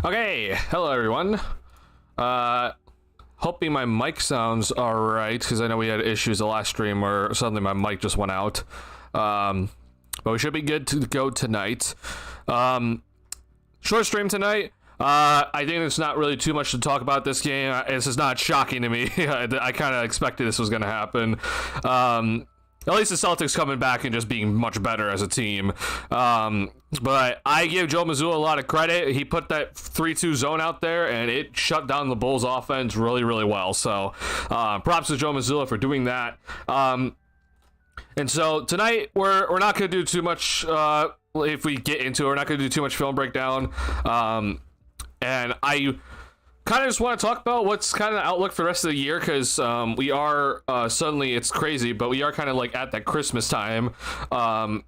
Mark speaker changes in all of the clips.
Speaker 1: Okay, hello everyone. Hoping my mic sounds alright, because I know we had issues the last stream where suddenly my mic just went out. But we should be good to go tonight. Short stream tonight. I think there's not really too much to talk about this game. This is not shocking to me. I kind of expected this was going to happen. At least the Celtics coming back and just being much better as a team. But I give Joe Mazzulla a lot of credit. He put that 3-2 zone out there, and it shut down the Bulls' offense really, really well. So props to Joe Mazzulla for doing that. And so tonight, we're not going to do too much, if we get into it, we're not going to do too much film breakdown. And I kind of just want to talk about what's kind of the outlook for the rest of the year, because we are suddenly, it's crazy, but we are kind of like at that Christmas time,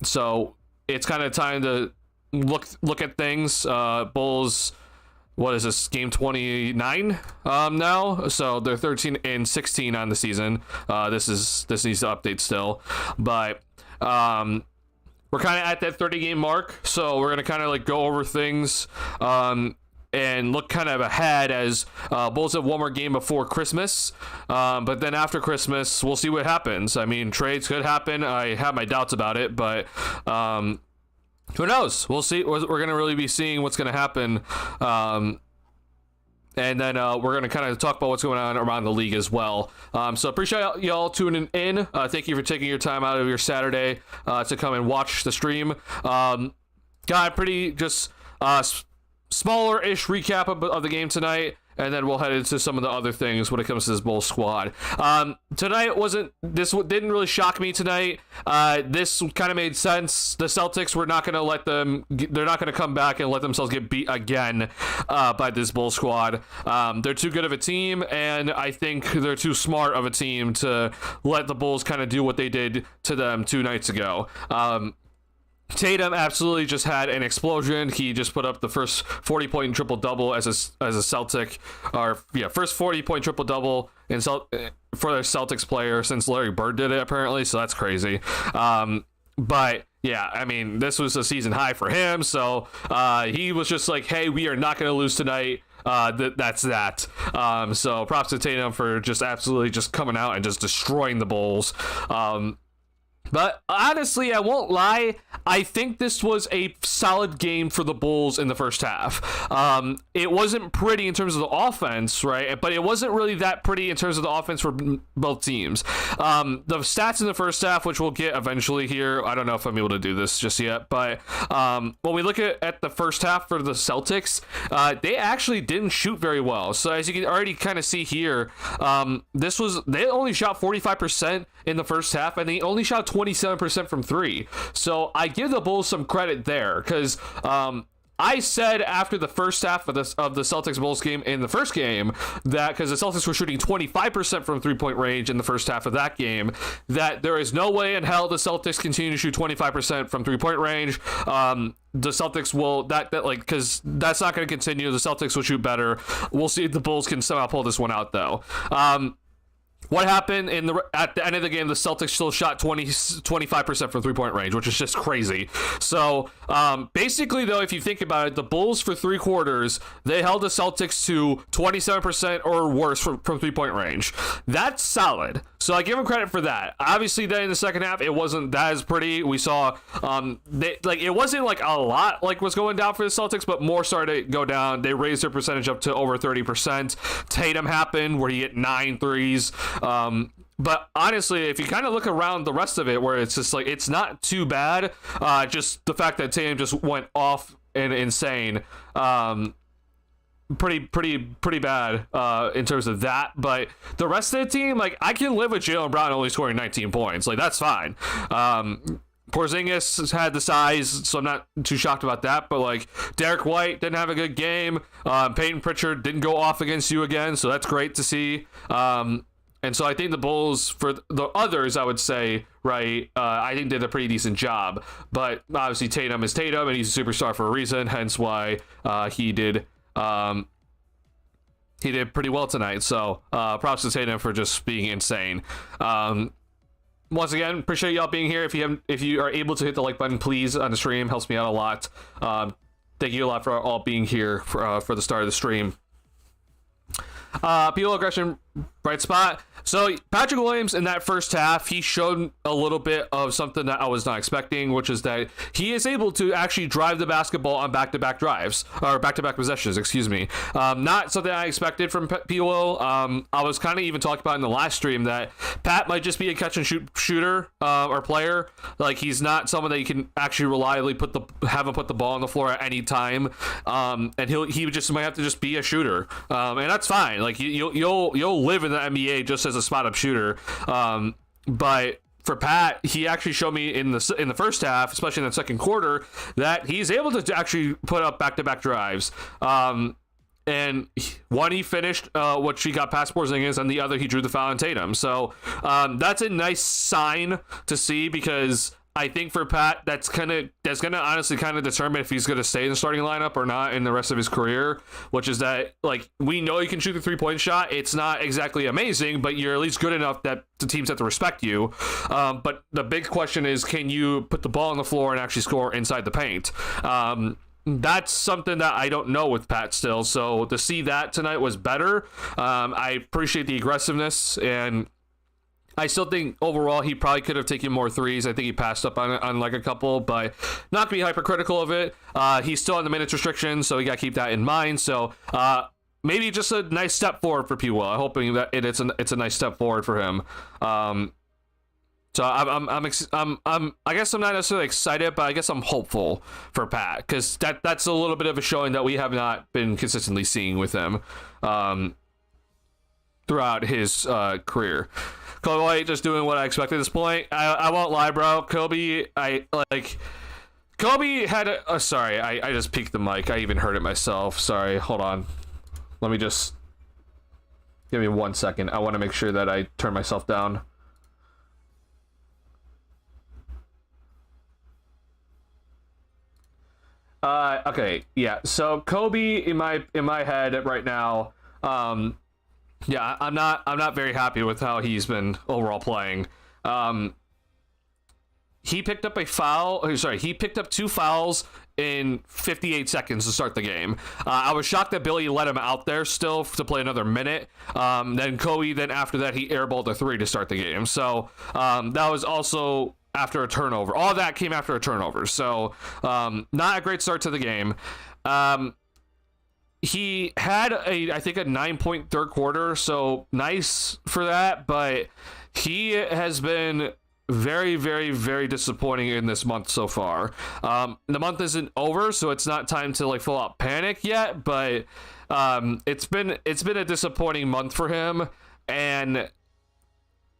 Speaker 1: so it's kind of time to look at things. Bulls, what is this, game 29 now, so they're 13-16 on the season. This needs to update still, but we're kind of at that 30 game mark, so we're gonna kind of like go over things and look kind of ahead, as Bulls have one more game before Christmas. But then after Christmas, we'll see what happens. I mean, trades could happen. I have my doubts about it, but who knows? We'll see. We're going to really be seeing what's going to happen. And then we're going to kind of talk about what's going on around the league as well. So appreciate y'all tuning in. Thank you for taking your time out of your Saturday to come and watch the stream. Got a pretty just smaller-ish recap of the game tonight, and then we'll head into some of the other things when it comes to this Bulls squad. Tonight didn't really shock me tonight. This kind of made sense. The Celtics were not going to they're not going to come back and let themselves get beat again by this Bulls squad. They're too good of a team, and I think they're too smart of a team to let the Bulls kind of do what they did to them 2 nights ago. Tatum absolutely just had an explosion. He just put up the first 40-point triple-double as a Celtic, first 40-point triple-double for a Celtics player since Larry Bird did it, apparently, so that's crazy. But yeah, I mean, this was a season high for him, so he was just like, hey, we are not going to lose tonight. That's that. So props to Tatum for just absolutely just coming out and just destroying the Bulls. But honestly, I won't lie, I think this was a solid game for the Bulls in the first half. It wasn't pretty in terms of the offense, right? But it wasn't really that pretty in terms of the offense for both teams. The stats in the first half, which we'll get eventually here, I don't know if I'm able to do this just yet, but when we look at the first half for the Celtics, they actually didn't shoot very well. So as you can already kind of see here, they only shot 45% in the first half, and they only shot 27% from 3. So I give the Bulls some credit there, because I said after the first half of the Celtics Bulls game in the first game that because the Celtics were shooting 25% from 3-point range in the first half of that game, that there is no way in hell the Celtics continue to shoot 25% from 3-point range. The Celtics will because that's not going to continue. The Celtics will shoot better. We'll see if the Bulls can somehow pull this one out though. What happened at the end of the game? The Celtics still shot 25% from 3-point range, which is just crazy. So basically, though, if you think about it, the Bulls for 3 quarters, they held the Celtics to 27% or worse from 3-point range. That's solid. So I give them credit for that. Obviously, then in the second half, it wasn't that as pretty. We saw it wasn't like a lot like was going down for the Celtics, but more started to go down. They raised their percentage up to over 30%. Tatum happened where he hit 9 threes. But honestly, if you kind of look around the rest of it, where it's just like it's not too bad. Just the fact that Tatum just went off and insane. Pretty bad in terms of that, but the rest of the team, like I can live with Jaylen Brown only scoring 19 points, like that's fine. Porzingis had the size, so I'm not too shocked about that, but like Derek White didn't have a good game. Peyton Pritchard didn't go off against you again, so that's great to see. And so I think the Bulls, for the others, I would say, right, I think did a pretty decent job, but obviously Tatum is Tatum and he's a superstar for a reason, hence why he did pretty well tonight. So props to Tatum for just being insane. Once again, appreciate y'all being here. If you are able to hit the like button, please, on the stream, helps me out a lot. Thank you a lot for all being here for the start of the stream. PO aggression, bright spot. So Patrick Williams in that first half, he showed a little bit of something that I was not expecting, which is that he is able to actually drive the basketball on back-to-back drives, or back-to-back possessions, excuse me. Not something I expected from PO. I was kind of even talking about in the last stream that Pat might just be a catch-and-shoot shooter or player. Like, he's not someone that you can actually reliably have him put the ball on the floor at any time. And he just might have to just be a shooter. And that's fine. Like, you'll live in the NBA just as a spot-up shooter, but for Pat, he actually showed me in the first half, especially in the second quarter, that he's able to actually put up back-to-back drives. And one he finished, which he got past Porzingis, and the other he drew the foul on Tatum. So that's a nice sign to see, because I think for Pat, that's gonna honestly kind of determine if he's gonna stay in the starting lineup or not in the rest of his career. Which is that, like, we know you can shoot the 3-point shot. It's not exactly amazing, but you're at least good enough that the teams have to respect you. But the big question is, can you put the ball on the floor and actually score inside the paint? That's something that I don't know with Pat still. So to see that tonight was better. I appreciate the aggressiveness, and I still think overall he probably could have taken more threes. I think he passed up on like a couple, but not to be hypercritical of it. He's still on the minutes restriction, so we got to keep that in mind. So maybe just a nice step forward for P. Will. I'm hoping that it's a nice step forward for him. So I guess I'm not necessarily excited, but I guess I'm hopeful for Pat, because that's a little bit of a showing that we have not been consistently seeing with him throughout his career. Kobe White just doing what I expected at this point. I won't lie, bro. Kobe had a sorry, I just peeked the mic. I even heard it myself. Sorry, hold on. Let me just give me 1 second. I want to make sure that I turn myself down. Okay, yeah. So Kobe in my head right now, yeah, I'm not very happy with how he's been overall playing. He picked up he picked up 2 fouls in 58 seconds to start the game. I was shocked that Billy let him out there still to play another minute. Then Kobe, after that, he airballed a 3 to start the game. So that was also after a turnover. All that came after a turnover. So not a great start to the game. He had I think a 9-point third quarter, so nice for that, but he has been very, very, very disappointing in this month so far. The month isn't over, so it's not time to like full out panic yet, but it's been a disappointing month for him, and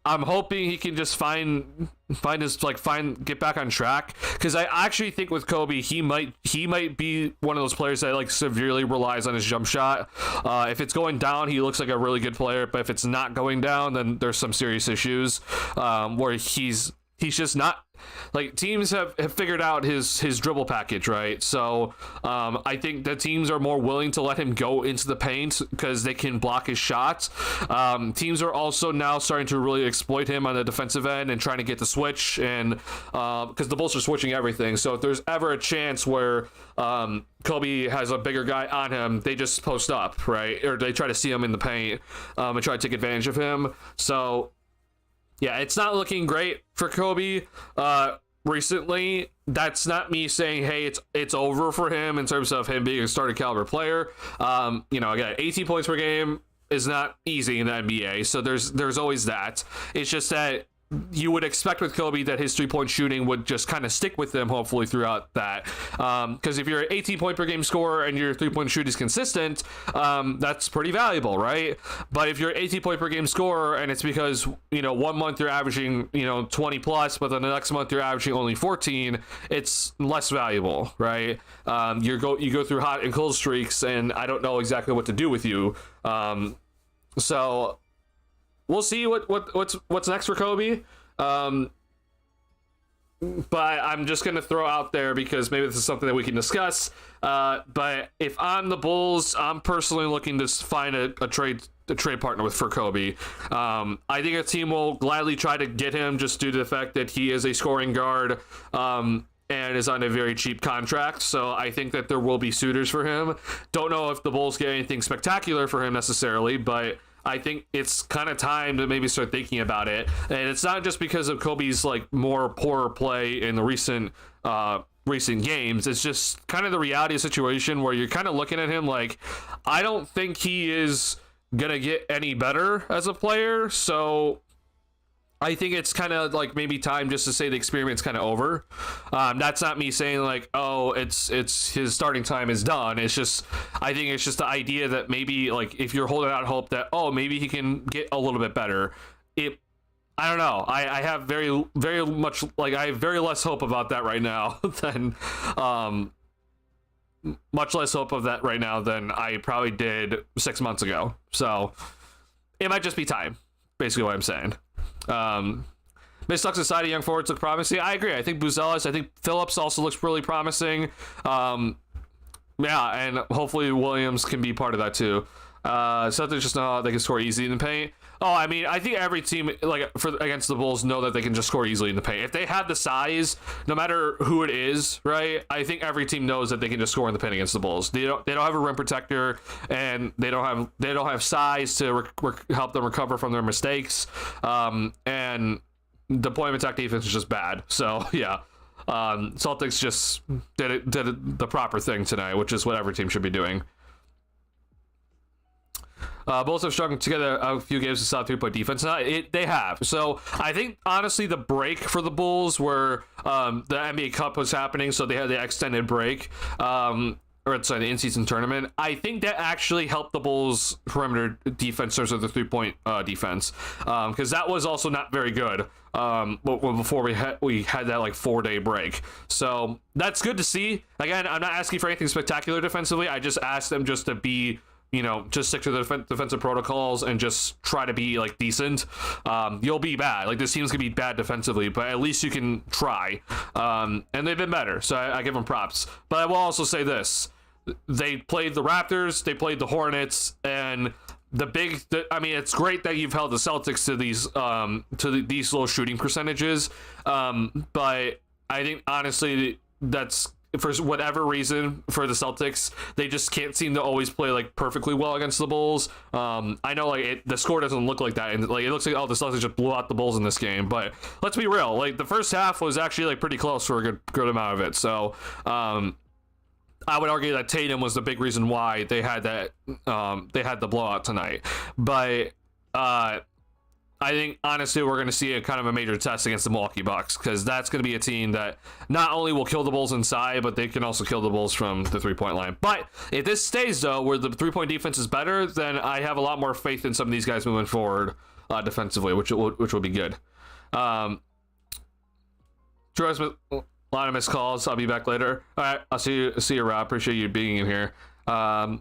Speaker 1: I'm hoping he can just get back on track, because I actually think with Kobe he might be one of those players that like severely relies on his jump shot. If it's going down, he looks like a really good player, but if it's not going down, then there's some serious issues where he's just not, like, teams have figured out his dribble package, right? So I think the teams are more willing to let him go into the paint because they can block his shots. Teams are also now starting to really exploit him on the defensive end and trying to get the switch, and because the Bulls are switching everything. So if there's ever a chance where Kobe has a bigger guy on him, they just post up, right? Or they try to see him in the paint and try to take advantage of him. So yeah, it's not looking great for Kobe recently. That's not me saying, hey, it's over for him in terms of him being a starting caliber player. Again, 18 points per game is not easy in the NBA, so there's always that. It's just that you would expect with Kobe that his three-point shooting would just kind of stick with him, hopefully, throughout that. Because if you're an 18-point per game scorer and your three-point shoot is consistent, that's pretty valuable, right? But if you're an 18-point per game scorer and it's because, 1 month you're averaging, 20 plus, but then the next month you're averaging only 14, it's less valuable, right? You go through hot and cold streaks, and I don't know exactly what to do with you. So we'll see what's next for Kobe. But I'm just gonna throw out there because maybe this is something that we can discuss. But if I'm the Bulls, I'm personally looking to find a trade partner for Kobe. I think a team will gladly try to get him just due to the fact that he is a scoring guard and is on a very cheap contract. So I think that there will be suitors for him. Don't know if the Bulls get anything spectacular for him necessarily, but I think it's kind of time to maybe start thinking about it. And it's not just because of Kobe's like more poorer play in the recent games. It's just kind of the reality of the situation where you're kind of looking at him like, I don't think he is gonna get any better as a player. So I think it's kind of like maybe time just to say the experiment's kind of over. That's not me saying like, oh, it's his starting time is done. It's just, I think it's just the idea that maybe like if you're holding out hope that, oh, maybe he can get a little bit better. I don't know. I have very, very much like I have very less hope about that right now than much less hope of that right now than I probably did 6 months ago. So it might just be time. Basically what I'm saying. Mid-Stock Society young forwards look promising. I agree. I think Buzelis, I think Phillips also looks really promising. And hopefully Williams can be part of that too. Celtics just know how they can score easy in the paint. Oh, I mean, I think every team against the Bulls know that they can just score easily in the paint. If they have the size, no matter who it is, right? I think every team knows that they can just score in the paint against the Bulls. They don't have a rim protector, and they don't have size to help them recover from their mistakes. And deployment attack defense is just bad. So yeah, Celtics just did the proper thing tonight, which is what every team should be doing. Bulls have strung together a few games of solid three-point defense. They have. So I think, honestly, the break for the Bulls where the NBA Cup was happening, so they had the extended break, the in-season tournament, I think that actually helped the Bulls' perimeter defense in terms of the three-point defense, because that was also not very good before we had that like 4-day break. So that's good to see. Again, I'm not asking for anything spectacular defensively. I just asked them just to be, just stick to the defensive protocols and just try to be like decent. You'll be bad. Like this team's gonna be bad defensively, but at least you can try. And they've been better, so I give them props. But I will also say this: they played the Raptors, they played the Hornets, and it's great that you've held the Celtics to these low shooting percentages. But I think honestly that's, for whatever reason, for the Celtics, they just can't seem to always play like perfectly well against the Bulls. I know the score doesn't look like that, and like it looks like the Celtics just blew out the Bulls in this game. But let's be real, like the first half was actually like pretty close for a good amount of it. So I would argue that Tatum was the big reason why they had that they had the blowout tonight. But I think, honestly, we're going to see a kind of a major test against the Milwaukee Bucks, because that's going to be a team that not only will kill the Bulls inside, but they can also kill the Bulls from the three-point line. But if this stays, though, where the three-point defense is better, then I have a lot more faith in some of these guys moving forward defensively, which will be good. Drew Smith, a lot of missed calls. I'll be back later. All right, I'll see you, Rob. Appreciate you being in here. I'd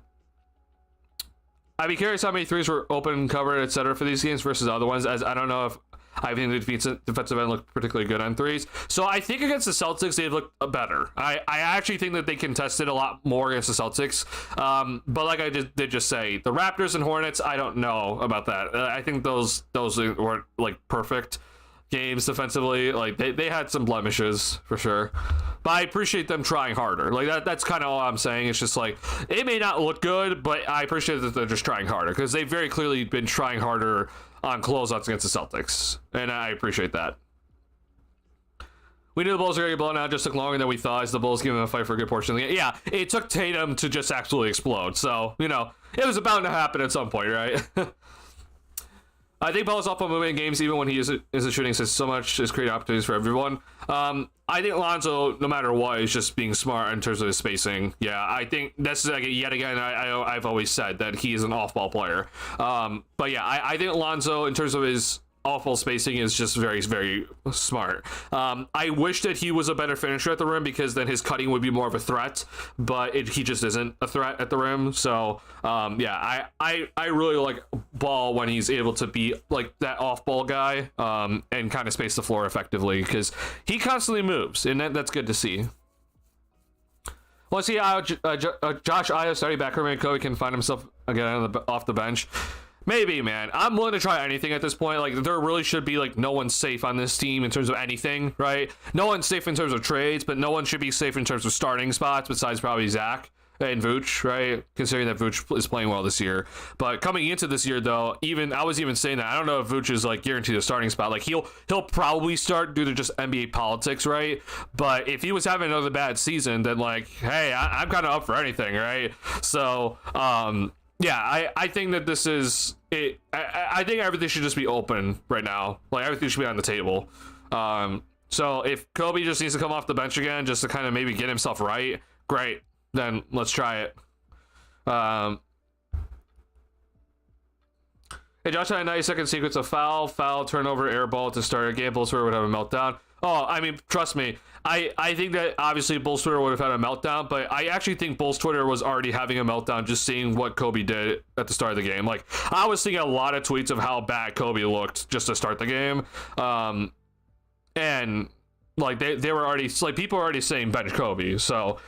Speaker 1: be curious how many threes were open, covered, etc. for these games versus other ones, as I don't know if I think the defensive end looked particularly good on threes. So I think against the Celtics, they've looked better. I actually think that they contested a lot more against the Celtics. But like I did just say, the Raptors and Hornets, I don't know about that. I think those weren't like perfect games defensively. Like they had some blemishes for sure. But I appreciate them trying harder. Like that's kind of all I'm saying. It's just like, it may not look good, but I appreciate that they're just trying harder, because they've very clearly been trying harder on closeouts against the Celtics, and I appreciate that. We knew the Bulls were going to get blown out. Just took longer than we thought, as the Bulls gave them a fight for a good portion of the game. Yeah, it took Tatum to just absolutely explode. So, you know, it was bound to happen at some point, right? I think Paul's off on moving games, even when he isn't shooting, since so much is creating opportunities for everyone. I think Lonzo, no matter what, is just being smart in terms of his spacing. Yeah, I think that's like, yet again, I've always said that he is an off-ball player. But yeah, I think Lonzo, in terms of his off-ball spacing, is just very, very smart. I wish that he was a better finisher at the rim, because then his cutting would be more of a threat, but he just isn't a threat at the rim. So yeah, I really like Ball when he's able to be like that off-ball guy, and kind of space the floor effectively, because he constantly moves, and that's good to see. Let's see how Josh Ayo starting back room, and Kobe can find himself again off the bench. Maybe, man. I'm willing to try anything at this point. Like, there really should be, like, no one's safe on this team in terms of anything, right? No one's safe in terms of trades, but no one should be safe in terms of starting spots, besides probably Zach and Vooch, right? Considering that Vooch is playing well this year. But coming into this year, though, I was even saying that I don't know if Vooch is, like, guaranteed a starting spot. Like, he'll probably start due to just NBA politics, right? But if he was having another bad season, then, like, hey, I'm kind of up for anything, right? So, yeah, I think that this is it. I think everything should just be open right now. Like, everything should be on the table. So if Kobe just needs to come off the bench again, just to kind of maybe get himself right, great. Then let's try it. Hey, Josh had a 90-second sequence of foul, turnover, air ball to start a game. Bulls would have a meltdown. Oh, I mean, trust me. I think that obviously Bulls Twitter would have had a meltdown, but I actually think Bulls Twitter was already having a meltdown just seeing what Kobe did at the start of the game. Like, I was seeing a lot of tweets of how bad Kobe looked just to start the game. And like they were already, like, people were already saying bench Kobe. So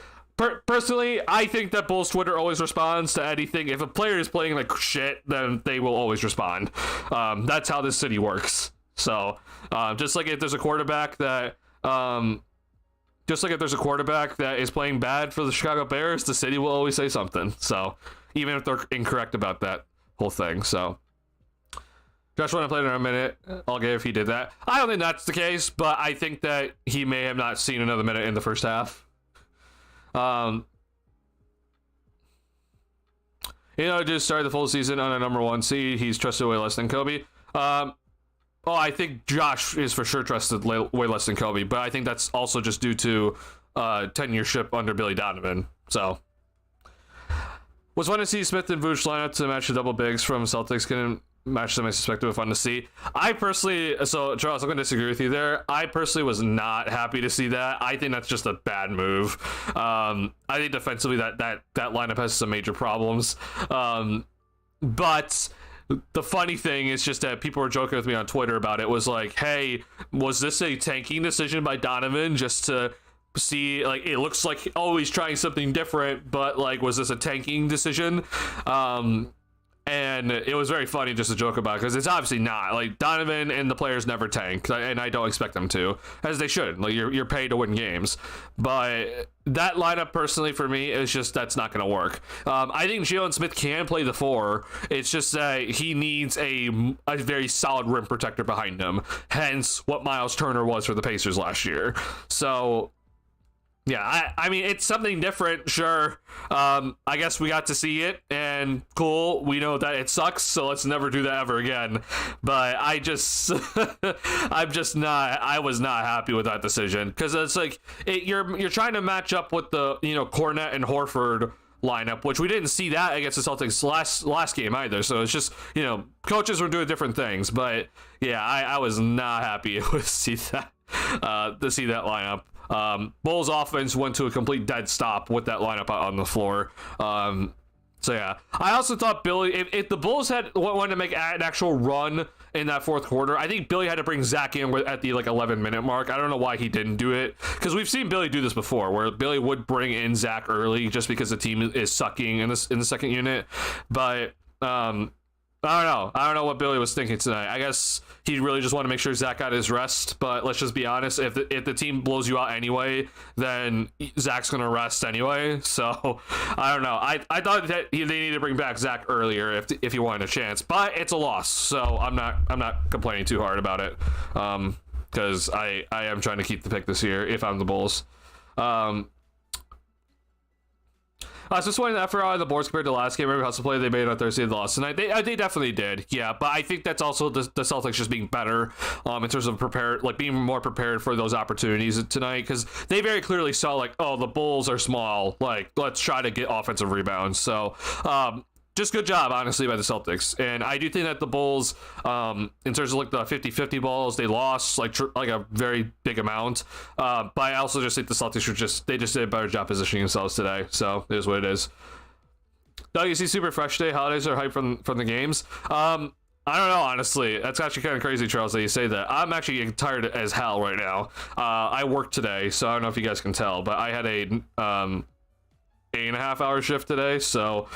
Speaker 1: personally, I think that Bulls Twitter always responds to anything. If a player is playing like shit, then they will always respond. That's how this city works. So just like if there's a quarterback that is playing bad for the Chicago Bears, the city will always say something. So even if they're incorrect about that whole thing. So Josh want to play in a minute. I'll get if he did that. I don't think that's the case, but I think that he may have not seen another minute in the first half. Just started the full season on a number 1 seed. He's trusted way less than Kobe. I think Josh is for sure trusted way less than Kobe, but I think that's also just due to tenureship under Billy Donovan. So, was fun to see Smith and Vooch line up to match the double bigs from Celtics. Couldn't match them. I suspect it was fun to see. I personally, so Charles, I'm going to disagree with you there. I personally was not happy to see that. I think that's just a bad move. I think defensively that lineup has some major problems. But the funny thing is just that people were joking with me on Twitter about it. Was like, hey, was this a tanking decision by Donovan just to see, like, it looks like he's trying something different, but like, was this a tanking decision? And it was very funny just to joke about, because it's obviously not. Like, Donovan and the players never tank, and I don't expect them to, as they should. Like, you're paid to win games. But that lineup, personally, for me, is just, that's not going to work. I think Jalen Smith can play the 4. It's just that he needs a very solid rim protector behind him. Hence, what Miles Turner was for the Pacers last year. So yeah, I mean, it's something different, sure. I guess we got to see it, and cool. We know that it sucks, so let's never do that ever again. But I was not happy with that decision, because it's like you're trying to match up with the Cornette and Horford lineup, which we didn't see that against the Celtics last game either. So it's just, coaches were doing different things. But yeah, I was not happy to see that lineup. Bulls offense went to a complete dead stop with that lineup out on the floor. So yeah, I also thought Billy, if the Bulls had wanted to make an actual run in that fourth quarter, I think Billy had to bring Zach in at the 11-minute mark. I don't know why he didn't do it, because we've seen Billy do this before, where Billy would bring in Zach early just because the team is sucking in the second unit. But I don't know what Billy was thinking tonight. I guess he really just wanted to make sure Zach got his rest. But let's just be honest, if the team blows you out anyway, then Zach's gonna rest anyway. So I don't know. I thought that they needed to bring back Zach earlier if he wanted a chance. But it's a loss, so I'm not complaining too hard about it. Because I am trying to keep the pick this year if I'm the Bulls. I was just wondering that for the boards compared to last game, every hustle play they made on Thursday, they lost tonight. They definitely did, yeah. But I think that's also the Celtics just being better in terms of being more prepared for those opportunities tonight, because they very clearly saw the Bulls are small. Let's try to get offensive rebounds. So just good job, honestly, by the Celtics. And I do think that the Bulls, in terms of the 50-50 balls, they lost a very big amount. But I also just think the Celtics they just did a better job positioning themselves today. So it is what it is. Doug, you see super fresh today. Holidays are hyped from the games. I don't know, honestly. That's actually kind of crazy, Charles, that you say that. I'm actually getting tired as hell right now. I worked today, so I don't know if you guys can tell, but I had a 8.5-hour shift today, so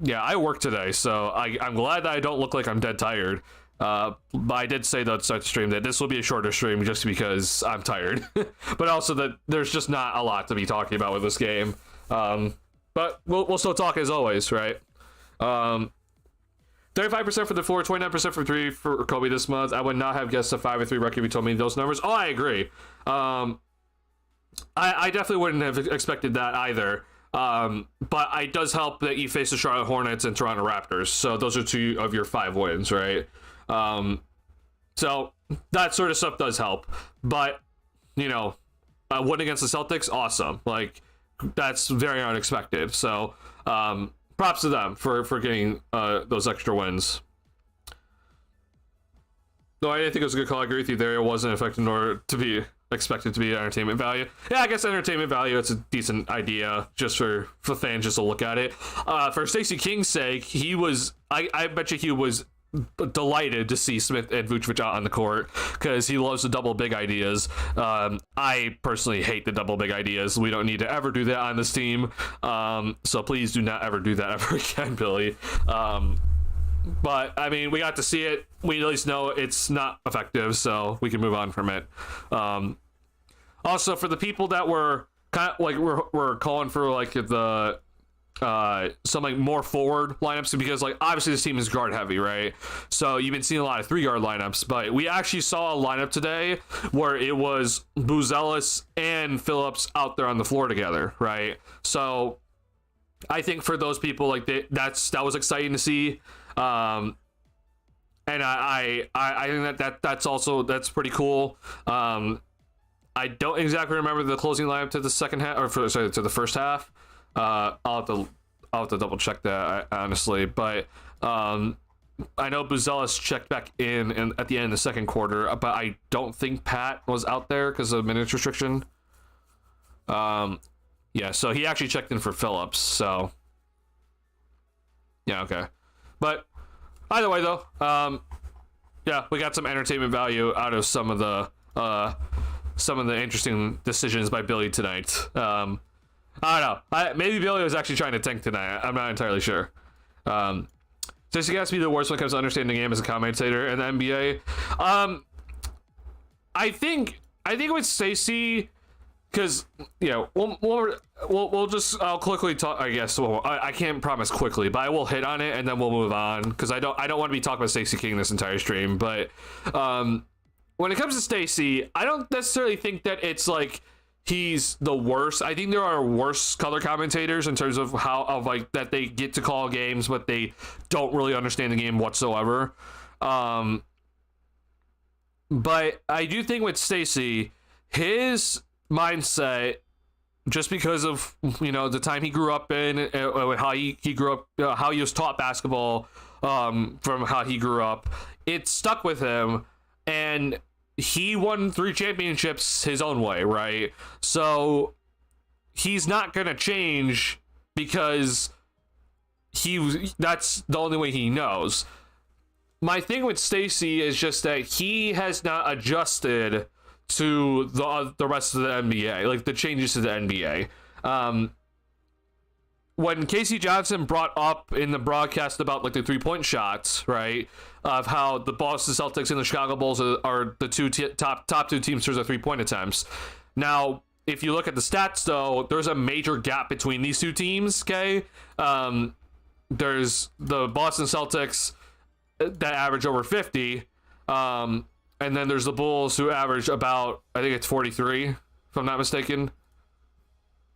Speaker 1: yeah, I worked today, so I'm glad that I don't look like I'm dead tired. But I did say though to start the stream that this will be a shorter stream just because I'm tired, but also that there's just not a lot to be talking about with this game. But we'll still talk as always, right? 35% for the floor, 29% for three for Kobe this month. I would not have guessed a 5-3 record if you told me those numbers. Oh, I agree. I definitely wouldn't have expected that either. But it does help that you face the Charlotte Hornets and Toronto Raptors. So those are 2 of your 5 wins, right? So that sort of stuff does help. But, a win against the Celtics, awesome. That's very unexpected. So props to them for getting those extra wins. No, I didn't think it was a good call. I agree with you there. It wasn't affected nor to be expected to be entertainment value. Yeah, I guess entertainment value, it's a decent idea just for fans just to look at it. For Stacey King's sake, I bet you he was delighted to see Smith and Vucevic out on the court because he loves the double big ideas. I personally hate the double big ideas. We don't need to ever do that on this team. So please do not ever do that ever again, Billy. But I mean, we got to see it. We at least know it's not effective, so we can move on from it. Also, for the people that were kind of we're calling for the some more forward lineups, because obviously this team is guard heavy, right? So you've been seeing a lot of 3-guard lineups, but we actually saw a lineup today where it was Buzelis and Phillips out there on the floor together, right? So I think for those people, that was exciting to see. And I think that's pretty cool. I don't exactly remember the closing lineup to the second half, to the first half. I'll have to double check that, honestly. But I know Buzelis checked back in at the end of the second quarter, but I don't think Pat was out there because of minutes restriction. Yeah, so he actually checked in for Phillips. So yeah, okay. But either way, though, yeah, we got some entertainment value out of some of the interesting decisions by Billy tonight. I don't know. Maybe Billy was actually trying to tank tonight. I'm not entirely sure. Does he have to be the worst when it comes to understanding the game as a commentator in the NBA? I think with Stacey, because I'll quickly talk. I guess I can't promise quickly, but I will hit on it and then we'll move on, because I don't want to be talking about Stacey King this entire stream. But when it comes to Stacey, I don't necessarily think that it's he's the worst. I think there are worse color commentators in terms of that they get to call games, but they don't really understand the game whatsoever. But I do think with Stacey, his mindset just because of the time he grew up in, how he grew up, how he was taught basketball, from how he grew up, it stuck with him, and he won 3 championships his own way, right? So he's not gonna change because that's the only way he knows. My thing with Stacey is just that he has not adjusted to the rest of the NBA, like the changes to the NBA. When Casey Johnson brought up in the broadcast about like the 3-point shots, right, of how the Boston Celtics and the Chicago Bulls are the top 2 teams in terms of 3-point attempts. Now, if you look at the stats, though, there's a major gap between these 2 teams. Okay, there's the Boston Celtics that average over 50, and then there's the Bulls who average about, I think it's 43, if I'm not mistaken.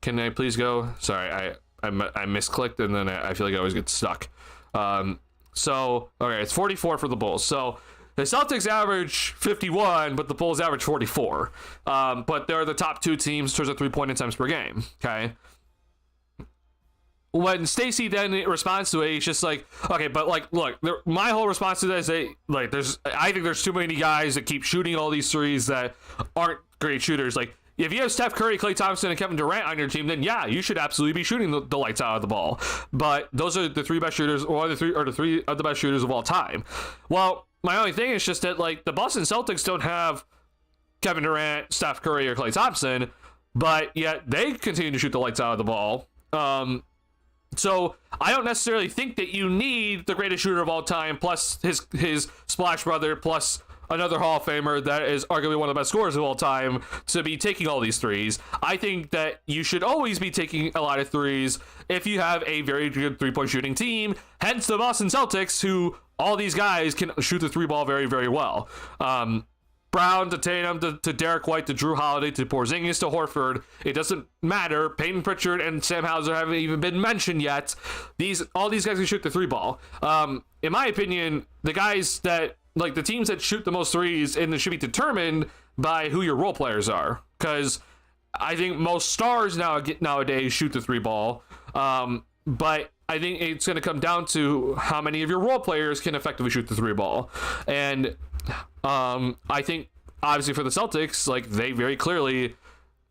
Speaker 1: Can I please go? Sorry, I misclicked, and then I feel like I always get stuck. So, okay, it's 44 for the Bulls. So the Celtics average 51, but the Bulls average 44. But they're the top 2 teams in terms of 3-point attempts per game. Okay. When Stacey then responds to it, he's just like, okay, but like, look, my whole response to that is that, like, I think there's too many guys that keep shooting all these threes that aren't great shooters. Like, if you have Steph Curry, Klay Thompson, and Kevin Durant on your team, then yeah, you should absolutely be shooting the lights out of the ball. But those are the 3 best shooters, or the 3 of the best shooters of all time. Well, my only thing is just that, like, the Boston Celtics don't have Kevin Durant, Steph Curry, or Klay Thompson, but yet they continue to shoot the lights out of the ball. So I don't necessarily think that you need the greatest shooter of all time, plus his splash brother, plus another Hall of Famer that is arguably one of the best scorers of all time, to be taking all these threes. I think that you should always be taking a lot of threes if you have a very good 3-point shooting team. Hence the Boston Celtics, who all these guys can shoot the 3 ball very, very well. Brown to Tatum to Derek White to Drew Holiday to Porzingis to Horford. It doesn't matter. Peyton Pritchard and Sam Hauser haven't even been mentioned yet. All these guys can shoot the 3 ball. In my opinion, the guys that, like, the teams that shoot the most threes and it should be determined by who your role players are, because I think most stars nowadays shoot the 3 ball. But I think it's going to come down to how many of your role players can effectively shoot the 3 ball. And I think obviously for the Celtics, like, they very clearly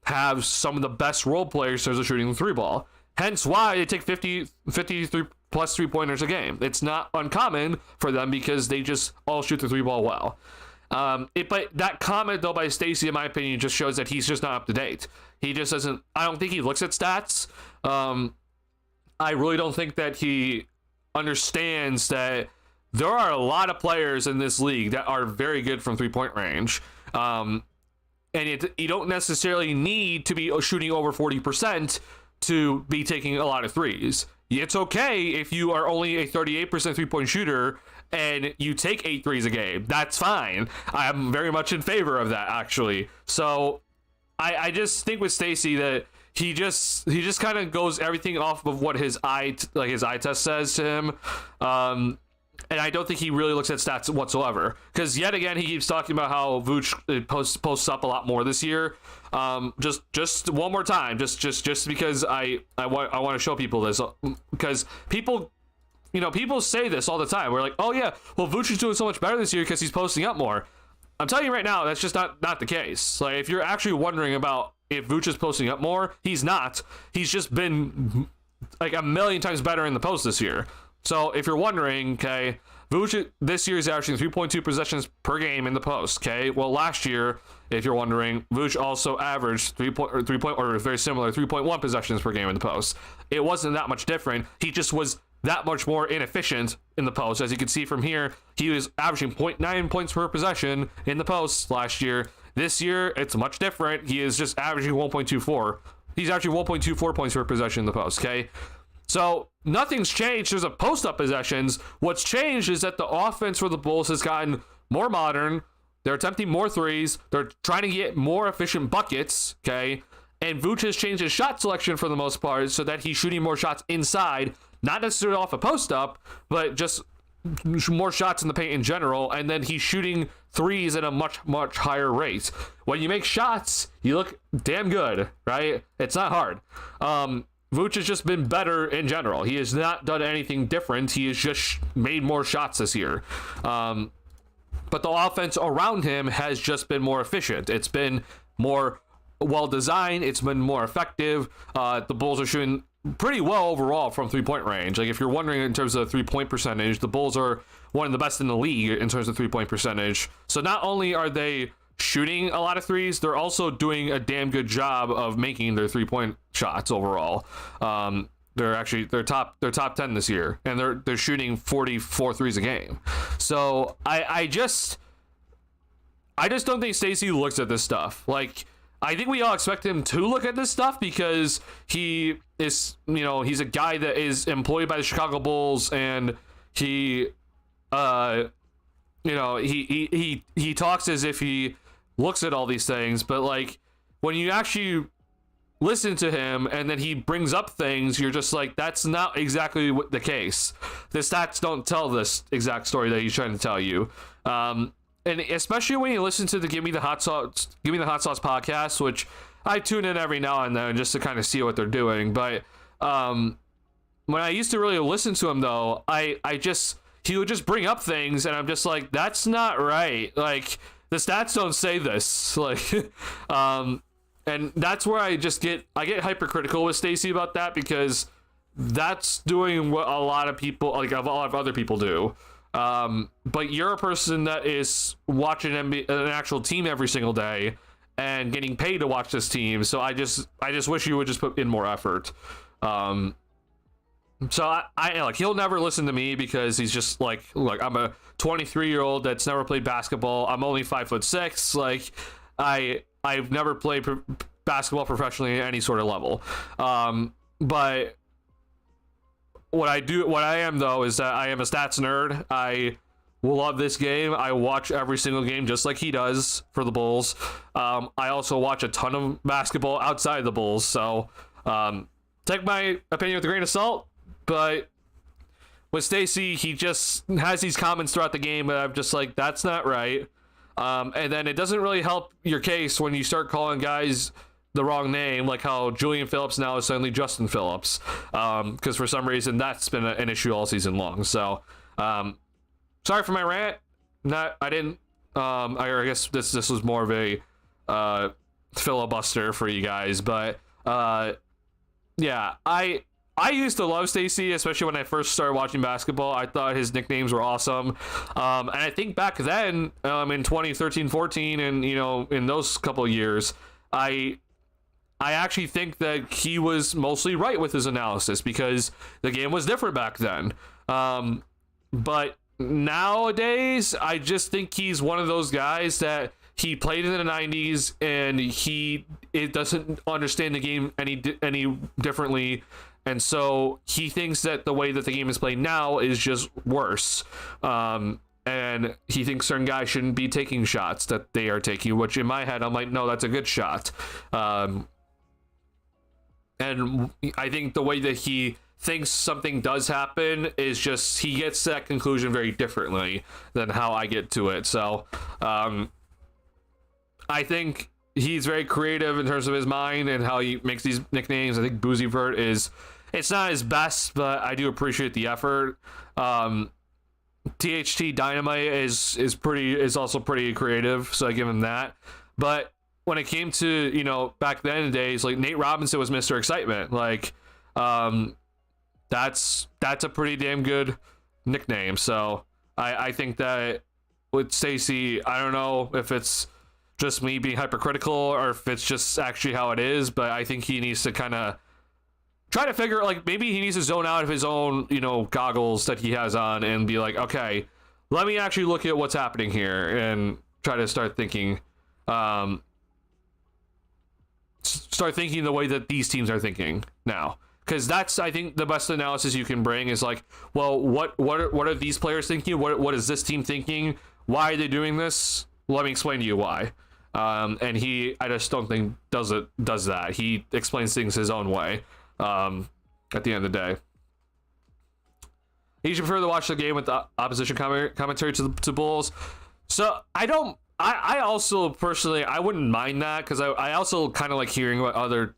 Speaker 1: have some of the best role players in terms of shooting the 3 ball. Hence why they take 53 plus 3-pointers a game. It's not uncommon for them because they just all shoot the 3 ball well. But that comment, though, by Stacey, in my opinion, just shows that he's just not up to date. He just doesn't. I don't think he looks at stats. I really don't think that he understands that there are a lot of players in this league that are very good from 3-point range. And you don't necessarily need to be shooting over 40% to be taking a lot of threes. It's okay if you are only a 38% 3-point shooter and you take 8 threes a game. That's fine. I'm very much in favor of that, actually. So I just think with Stacey that he just kind of goes everything off of what his eye test says to him. And I don't think he really looks at stats whatsoever. Because yet again, he keeps talking about how Vooch posts up a lot more this year. Just one more time, just because I want to show people this, because people say this all the time. We're like, oh yeah, well, Vooch is doing so much better this year because he's posting up more. I'm telling you right now, that's just not the case. Like, if you're actually wondering about if Vooch is posting up more, he's not. He's just been like a million times better in the post this year. So if you're wondering, okay, Vooch this year is averaging 3.2 possessions per game in the post. Okay, well, last year, if you're wondering, Vooch also averaged 3.1 possessions per game in the post. It wasn't that much different. He just was that much more inefficient in the post. As you can see from here, he was averaging 0.9 points per possession in the post last year. This year, it's much different. He is just averaging 1.24. He's averaging 1.24 points per possession in the post. Okay. So nothing's changed. There's a post-up possessions. What's changed is that the offense for the Bulls has gotten more modern. They're attempting more threes. They're trying to get more efficient buckets, okay? And Vooch has changed his shot selection for the most part so that he's shooting more shots inside, not necessarily off a post-up, but just more shots in the paint in general, and then he's shooting threes at a much higher rate. When you make shots, you look damn good, right? It's not hard. Vooch has just been better in general. He has not done anything different. He has just made more shots this year. But the offense around him has just been more efficient. It's been more well-designed. It's been more effective. The Bulls are shooting pretty well overall from three-point range. Like, if you're wondering in terms of three-point percentage, the Bulls are one of the best in the league in terms of three-point percentage. So not only are they shooting a lot of threes, they're also doing a damn good job of making their three-point shots overall. They're top 10 this year, and they're shooting 44 threes a game. So I just don't think Stacey looks at this stuff. Like, I think we all expect him to look at this stuff because he is, he's a guy that is employed by the Chicago Bulls, and he talks as if he looks at all these things, but like, when you actually listen to him and then he brings up things, you're just like, that's not exactly the case. The stats don't tell this exact story that he's trying to tell you. And especially when you listen to the Give Me the Hot Sauce podcast, which I tune in every now and then just to kind of see what they're doing. But when I used to really listen to him, though, he would just bring up things, and I'm just like, that's not right. Like, the stats don't say this. Like, and that's where I get hypercritical with Stacey about that, because that's doing what a lot of people, like a lot of other people do. But you're a person that is watching an actual team every single day and getting paid to watch this team. So I just wish you would just put in more effort. So I like, he'll never listen to me because he's just like, look, I'm a 23-year-old that's never played basketball. I'm only 5'6". Like, I've never played basketball professionally at any sort of level. But what I am though is that I am a stats nerd. I love this game. I watch every single game just like he does for the Bulls. I also watch a ton of basketball outside the Bulls. So take my opinion with a grain of salt. But with Stacey, he just has these comments throughout the game, but I'm just like, that's not right. And then it doesn't really help your case when you start calling guys the wrong name, like how Julian Phillips now is suddenly Justin Phillips, because for some reason that's been an issue all season long. So sorry for my rant. I guess this was more of a filibuster for you guys, but yeah, I used to love Stacey, especially when I first started watching basketball. I thought his nicknames were awesome. And I think back then, in 2013-14, and, in those couple of years, I actually think that he was mostly right with his analysis because the game was different back then. But nowadays, I just think he's one of those guys that he played in the 90s and it doesn't understand the game any differently. And so he thinks that the way that the game is played now is just worse. And he thinks certain guys shouldn't be taking shots that they are taking, which in my head, I'm like, no, that's a good shot. And I think the way that he thinks something does happen is just, he gets to that conclusion very differently than how I get to it. So I think he's very creative in terms of his mind and how he makes these nicknames. I think Boozy Vert it's not his best, but I do appreciate the effort. THT Dynamite is also pretty creative, so I give him that. But when it came to, back then in the days, like Nate Robinson was Mr. Excitement. Like, that's a pretty damn good nickname. So I think that with Stacey, I don't know if it's just me being hypercritical or if it's just actually how it is, but I think he needs to kind of try to figure, like, maybe he needs to zone out of his own, goggles that he has on and be like, okay, let me actually look at what's happening here and try to start thinking the way that these teams are thinking now. Because that's, I think, the best analysis you can bring is like, well, what are these players thinking? What is this team thinking? Why are they doing this? Let me explain to you why. And I just don't think does that. He explains things his own way. At the end of the day. he should prefer to watch the game with the opposition commentary to Bulls. So I also personally, I wouldn't mind that, because I also kind of like hearing what other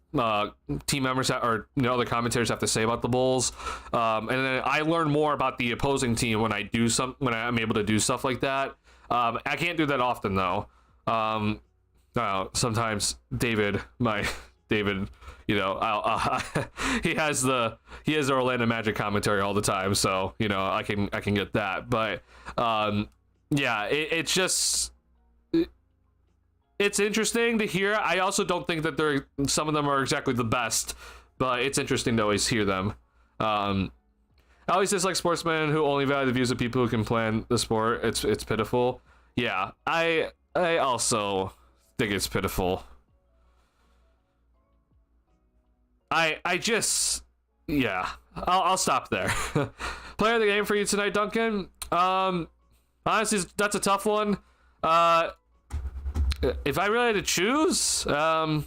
Speaker 1: team members or other commentators have to say about the Bulls, and then I learn more about the opposing team when I'm able to do stuff like that. I can't do that often though. Sometimes David, he has the Orlando Magic commentary all the time, so I can get that. But it's just. It's interesting to hear. I also don't think that some of them are exactly the best, but it's interesting to always hear them. I always dislike sportsmen who only value the views of people who can plan the sport. It's pitiful. Yeah, I also think it's pitiful. I'll stop there. Player of the game for you tonight, Duncan. Honestly, that's a tough one. If I really had to choose, I'll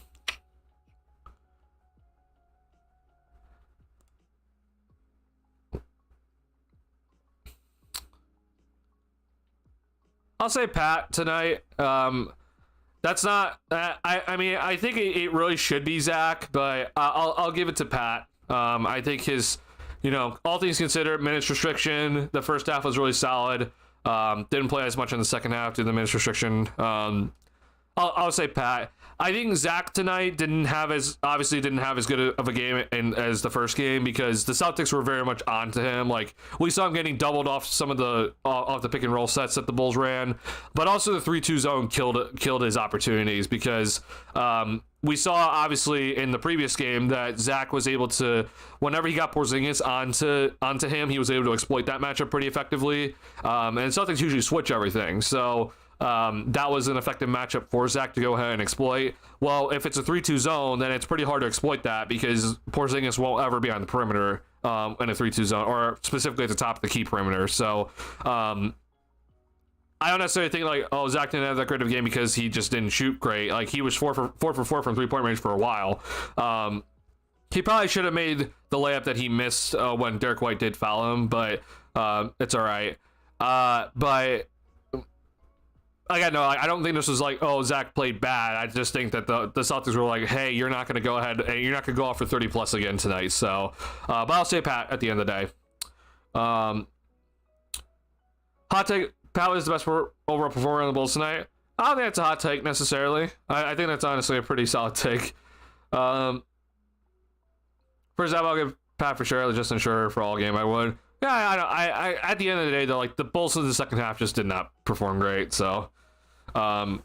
Speaker 1: say Pat tonight. That's not. I mean, I think it really should be Zach, but I'll give it to Pat. I think his, all things considered, minutes restriction. The first half was really solid. Didn't play as much in the second half due to the minutes restriction. I'll say Pat. I think Zach tonight didn't have as good of a game as the first game, because the Celtics were very much onto him. Like, we saw him getting doubled off some of the off the pick and roll sets that the Bulls ran, but also the 3-2 zone killed his opportunities, because we saw obviously in the previous game that Zach was able to, whenever he got Porzingis onto him, he was able to exploit that matchup pretty effectively. And Celtics usually switch everything, so that was an effective matchup for Zach to go ahead and exploit. Well, if it's a 3-2 zone, then it's pretty hard to exploit that, because Porzingis won't ever be on the perimeter in a 3-2 zone, or specifically at the top of the key perimeter. So I don't necessarily think Zach didn't have that great of a game because he just didn't shoot great. Like, he was 4 for 4 from 3-point range for a while. He probably should have made the layup that he missed when Derek White did foul him, but it's all right. But I don't think this was Zach played bad. I just think that the Celtics were like, hey, you're not going to go ahead and you're not going to go off for 30 plus again tonight. So, but I'll say Pat at the end of the day. Hot take: Pat was the best overall performer on the Bulls tonight. I don't think that's a hot take necessarily. I think that's honestly a pretty solid take. For example, I'll give Pat for sure. Just ensure for all game I would. Yeah, I at the end of the day though, the Bulls in the second half just did not perform great. So, other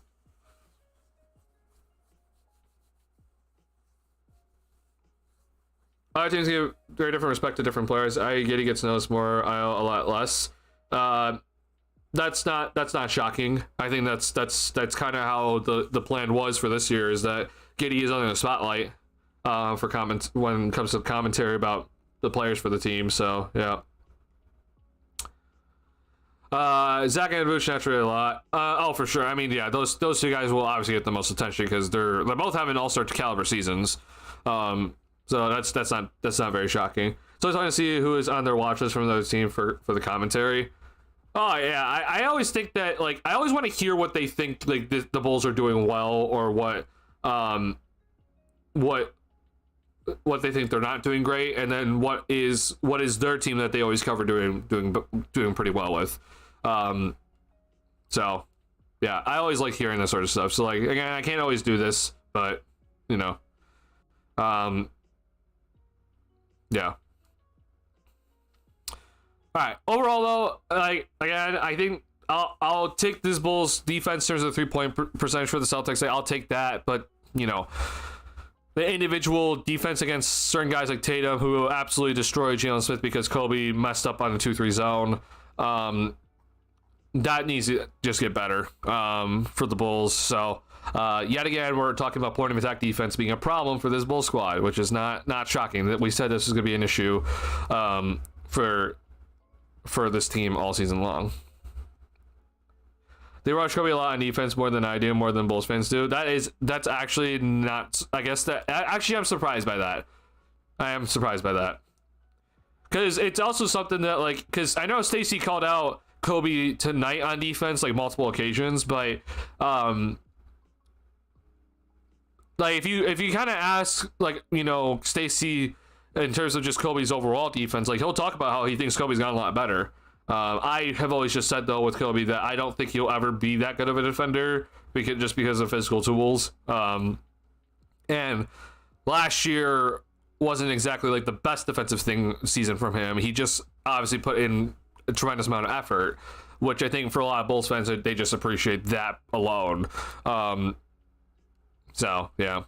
Speaker 1: teams give very different respect to different players. Giddey gets noticed more, a lot less. That's not shocking. I think that's kind of how the plan was for this year, is that Giddey is under the spotlight for comments when it comes to commentary about the players for the team. So yeah. Zach and Vuce naturally a lot. For sure. I mean, yeah, those two guys will obviously get the most attention because they're both having all-star caliber seasons. So that's not very shocking. So I was trying to see who is on their watch list from the other team for the commentary. Oh yeah, I always think that I always want to hear what they think the Bulls are doing well, or what they think they're not doing great, and then what is their team that they always cover doing pretty well with. So yeah, I always like hearing this sort of stuff. So again, I can't always do this, but yeah. All right. Overall, though, again, I think I'll take this Bulls defense in terms of the 3-point percentage for the Celtics. I'll take that, but the individual defense against certain guys like Tatum, who absolutely destroyed Jalen Smith because Kobe messed up on the 2-3 zone, that needs to just get better for the Bulls. So yet again, we're talking about point of attack defense being a problem for this Bulls squad, which is not shocking. That we said this was going to be an issue for this team all season long. They rush Kobe a lot on defense, more than I do, more than Bulls fans do. That's actually not. I guess that actually I'm surprised by that. I am surprised by that. because it's also something that, like, because I know Stacey called out Kobe tonight on defense, like, multiple occasions, but like, if you kind of ask, like, Stacey in terms of just Kobe's overall defense, like, he'll talk about how he thinks Kobe's gotten a lot better. I have always just said, though, with Kobe that I don't think he'll ever be that good of a defender because of physical tools. And last year wasn't exactly like the best defensive season from him. He just obviously put in a tremendous amount of effort, which I think for a lot of Bulls fans, they just appreciate that alone. So, yeah.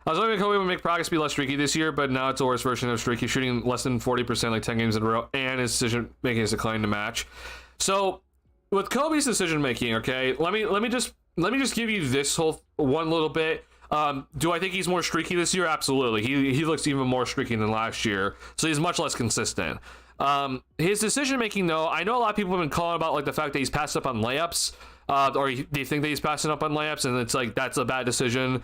Speaker 1: I was hoping Kobe would make progress be less streaky this year, but now it's a worse version of streaky, shooting less than 40% like 10 games in a row, and his decision making is declining to match. So, with Kobe's decision making, okay, let me just give you this whole one little bit. Do I think he's more streaky this year? Absolutely. He looks even more streaky than last year, so he's much less consistent. His decision making, though, I know a lot of people have been calling about like the fact that he's passed up on layups, or they think that he's passing up on layups, and it's like that's a bad decision.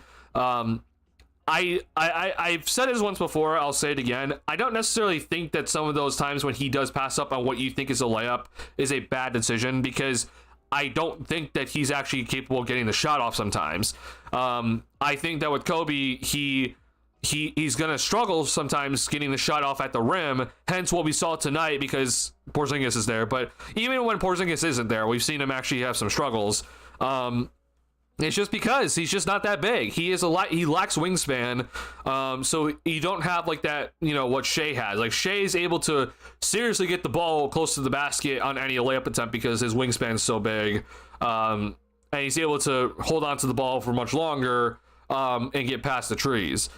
Speaker 1: I've said this once before, I'll say it again. I don't necessarily think that some of those times when he does pass up on what you think is a layup is a bad decision, because I don't think that he's actually capable of getting the shot off sometimes. I think that with Kobe, he's going to struggle sometimes getting the shot off at the rim, hence what we saw tonight, because Porzingis is there. But even when Porzingis isn't there, we've seen him actually have some struggles. It's just because he's just not that big. He lacks wingspan. So you don't have like that, what Shea has. Like Shea's able to seriously get the ball close to the basket on any layup attempt because his wingspan's so big. And he's able to hold on to the ball for much longer and get past the trees.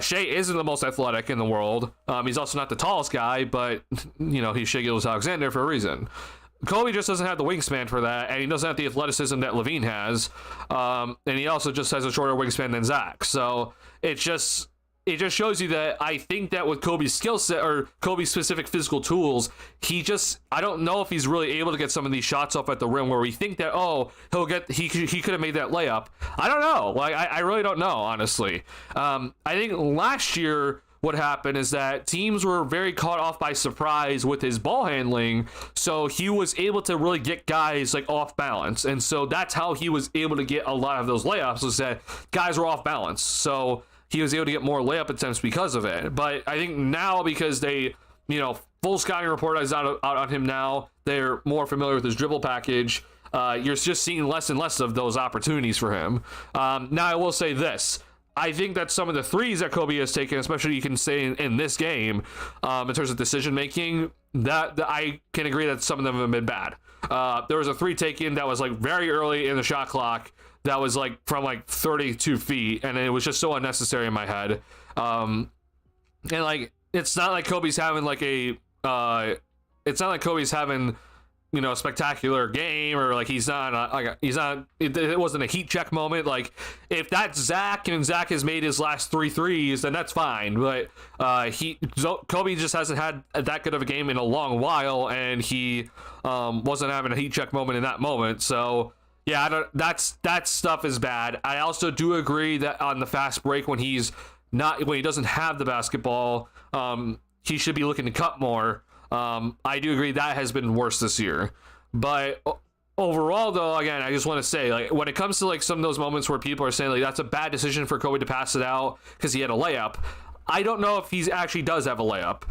Speaker 1: Shea isn't the most athletic in the world. He's also not the tallest guy, but he's Shea Gilgeous-Alexander for a reason. Kobe just doesn't have the wingspan for that, and he doesn't have the athleticism that Levine has, and he also just has a shorter wingspan than Zach. So it just shows you that I think that with Kobe's skill set or Kobe's specific physical tools, I don't know if he's really able to get some of these shots off at the rim where we think that he could have made that layup. I don't know. Like I really don't know, honestly. I think last year, what happened is that teams were very caught off by surprise with his ball handling, so he was able to really get guys like off balance, and so that's how he was able to get a lot of those layups, was that guys were off balance, so he was able to get more layup attempts because of it. But I think now, because they, full scouting report is out on him now, they're more familiar with his dribble package, you're just seeing less and less of those opportunities for him. Now I will say this, I think that some of the threes that Kobe has taken, especially you can say in this game, in terms of decision making, that I can agree that some of them have been bad. There was a three taken that was like very early in the shot clock that was like from like 32 feet, and it was just so unnecessary in my head. And like it's not like Kobe's having like a a spectacular game, or like it wasn't a heat check moment. Like if that's Zach and Zach has made his last 3 threes, then that's fine. But Kobe just hasn't had that good of a game in a long while, and he wasn't having a heat check moment in that moment. So yeah, that stuff is bad. I also do agree that on the fast break, when he doesn't have the basketball, he should be looking to cut more. I do agree that has been worse this year, but overall, though, again, I just want to say, like, when it comes to like some of those moments where people are saying like that's a bad decision for Kobe to pass it out because he had a layup, I don't know if he actually does have a layup.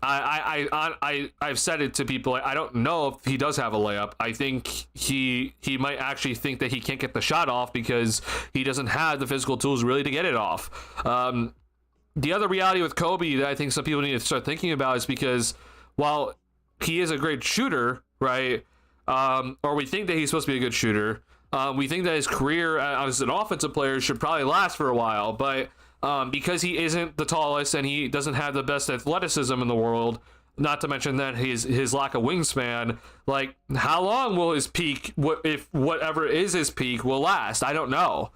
Speaker 1: I've said it to people, like, I don't know if he does have a layup. I think he might actually think that he can't get the shot off because he doesn't have the physical tools really to get it off. The other reality with Kobe that I think some people need to start thinking about is because while he is a great shooter, right, or we think that he's supposed to be a good shooter, we think that his career as an offensive player should probably last for a while, but because he isn't the tallest and he doesn't have the best athleticism in the world, not to mention that his lack of wingspan, like, how long will his peak, if whatever is his peak, will last? I don't know.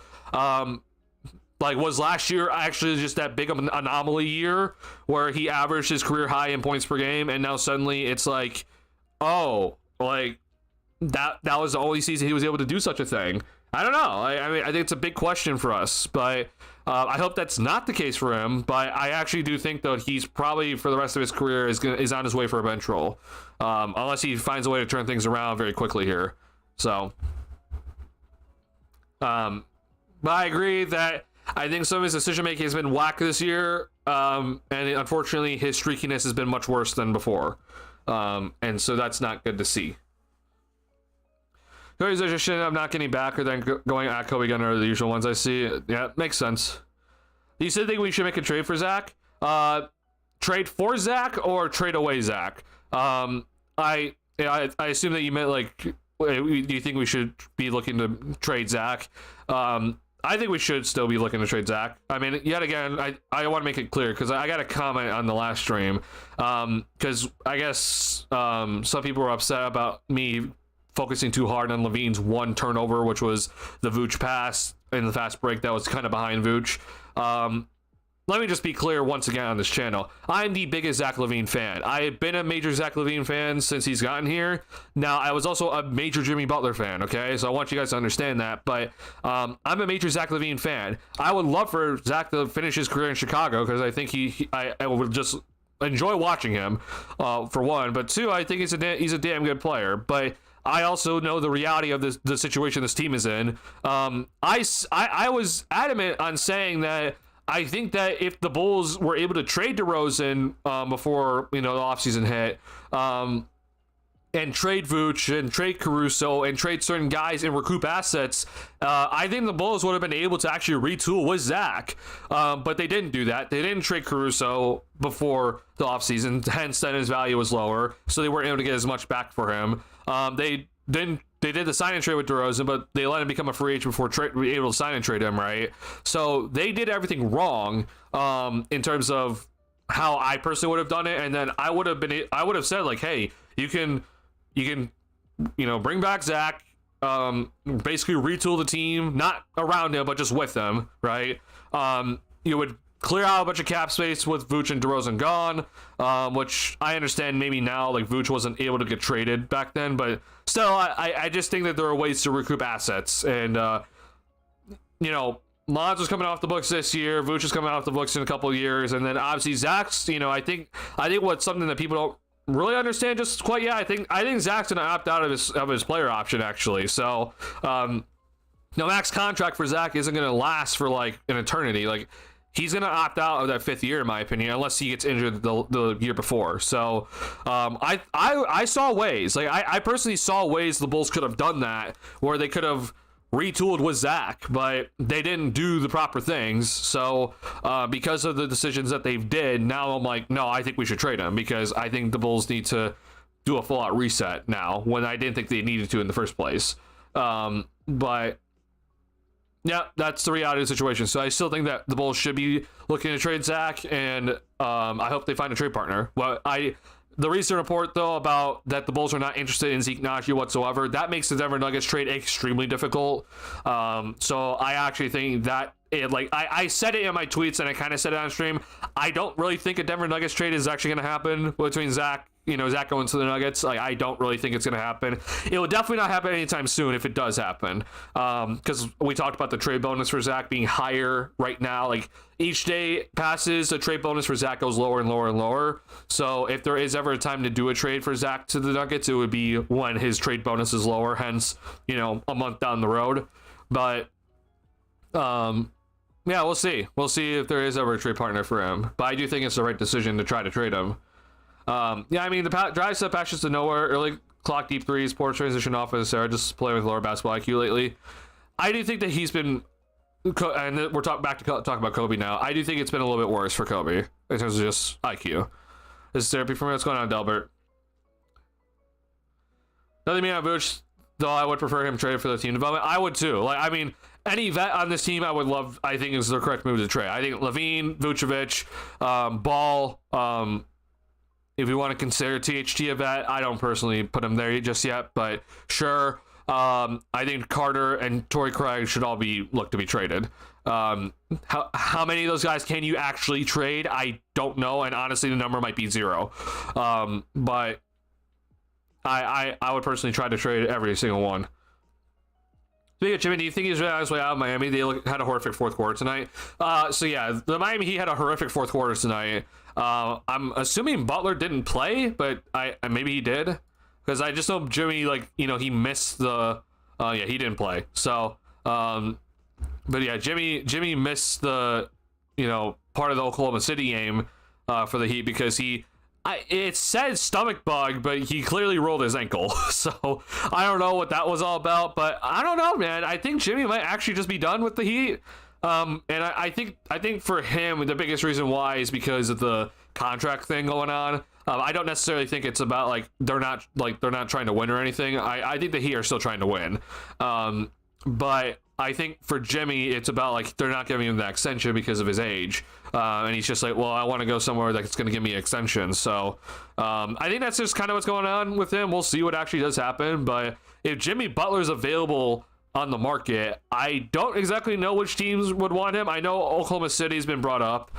Speaker 1: Like, was last year actually just that big of an anomaly year where he averaged his career high in points per game, and now suddenly it's like, oh, like, that was the only season he was able to do such a thing? I don't know. I mean, I think it's a big question for us, but I hope that's not the case for him. But I actually do think that he's probably for the rest of his career is on his way for a bench role, unless he finds a way to turn things around very quickly here. So, but I agree that I think some of his decision making has been whack this year, and unfortunately, his streakiness has been much worse than before, and so that's not good to see. Cody's suggestion, I'm not getting back or then going at Kobe Gunner are the usual ones I see. Yeah, makes sense. Do you still think we should make a trade for Zach? Trade for Zach or trade away Zach? I assume that you meant like, do you think we should be looking to trade Zach? I think we should still be looking to trade Zach. I mean, yet again, I want to make it clear because I got a comment on the last stream because I guess some people were upset about me focusing too hard on LaVine's one turnover, which was the Vooch pass in the fast break that was kind of behind Vooch. Let me just be clear once again on this channel. I'm the biggest Zach LaVine fan. I have been a major Zach LaVine fan since he's gotten here. Now, I was also a major Jimmy Butler fan, okay? So I want you guys to understand that. But I'm a major Zach LaVine fan. I would love for Zach to finish his career in Chicago because I think I would just enjoy watching him, for one. But two, I think he's a damn good player. But I also know the reality of the situation this team is in. I was adamant on saying that I think that if the Bulls were able to trade DeRozan before the offseason hit, and trade Vooch and trade Caruso and trade certain guys and recoup assets, I think the Bulls would have been able to actually retool with Zach. But they didn't do that. They didn't trade Caruso before the offseason, hence then his value was lower, so they weren't able to get as much back for him. They did the sign and trade with DeRozan, but they let him become a free agent before being able to sign and trade him, right? So they did everything wrong in terms of how I personally would have done it, and then I would have said like, hey, you can bring back Zach, basically retool the team, not around him, but just with them, right? You would clear out a bunch of cap space with Vooch and DeRozan gone, which I understand maybe now, like Vooch wasn't able to get traded back then, but still, I just think that there are ways to recoup assets, and Lonzo's coming off the books this year, Vooch is coming off the books in a couple of years, and then obviously Zach's, I think what's something that people don't really understand just quite yet. I think Zach's gonna opt out of his player option actually, so max contract for Zach isn't gonna last for like an eternity. Like, he's going to opt out of that fifth year, in my opinion, unless he gets injured the year before. So I saw ways. Like, I personally saw ways the Bulls could have done that, where they could have retooled with Zach, but they didn't do the proper things. So because of the decisions that they did, now I'm like, no, I think we should trade him, because I think the Bulls need to do a full-out reset now, when I didn't think they needed to in the first place. But yeah, that's the reality of the situation. So I still think that the Bulls should be looking to trade Zach, and I hope they find a trade partner. Well, the recent report, though, about that the Bulls are not interested in Zeke Naji whatsoever, that makes the Denver Nuggets trade extremely difficult. So I actually think that I said it in my tweets, and I kind of said it on stream. I don't really think a Denver Nuggets trade is actually going to happen between Zach. Zach going to the Nuggets. Like, I don't really think it's going to happen. It will definitely not happen anytime soon if it does happen. Because we talked about the trade bonus for Zach being higher right now. Like, each day passes, the trade bonus for Zach goes lower and lower and lower. So if there is ever a time to do a trade for Zach to the Nuggets, it would be when his trade bonus is lower. Hence, a month down the road. But yeah, we'll see. We'll see if there is ever a trade partner for him. But I do think it's the right decision to try to trade him. Yeah, I mean, the drive step passes to nowhere, early clock deep threes, poor transition offense, Sarah just playing with lower basketball IQ lately. I do think that he's been, and we're talking about Kobe now. I do think it's been a little bit worse for Kobe in terms of just IQ. This is therapy for me. What's going on, Delbert? Nothing mean on Vooch, though I would prefer him traded for the team development. I would too. Like, I mean, any vet on this team I would love, I think is the correct move to trade. I think LaVine, Vucevic, Ball, if you want to consider THT a vet, I don't personally put him there just yet, but sure. I think Carter and Torrey Craig should all be looked to be traded. How many of those guys can you actually trade? I don't know, and honestly, the number might be 0. But I would personally try to trade every single one. Speaking of Jimmy, do you think he's really on his way out of Miami? They had a horrific fourth quarter tonight. So yeah, the Miami Heat had a horrific fourth quarter tonight. I'm assuming Butler didn't play, but maybe he did, because I just know Jimmy, like, he missed the. Yeah, he didn't play. So, but yeah, Jimmy missed the, part of the Oklahoma City game for the Heat because it said stomach bug, but he clearly rolled his ankle. So I don't know what that was all about, but I don't know, man. I think Jimmy might actually just be done with the Heat. And I think for him, the biggest reason why is because of the contract thing going on. I don't necessarily think it's about they're not trying to win or anything. I think the Heat are still trying to win. But I think for Jimmy, it's about they're not giving him that extension because of his age. And he's just well, I want to go somewhere that's going to give me an extension. So I think that's just kind of what's going on with him. We'll see what actually does happen. But if Jimmy Butler's available on the market, I don't exactly know which teams would want him. I know Oklahoma City's been brought up.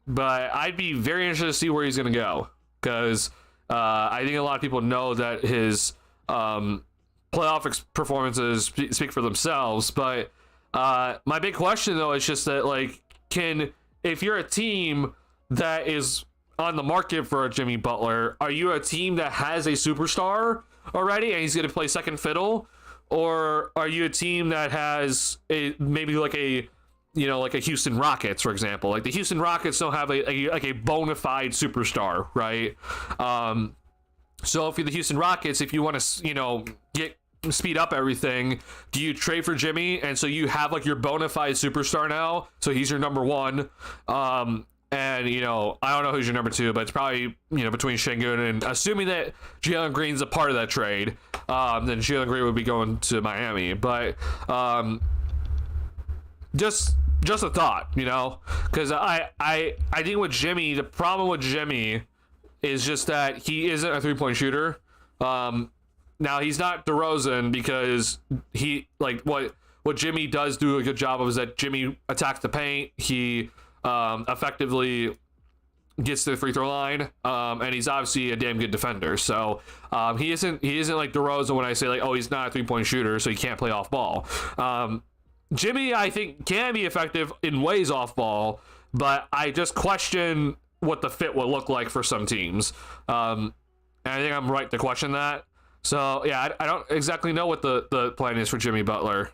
Speaker 1: But I'd be very interested to see where he's going to go. Because I think a lot of people know that his playoff performances speak for themselves. But my big question, though, is just that, if you're a team that is on the market for a Jimmy Butler, are you a team that has a superstar already and he's going to play second fiddle? Or are you a team that has maybe a Houston Rockets, for example? The Houston Rockets don't have a bona fide superstar, right? So if you're the Houston Rockets, if you want to, speed up everything, do you trade for Jimmy? And so you have your bona fide superstar now. So he's your number one. And, I don't know who's your number two, but it's probably, between Şengün and assuming that Jalen Green's a part of that trade, then Jalen Green would be going to Miami. But, just a thought, because I think with Jimmy, the problem with Jimmy is just that he isn't a 3-point shooter. Now he's not DeRozan because he what Jimmy does do a good job of is that Jimmy attacks the paint. He effectively gets to the free throw line, and he's obviously a damn good defender. So he isn't like DeRozan when I say he's not a 3-point shooter, so he can't play off ball. Jimmy, I think, can be effective in ways off ball, but I just question what the fit will look like for some teams. And I think I'm right to question that. So, yeah, I don't exactly know what the plan is for Jimmy Butler.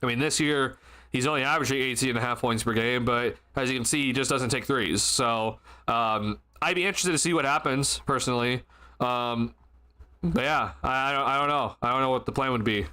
Speaker 1: This year, he's only averaging 18.5 points per game, but as you can see, he just doesn't take threes. So, I'd be interested to see what happens, personally. But, yeah, I don't know. I don't know what the plan would be.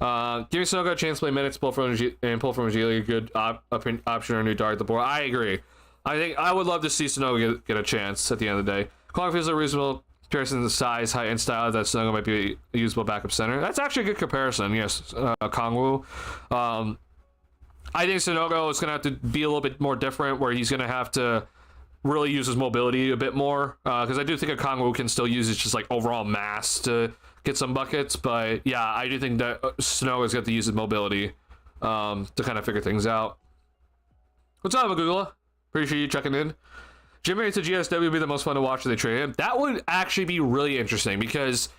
Speaker 1: Giving Sanogo a chance to play minutes, pull from a G League, a good option or a new dart at the board. I agree. I think I would love to see Sanogo get a chance at the end of the day. Calling feels a reasonable comparison to the size, height, and style that Sanogo might be a usable backup center. That's actually a good comparison, yes, Kongwu. I think Sanogo is going to have to be a little bit more different, where he's going to have to really use his mobility a bit more, because I do think Kongwu can still use his just overall mass to get some buckets. But yeah, I do think that Sanogo's got to use his mobility to kind of figure things out. What's up, Magugula? Appreciate you checking in. Jimmy to GSW would be the most fun to watch if they trade him. That would actually be really interesting because,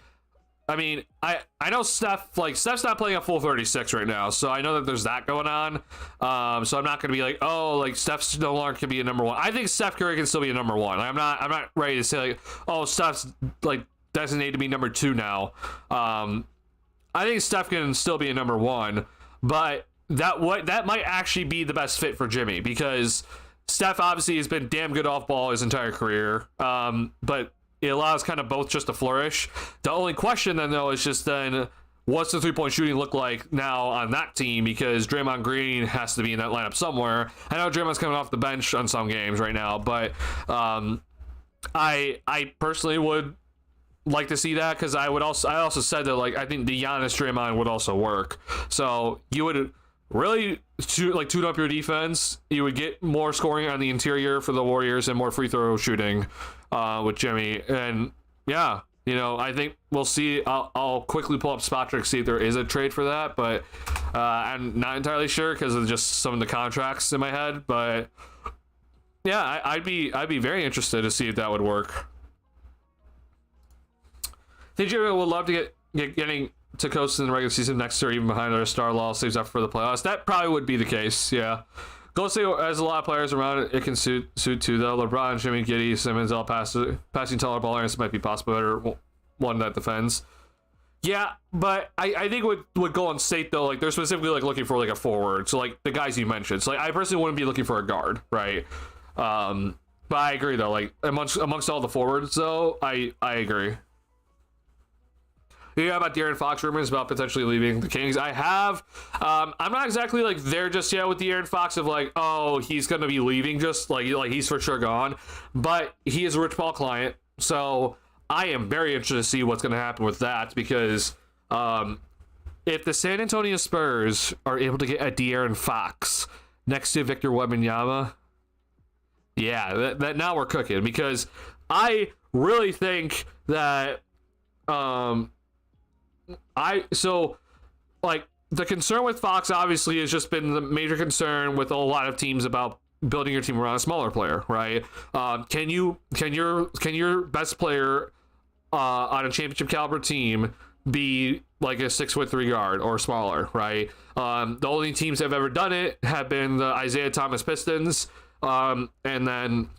Speaker 1: I know Steph's not playing a full 36 right now, so I know that there's that going on. So I'm not going to be Steph's no longer can be a number one. I think Steph Curry can still be a number one. I'm not ready to say Steph's designated to be number two now. I think Steph can still be a number one, but that might actually be the best fit for Jimmy, because Steph obviously has been damn good off ball his entire career, but it allows kind of both just to flourish. The only question then, though, is just then what's the 3-point shooting look like now on that team, because Draymond Green has to be in that lineup somewhere. I know Draymond's coming off the bench on some games right now, but I personally would like to see that, because I also said that I think the Giannis Draymond would also work. So you would really tune up your defense. You would get more scoring on the interior for the Warriors and more free throw shooting with Jimmy. And yeah, I think we'll see. I'll quickly pull up Spotric, see if there is a trade for that, but I'm not entirely sure because of just some of the contracts in my head. But yeah, I'd be very interested to see if that would work. I think Jimmy would love to getting to coast in the regular season next year, even behind their star law saves up for the playoffs. That probably would be the case, yeah. Golden State has a lot of players around it. It can suit too, though. LeBron, Jimmy, Giddey, Simmons, all passing taller ball handlers might be possible, better one that defends. Yeah, but I think with Golden State, though, like, they're specifically, like, looking for, like, a forward. So, like, the guys you mentioned. So, like, I personally wouldn't be looking for a guard, right? But I agree, though. Like, amongst all the forwards, though, I agree. Yeah, about De'Aaron Fox rumors about potentially leaving the Kings. I have. I'm not exactly, like, there just yet with De'Aaron Fox of, like, oh, he's going to be leaving, just, like, he's for sure gone. But he is a Rich Paul client, so I am very interested to see what's going to happen with that, because if the San Antonio Spurs are able to get a De'Aaron Fox next to Victor Wembanyama, yeah, that now we're cooking, because I really think that the concern with Fox obviously has just been the major concern with a lot of teams about building your team around a smaller player, right? Can your best player on a championship caliber team be like a 6'3" guard or smaller, right? The only teams that have ever done it have been the Isaiah Thomas Pistons, and then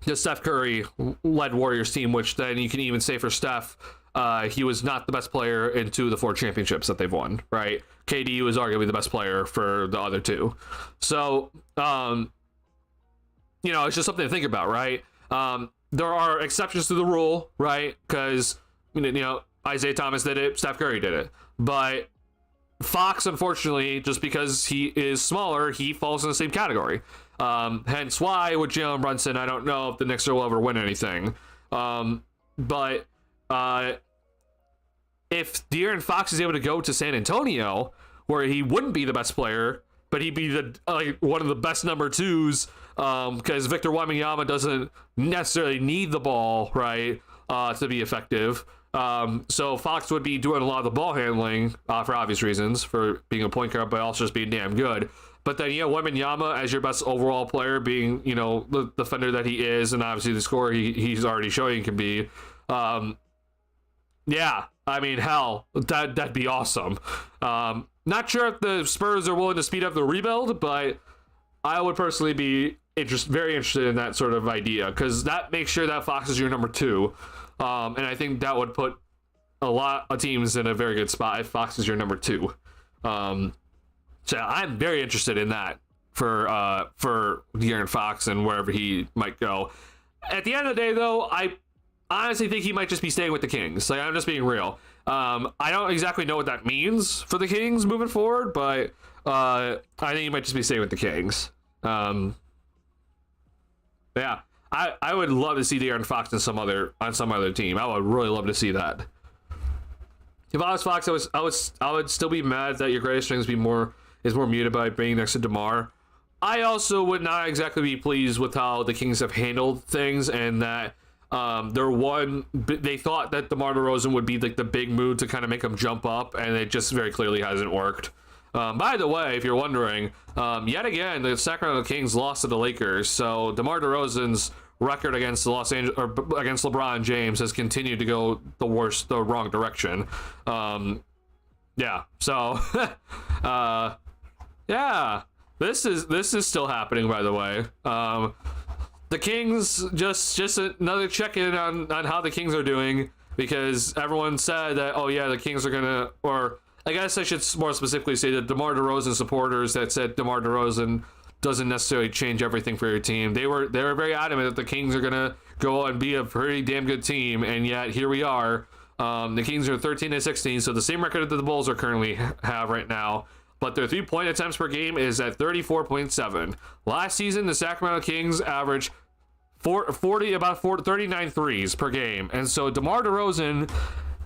Speaker 1: the Steph Curry led Warriors team, which then you can even say for Steph, he was not the best player in 2 of the 4 championships that they've won, right? KD was arguably the best player for the other 2. So, it's just something to think about, right? There are exceptions to the rule, right? Because, Isaiah Thomas did it, Steph Curry did it. But Fox, unfortunately, just because he is smaller, he falls in the same category. Hence why with Jalen Brunson, I don't know if the Knicks will ever win anything. But if De'Aaron Fox is able to go to San Antonio, where he wouldn't be the best player, but he'd be one of the best number 2s, because Victor Wembanyama doesn't necessarily need the ball, right, to be effective. So Fox would be doing a lot of the ball handling for obvious reasons, for being a point guard, but also just being damn good. But then, Wembanyama as your best overall player, being, the defender that he is, and obviously the scorer he's already showing he can be. Yeah, I mean, hell, that'd be awesome. Not sure if the Spurs are willing to speed up the rebuild, but I would personally be very interested in that sort of idea, because that makes sure that Fox is your number 2. And I think that would put a lot of teams in a very good spot if Fox is your number 2. So I'm very interested in that for De'Aaron Fox and wherever he might go. At the end of the day, though, I honestly think he might just be staying with the Kings. Like, I'm just being real. I don't exactly know what that means for the Kings moving forward, but I think he might just be staying with the Kings. Yeah, I would love to see De'Aaron Fox on some other team. I would really love to see that. If I was Fox, I would still be mad that your greatest strength is more muted by being next to DeMar. I also would not exactly be pleased with how the Kings have handled things, and that they thought that DeMar DeRozan would be like the big move to kind of make them jump up, and it just very clearly hasn't worked. By the way, if you're wondering, yet again, the Sacramento Kings lost to the Lakers, so DeMar DeRozan's record against against LeBron James has continued to go the wrong direction. Yeah, so yeah, this is still happening, by the way. The Kings, just another check-in on how the Kings are doing, because everyone said that, oh yeah, the Kings are gonna, or I guess I should more specifically say that DeMar DeRozan supporters that said DeMar DeRozan doesn't necessarily change everything for your team. They were very adamant that the Kings are gonna go and be a pretty damn good team, and yet here we are. The Kings are 13-16, so the same record that the Bulls are currently have right now, but their 3-point attempts per game is at 34.7. Last season, the Sacramento Kings averaged 39 threes per game, and so DeMar DeRozan,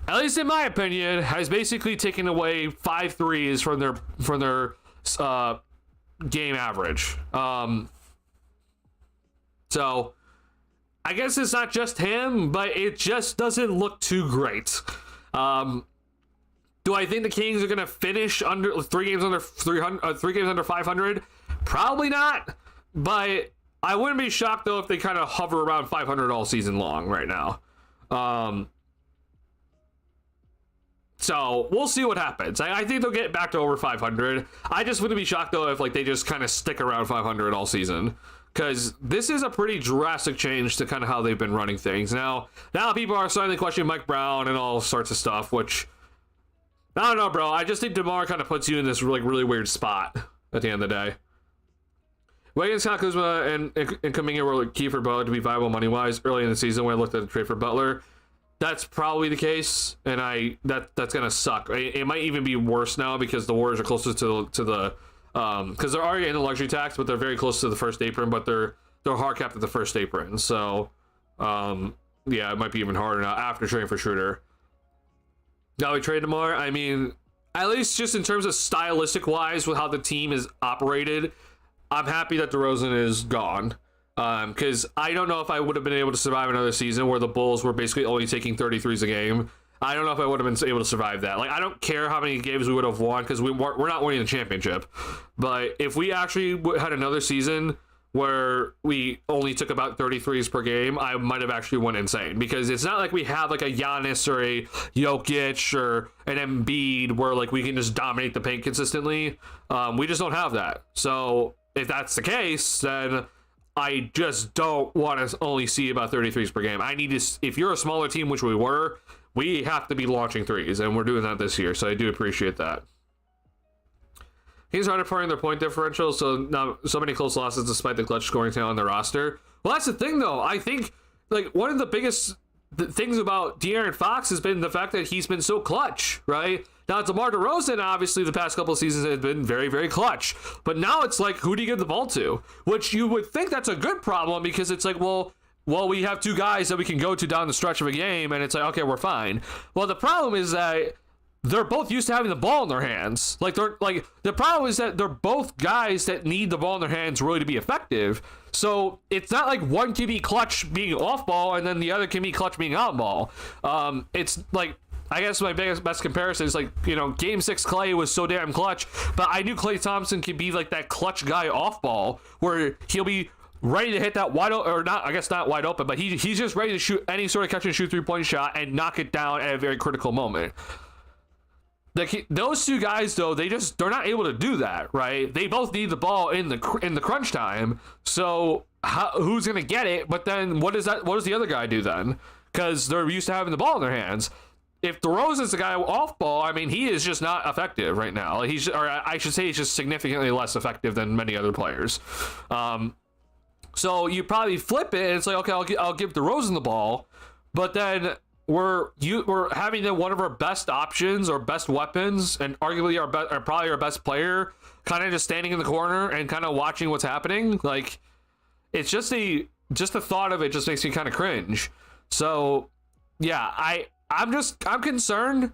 Speaker 1: at least in my opinion, has basically taken away 5 threes from their game average. So I guess it's not just him, but it just doesn't look too great. Do I think the Kings are going to finish under 3 games under 300, 3 games under 500? Probably not, but I wouldn't be shocked though if they kind of hover around 500 all season long right now. So we'll see what happens. I think they'll get back to over 500. I just wouldn't be shocked though if like they just kind of stick around 500 all season, because this is a pretty drastic change to kind of how they've been running things. Now people are starting to question Mike Brown and all sorts of stuff, which I don't know, bro. I just think DeMar kind of puts you in this like really weird spot at the end of the day. Wiggins, Kuzma, and Kuminga were key for Butler to be viable money wise early in the season when I looked at the trade for Butler. That's probably the case, and that's gonna suck. It might even be worse now because the Warriors are closer to the because they're already in the luxury tax, but they're very close to the first apron, but they're hard capped at the first apron. So yeah, it might be even harder now after trading for Schroeder. Now we trade DeMar. I mean, at least just in terms of stylistic wise with how the team is operated, I'm happy that DeRozan is gone. Because I don't know if I would have been able to survive another season where the Bulls were basically only taking 33s a game. I don't know if I would have been able to survive that. Like, I don't care how many games we would have won because we're not winning the championship. But if we actually had another season where we only took about 33s per game, I might have actually went insane. Because it's not like we have like a Giannis or a Jokic or an Embiid where like we can just dominate the paint consistently. We just don't have that. So if that's the case, then I just don't want to only see about 33s per game. I need to, if you're a smaller team, which we were, we have to be launching threes, and we're doing that this year, so I do appreciate that. He's underperforming their point differential, so now so many close losses despite the clutch scoring talent on their roster. Well, that's the thing, though. I think like one of the biggest things about De'Aaron Fox has been the fact that he's been so clutch, right? Now, DeMar DeRozan, obviously, the past couple of seasons has been very, very clutch. But now it's like, who do you give the ball to? Which you would think that's a good problem because it's like, well, we have two guys that we can go to down the stretch of a game, and it's like, okay, we're fine. Well, the problem is that they're both used to having the ball in their hands. The problem is that they're both guys that need the ball in their hands really to be effective. So it's not like one can be clutch being off ball and then the other can be clutch being on ball. It's like, I guess my best comparison is like, Game 6 Klay was so damn clutch, but I knew Klay Thompson could be like that clutch guy off ball where he'll be ready to hit that wide open, or not, I guess not wide open, but he's just ready to shoot any sort of catch and shoot 3-point shot and knock it down at a very critical moment. Those two guys, though, they're not able to do that, right? They both need the ball in the crunch time. So who's gonna get it? But then what does the other guy do then? Because they're used to having the ball in their hands. If DeRozan's the guy off ball, I mean, he is just not effective right now. He's just significantly less effective than many other players. So you probably flip it, and it's like, okay, I'll give DeRozan the ball, but then we're having one of our best options or best weapons, and arguably probably our best player, kind of just standing in the corner and kind of watching what's happening. Like, it's just the thought of it just makes me kind of cringe. So yeah, I'm concerned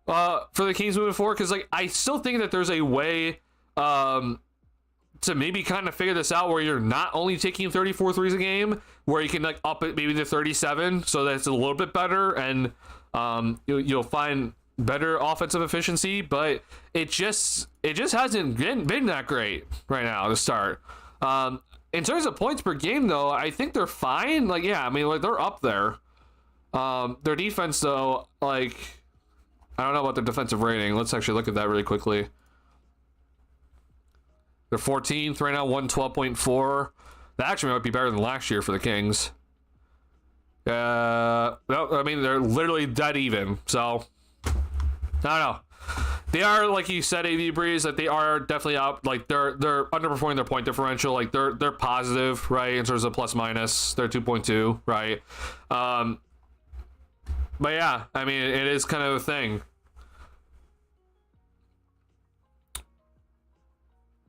Speaker 1: for the Kings moving forward because like I still think that there's a way to maybe kind of figure this out where you're not only taking 34 threes a game, where you can like up it maybe to 37 so that it's a little bit better and you'll find better offensive efficiency, but it just hasn't been that great right now to start. In terms of points per game though, I think they're fine. Like, yeah, I mean, like they're up there. Their defense though, like, I don't know about their defensive rating. Let's actually look at that really quickly. They're 14th right now, 112.4. That actually might be better than last year for the Kings. No, I mean, they're literally dead even. So, I don't know. They are, like you said, AV Breeze, that they are definitely up. Like, they're underperforming their point differential. Like, they're positive, right, in terms of plus minus. They're 2.2, right? But yeah, I mean, it is kind of a thing.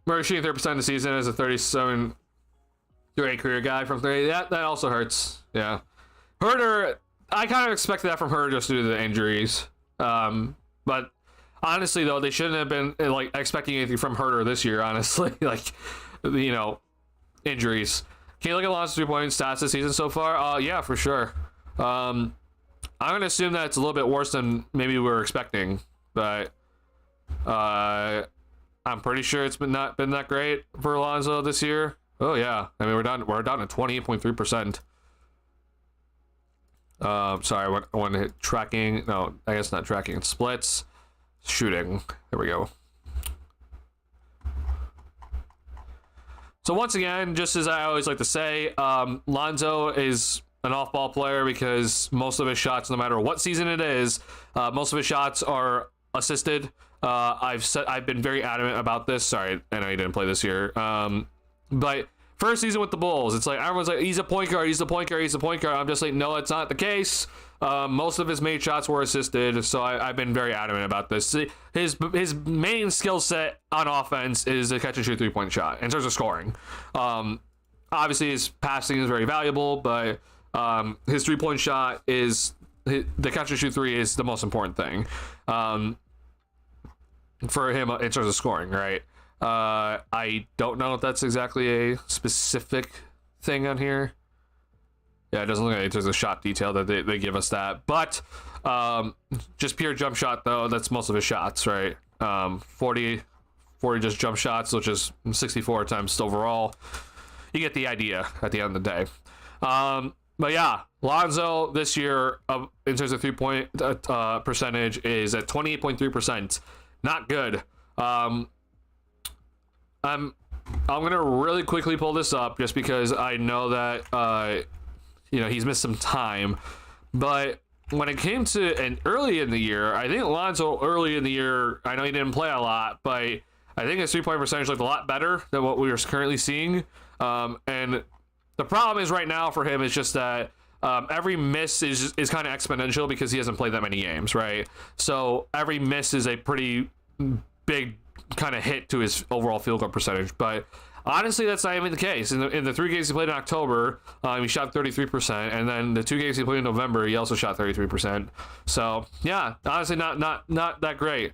Speaker 1: Murray shooting 30% of the season as a 37 8 career guy from 30. That also hurts. Yeah. Herter, I kind of expected that from her just due to the injuries. But honestly, though, they shouldn't have been like expecting anything from Herter this year, honestly. Like, injuries. Can you look at Lonzo's 3-point stats this season so far? Yeah, for sure. I'm going to assume that it's a little bit worse than maybe we were expecting. But I'm pretty sure it's not been that great for Alonzo this year. Oh yeah, I mean we're down at 28.3%. Sorry, I want to hit tracking. No, I guess not tracking. Splits, shooting. There we go. So once again, just as I always like to say, Lonzo is an off-ball player because most of his shots, no matter what season it is, most of his shots are assisted. I've been very adamant about this. Sorry, I know you didn't play this year. But first season with the Bulls, it's like everyone's like, he's a point guard, he's a point guard, he's a point guard. I'm just like, no, it's not the case. Most of his made shots were assisted, so I've been very adamant about this. His main skill set on offense is a catch and shoot 3-point shot in terms of scoring. Obviously, his passing is very valuable, but his 3-point shot is the catch and shoot 3 is the most important thing for him in terms of scoring, right? I don't know if that's exactly a specific thing on here. Yeah, it doesn't look like it. There's a shot detail that they give us that. But just pure jump shot, though, that's most of his shots, right? 40 just jump shots, which is 64 attempts overall. You get the idea at the end of the day. But yeah, Lonzo this year, in terms of 3-point percentage, is at 28.3%. Not good. I'm gonna really quickly pull this up just because I know that he's missed some time. But when it came to early in the year, I think Lonzo early in the year, I know he didn't play a lot, but I think his 3-point percentage looked a lot better than what we are currently seeing. And the problem is right now for him is just that every miss is kind of exponential because he hasn't played that many games, right? So every miss is a pretty big kind of hit to his overall field goal percentage. But honestly, that's not even the case. In the 3 games he played in October, he shot 33%, and then the 2 games he played in November, he also shot 33%. So yeah, honestly, not that great.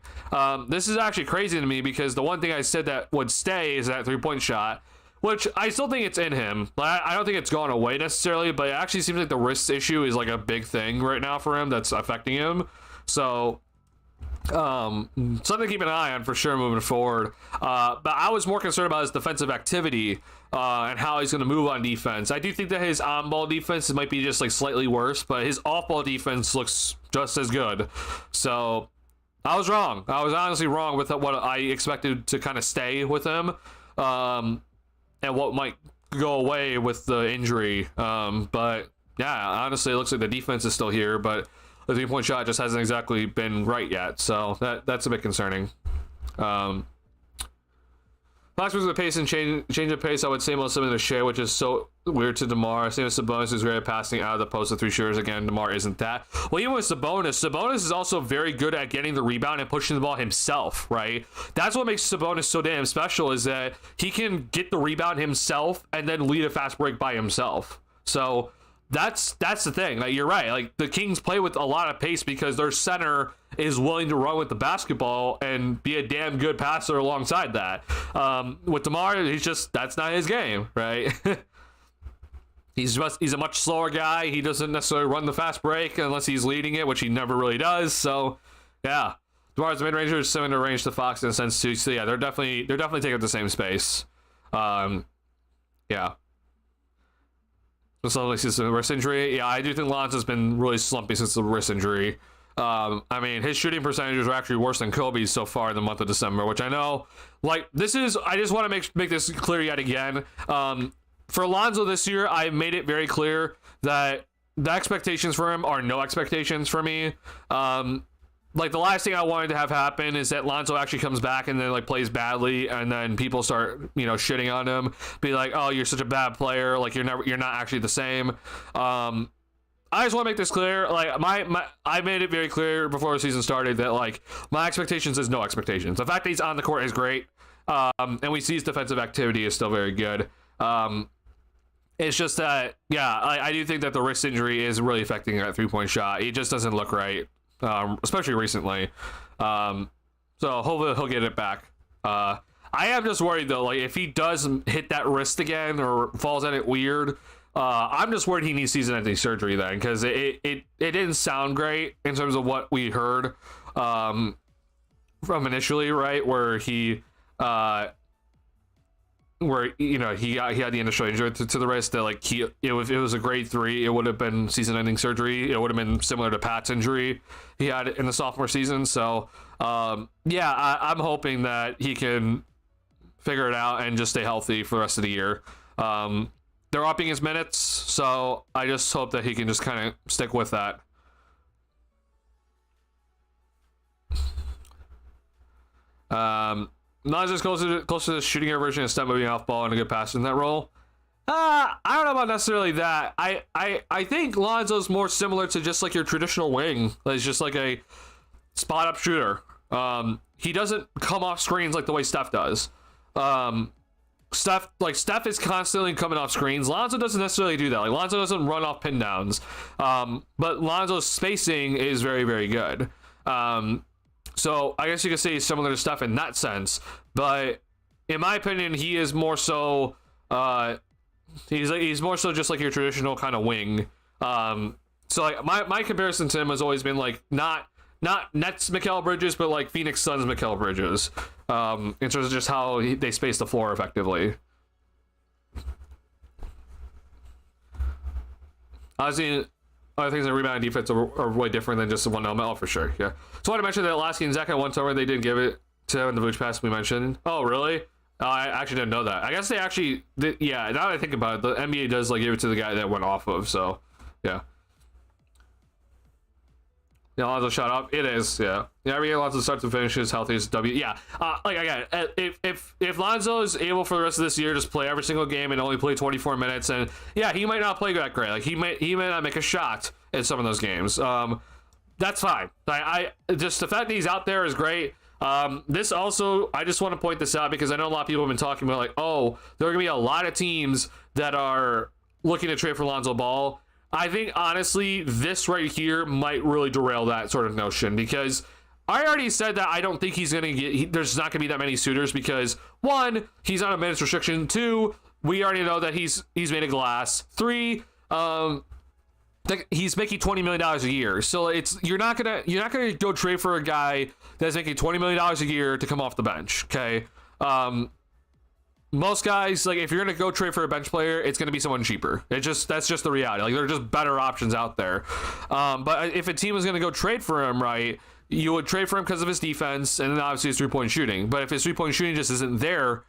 Speaker 1: This is actually crazy to me because the one thing I said that would stay is that 3-point shot, which I still think it's in him. I don't think it's gone away necessarily, but it actually seems like the wrist issue is like a big thing right now for him that's affecting him. So something to keep an eye on for sure moving forward. But I was more concerned about his defensive activity and how he's going to move on defense. I do think that his on-ball defense might be just like slightly worse, but his off-ball defense looks just as good. So I was wrong. I was honestly wrong with what I expected to kind of stay with him. And what might go away with the injury. But yeah, honestly, it looks like the defense is still here, but the 3-point shot just hasn't exactly been right yet. So that's a bit concerning. Last week's the pace and change of pace, I would say most similar to Shea, which is so weird to DeMar. Same as Sabonis, who's great at passing out of the post of 3 shooters. Again, DeMar isn't that. Well, even with Sabonis is also very good at getting the rebound and pushing the ball himself, right? That's what makes Sabonis so damn special, is that he can get the rebound himself and then lead a fast break by himself. So that's the thing. Like, you're right. Like, the Kings play with a lot of pace because their center is willing to run with the basketball and be a damn good passer alongside that. With DeMar, that's not his game, right? He's a much slower guy. He doesn't necessarily run the fast break unless he's leading it, which he never really does. So yeah, DeMar's mid-ranger is similar range to Fox in a sense too. So yeah, they're definitely taking up the same space. Yeah. So since the wrist injury, yeah, I do think Lonzo's been really slumpy since the wrist injury. I mean, his shooting percentages are actually worse than Kobe's so far in the month of December, which I know, like, I just want to make this clear yet again. For Lonzo this year, I made it very clear that the expectations for him are no expectations for me. Like, the last thing I wanted to have happen is that Lonzo actually comes back and then, like, plays badly, and then people start, shitting on him, be like, oh, you're such a bad player, like, you're not actually the same. I just want to make this clear. Like, I made it very clear before the season started that, like, my expectations is no expectations. The fact that he's on the court is great, and we see his defensive activity is still very good. It's just that, yeah, I do think that the wrist injury is really affecting that 3-point shot. He just doesn't look right. Especially recently. So hopefully he'll get it back. I am just worried though, like, if he does hit that wrist again or falls at it weird, I'm just worried he needs season-ending surgery then, because it didn't sound great in terms of what we heard from initially, right, where he where he had the initial injury to the wrist that like it was a grade 3, it would have been season-ending surgery. It would have been similar to Pat's injury he had in the sophomore season. So I'm hoping that he can figure it out and just stay healthy for the rest of the year. They're upping his minutes, so I just hope that he can just kind of stick with that. Lonzo's closer to the shooting air version of step moving off ball and a good passer in that role. I don't know about necessarily that. I think Lonzo's more similar to just like your traditional wing. He's just like a spot up shooter. He doesn't come off screens like the way Steph does. Steph is constantly coming off screens. Lonzo doesn't necessarily do that. Like Lonzo doesn't run off pin downs. But Lonzo's spacing is very, very good. So I guess you could say he's similar to Steph in that sense. But in my opinion, he is more so he's more so just like your traditional kind of wing. So like my comparison to him has always been like not Nets Mikal Bridges, but like Phoenix Suns Mikal Bridges, in terms of just how they space the floor effectively. Obviously, other things in rebound and defense are way different than just the one element. Oh, for sure, yeah. So I want to mention that last game, Zach had one turnover, they didn't give it to him in the Vooch pass we mentioned. Oh, really? I actually didn't know that. I guess they actually did, yeah, now that I think about it, the NBA does like give it to the guy that went off of, so, yeah. Yeah, Lonzo shot up. It is, yeah. Yeah, every game Lonzo starts and finishes healthiest W. Yeah, like again, if Lonzo is able for the rest of this year just play every single game and only play 24 minutes, and yeah, he might not play that great. Like he may not make a shot in some of those games. That's fine. I just the fact that he's out there is great. This also, I just want to point this out because I know a lot of people have been talking about like, oh, there are gonna be a lot of teams that are looking to trade for Lonzo Ball. I think, honestly, this right here might really derail that sort of notion because I already said that I don't think he's going to get... there's not going to be that many suitors because, 1, he's on a minutes restriction. 2, we already know that he's made of glass. 3, he's making $20 million a year. So you're not gonna go trade for a guy that's making $20 million a year to come off the bench, okay? Most guys, like if you're gonna go trade for a bench player, it's gonna be someone cheaper. That's just the reality. Like there are just better options out there. But if a team is gonna go trade for him, right, you would trade for him because of his defense and then obviously his 3-point shooting. But if his 3-point shooting just isn't there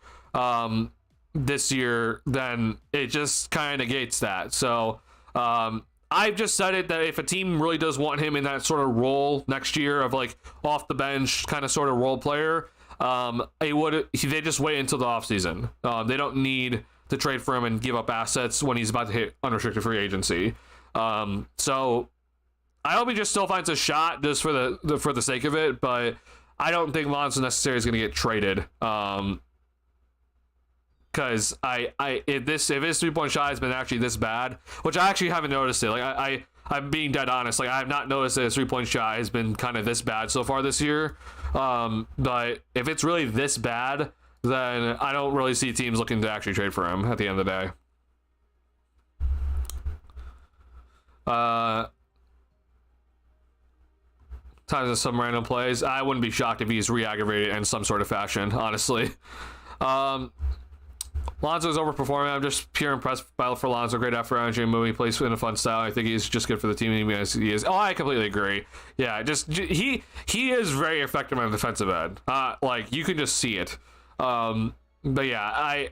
Speaker 1: this year, then it just kind of negates that. So I've just said it that if a team really does want him in that sort of role next year of like off the bench kind of sort of role player. They just wait until the offseason. They don't need to trade for him and give up assets when he's about to hit unrestricted free agency. So I hope he just still finds a shot just for the sake of it, but I don't think Lonzo necessarily is going to get traded. Because if his 3-point shot has been actually this bad, which I actually haven't noticed it. Like I'm being dead honest. Like I have not noticed that his 3-point shot has been kind of this bad so far this year. But if it's really this bad, then I don't really see teams looking to actually trade for him at the end of the day. Times of some random plays. I wouldn't be shocked if he's re-aggravated in some sort of fashion, honestly. Lonzo's overperforming. I'm just pure impressed for Lonzo. Great effort, energy, and movie. Plays in a fun style. I think he's just good for the team. Even as he is. Oh, I completely agree. Yeah, he is very effective on the defensive end. Like you can just see it. But yeah,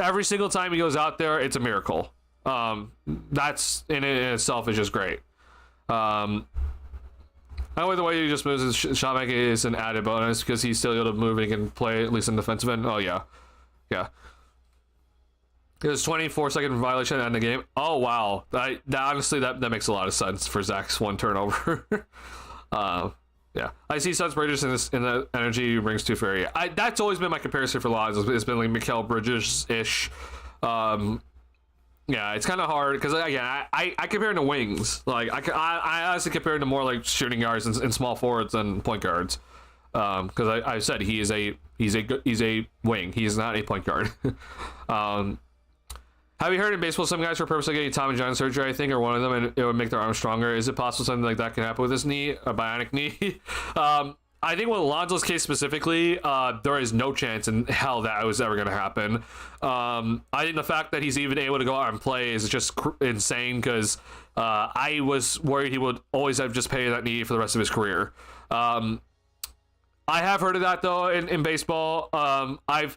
Speaker 1: every single time he goes out there, it's a miracle. That's in itself is just great. I know the way he just moves his shot making is an added bonus because he's still able to move and he can play at least in defensive end. Oh yeah. Yeah. It was 24-second violation in the game. Oh wow. Honestly that makes a lot of sense for Zach's one turnover. Yeah. I see Suns Bridges in the energy he brings to Ferry. That's always been my comparison for Lonzo. It's been like Mikal Bridges-ish. Yeah, it's kind of hard because again, I compare him to wings. Like I honestly compare him to more like shooting guards and small forwards than point guards. Because I said he's a wing. He is not a point guard. Have you heard in baseball some guys are purposely getting Tommy John surgery, I think, or one of them, and it would make their arm stronger? Is it possible something like that can happen with his knee, a bionic knee? I think with Alonso's case specifically, there is no chance in hell that was ever going to happen. I think the fact that he's even able to go out and play is just insane, because I was worried he would always have just paid that knee for the rest of his career. I have heard of that though in baseball. I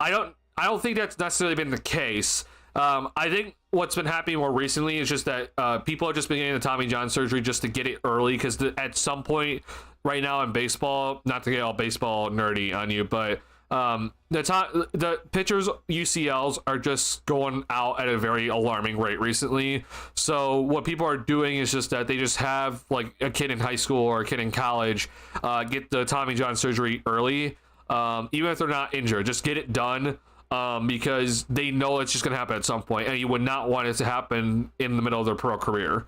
Speaker 1: don't think that's necessarily been the case. I think what's been happening more recently is just that people have just been getting the Tommy John surgery just to get it early, because at some point right now in baseball, not to get all baseball nerdy on you, but the pitchers' UCLs are just going out at a very alarming rate recently. So what people are doing is just that they just have like a kid in high school or a kid in college get the Tommy John surgery early, even if they're not injured. Just get it done. Because they know it's just going to happen at some point, and you would not want it to happen in the middle of their pro career.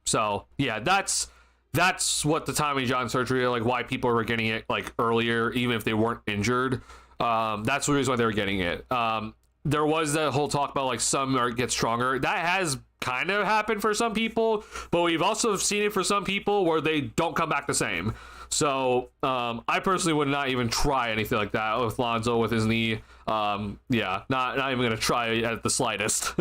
Speaker 1: So yeah, that's what the Tommy John surgery, like why people were getting it like earlier, even if they weren't injured. That's the reason why they were getting it. There was that whole talk about like some get stronger. That has kind of happened for some people, but we've also seen it for some people where they don't come back the same. So I personally would not even try anything like that with Lonzo with his knee. Yeah, not even gonna try at the slightest.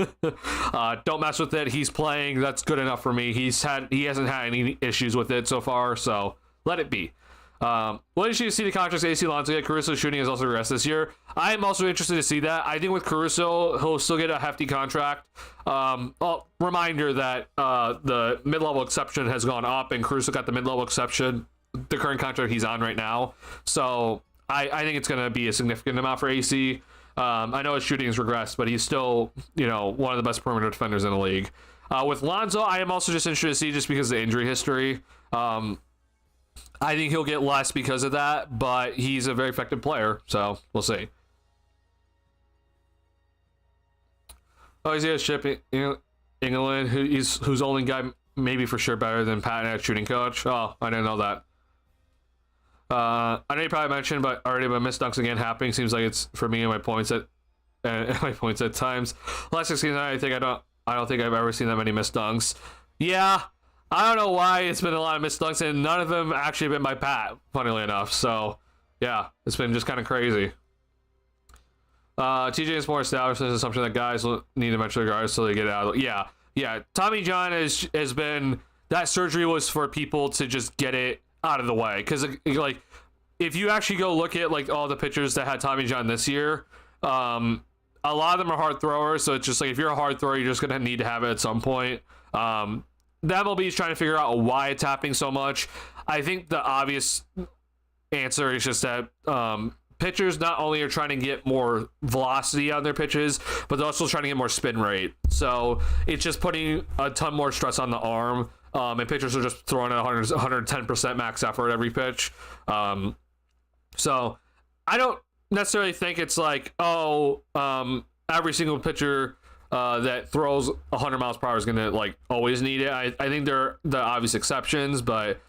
Speaker 1: Don't mess with it. He's playing. That's good enough for me. He hasn't had any issues with it so far. So let it be. What did you see the contracts AC Lonzo get? Caruso's shooting has also regressed this year. I am also interested to see that. I think with Caruso, he'll still get a hefty contract. Reminder that the mid-level exception has gone up, and Caruso got the mid-level exception, the current contract he's on right now. So I think it's going to be a significant amount for AC. I know his shooting has regressed, but he's still, one of the best perimeter defenders in the league. With Lonzo, I am also just interested to see, just because of the injury history. I think he'll get less because of that, but he's a very effective player, so we'll see. Oh, he's a ship England, who's only guy maybe for sure better than Patton at shooting coach. Oh, I didn't know that. I know you probably mentioned, but missed dunks again happening. Seems like it's for me and my points at times. Last 16 I don't think I've ever seen that many missed dunks. Yeah. I don't know why it's been a lot of missed dunks, and none of them actually been by Pat, funnily enough. So, yeah, it's been just kind of crazy. TJ is more established as an assumption that guys will need to mention guards so they get out. Yeah. Tommy John has been, that surgery was for people to just get it out of the way. Because, like, if you actually go look at, like, all the pitchers that had Tommy John this year, a lot of them are hard throwers. So it's just like, if you're a hard thrower, you're just going to need to have it at some point. The MLB is trying to figure out why it's happening so much. I think the obvious answer is just that pitchers not only are trying to get more velocity on their pitches, but they're also trying to get more spin rate. So it's just putting a ton more stress on the arm, and pitchers are just throwing at 110% max effort every pitch. So I don't necessarily think it's like, every single pitcher that throws 100 miles per hour is going to like always need it. I think there are the obvious exceptions, but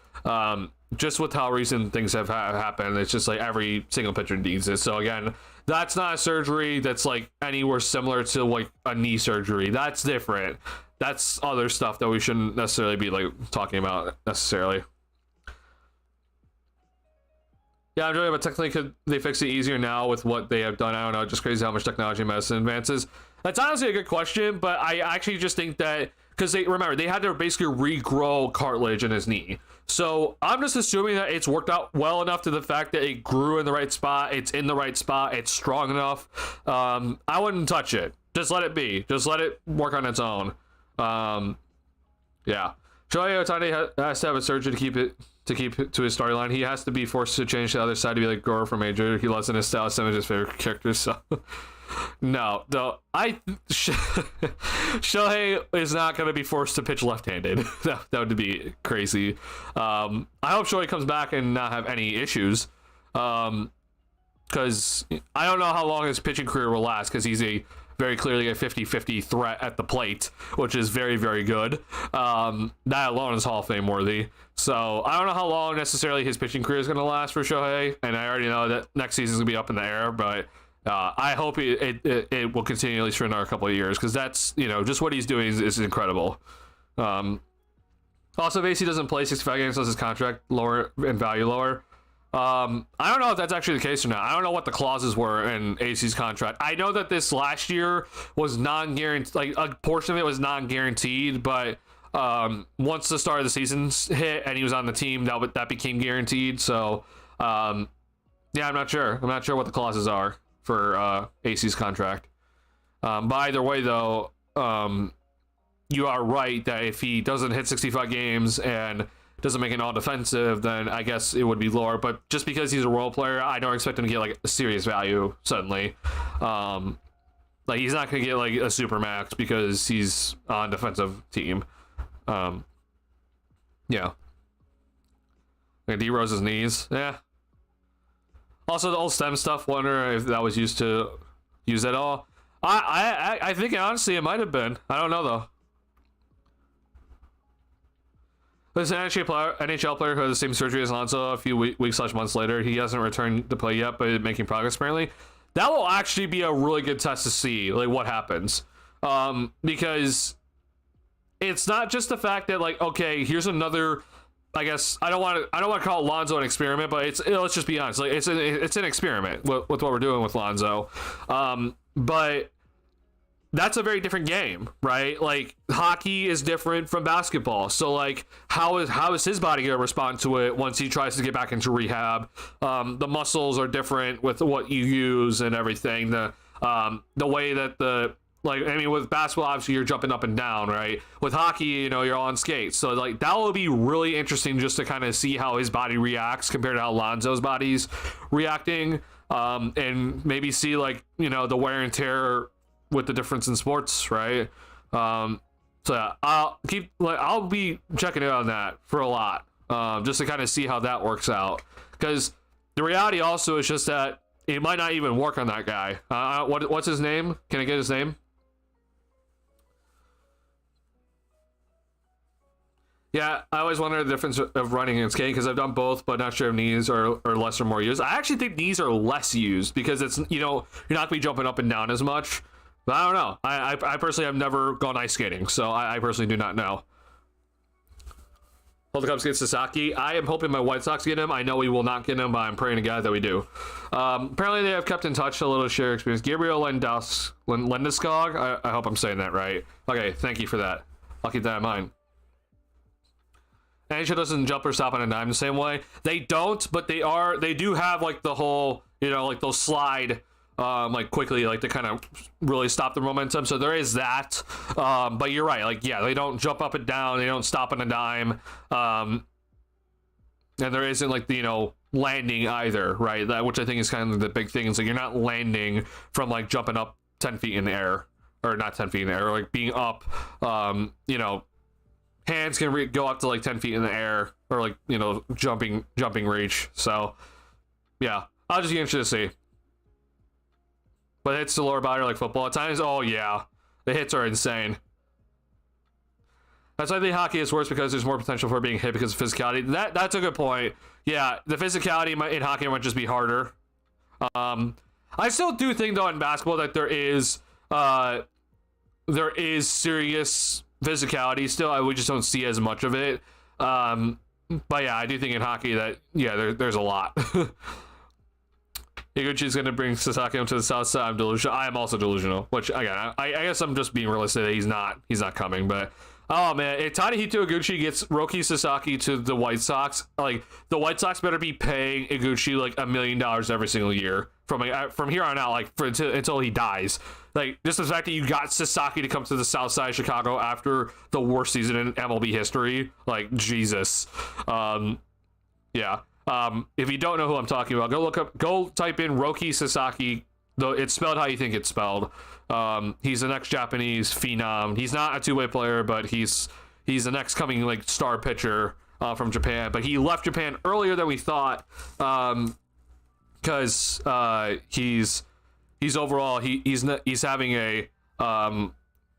Speaker 1: just with how recent things have happened, it's just like every single pitcher needs it. So again, that's not a surgery that's like anywhere similar to like a knee surgery. That's different. That's other stuff that we shouldn't necessarily be like talking about necessarily. Yeah, I'm joking, but technically could they fix it easier now with what they have done? I don't know, just crazy how much technology and medicine advances. That's honestly a good question, but I actually just think that, because they had to basically regrow cartilage in his knee. So I'm just assuming that it's worked out well enough to the fact that it grew in the right spot, it's in the right spot, it's strong enough. I wouldn't touch it. Just let it be. Just let it work on its own. Yeah. Shohei Ohtani has to have a surgery to keep it to his storyline. He has to be forced to change to the other side to be like Goro from Major. He loves in his style, some of his favorite characters. So no, Shohei is not going to be forced to pitch left-handed. that would be crazy. I hope Shohei comes back and not have any issues. Because I don't know how long his pitching career will last, because he's very clearly a 50-50 threat at the plate, which is very, very good. That alone is Hall of Fame worthy. So I don't know how long necessarily his pitching career is going to last for Shohei, and I already know that next season is going to be up in the air, but I hope it will continue at least for another couple of years, because that's, just what he's doing is incredible. Also, if AC doesn't play 65 games, does his contract lower in value lower? I don't know if that's actually the case or not. I don't know what the clauses were in AC's contract. I know that this last year was non-guaranteed, like a portion of it was non-guaranteed, but once the start of the season hit and he was on the team, that became guaranteed. So, yeah, I'm not sure. I'm not sure what the clauses are for AC's contract. But either way, though, you are right that if he doesn't hit 65 games and doesn't make it all defensive, then I guess it would be lower. But just because he's a role player, I don't expect him to get like a serious value suddenly. Like he's not gonna get like a super max because he's on defensive team. Yeah. Like D Rose's knees, yeah. Also the old stem stuff. Wonder if that was used at all. I think honestly it might have been. I don't know though. There's an NHL player who had the same surgery as Alonso a few weeks/months later. He hasn't returned to play yet, but making progress apparently. That will actually be a really good test to see like what happens, because it's not just the fact that like, okay, here's another. I guess I don't want to call Lonzo an experiment, but let's just be honest, like it's an experiment with what we're doing with Lonzo, but. That's a very different game, right? Like hockey is different from basketball. So like how is his body going to respond to it once he tries to get back into rehab? The muscles are different with what you use and everything. The way that with basketball obviously you're jumping up and down, right? With hockey, you're on skates. So like that will be really interesting just to kind of see how his body reacts compared to how Lonzo's body's reacting. And maybe see like, the wear and tear with the difference in sports, right? So yeah, I'll be checking in on that for a lot, just to kind of see how that works out. Because the reality also is just that it might not even work on that guy. What's his name? Can I get his name? Yeah, I always wonder the difference of running and skating because I've done both, but not sure if knees are less or more used. I actually think knees are less used because it's you're not gonna be jumping up and down as much. But I don't know. I personally have never gone ice skating, so I personally do not know. Hold the Cubs get Sasaki. I am hoping my White Sox get him. I know we will not get him, but I'm praying to God that we do. Apparently, they have kept in touch a little to share experience. Gabriel Landeskog. I hope I'm saying that right. Okay, thank you for that. I'll keep that in mind. NHL doesn't jump or stop on a dime the same way. They don't, but they do have like the whole, like they'll slide like quickly, like to kind of really stop the momentum. So there is that. But you're right. Like, yeah, they don't jump up and down. They don't stop on a dime. And there isn't like the, landing either, right? That, which I think is kind of the big thing. Is like you're not landing from like jumping up 10 feet in the air, or not 10 feet in the air, or like being up, hands can go up to like 10 feet in the air, or like, jumping reach. So yeah, I'll just be interested to see. But hits to lower body like football at times. Oh yeah, the hits are insane. That's why I think hockey is worse, because there's more potential for being hit because of physicality. That's a good point. Yeah, the physicality in hockey might just be harder. I still do think though in basketball that there is serious physicality still. We just don't see as much of it. But yeah, I do think in hockey that there's a lot. Iguchi's going to bring Sasaki to the south side. I'm delusional. I am also delusional, which again, I guess I'm just being realistic that he's not coming. But oh man, if Tadahito Iguchi gets Roki Sasaki to the White Sox, like the White Sox better be paying Iguchi like $1 million every single year from here on out, like until he dies. Like just the fact that you got Sasaki to come to the south side of Chicago after the worst season in MLB history, like Jesus. Yeah. If you don't know who I'm talking about, go type in Roki Sasaki. Though it's spelled how you think it's spelled. He's the next Japanese phenom. He's not a two-way player, but he's the next coming like star pitcher from Japan. But he left Japan earlier than we thought, because he's overall he's having a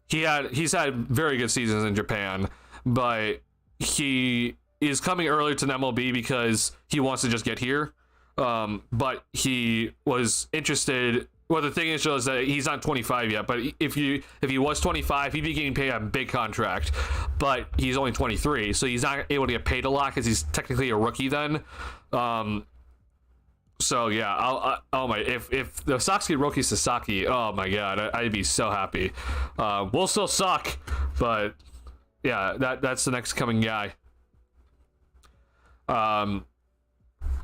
Speaker 1: he's had very good seasons in Japan, but he is coming earlier to the MLB because he wants to just get here. But he was interested well, the thing is that he's not 25 yet. But if he was 25, he'd be getting paid a big contract. But he's only 23, so he's not able to get paid a lot because he's technically a rookie then. So yeah, if the Sox get Roki Sasaki, oh my god, I'd be so happy. We'll still suck, but yeah, that's the next coming guy.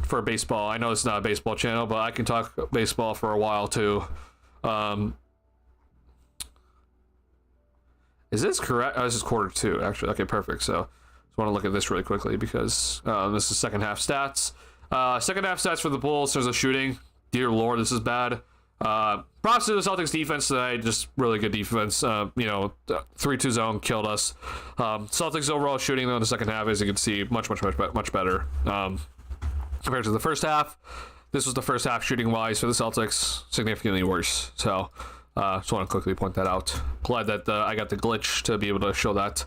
Speaker 1: For baseball, I know it's not a baseball channel, but I can talk baseball for a while too. Is this correct? Oh, this is Q2 actually. Okay, perfect. So just want to look at this really quickly because this is second half stats. Second half stats for the Bulls. There's a shooting. Dear Lord, this is bad. Props to the Celtics defense today. Just really good defense. 3-2 zone killed us. Celtics overall shooting though in the second half, as you can see, much better. Compared to the first half, this was the first half shooting wise for the Celtics, significantly worse. So just want to quickly point that out. Glad that I got the glitch to be able to show that.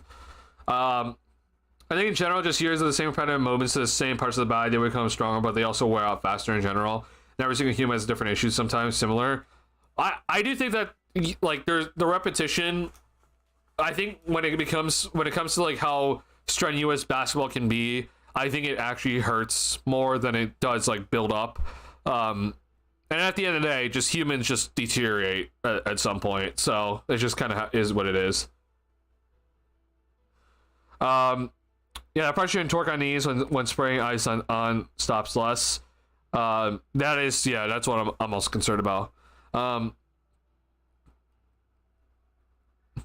Speaker 1: I think in general, just years of the same repetitive movements to the same parts of the body, they become stronger, but they also wear out faster in general. And every single human has different issues, sometimes similar. I do think that like there's the repetition. I think when it comes to like how strenuous basketball can be, I think it actually hurts more than it does like build up. And at the end of the day, just humans just deteriorate at some point. So it just kind of is what it is. Yeah, pressure and torque on knees when spraying ice on stops less. That's what I'm most concerned about.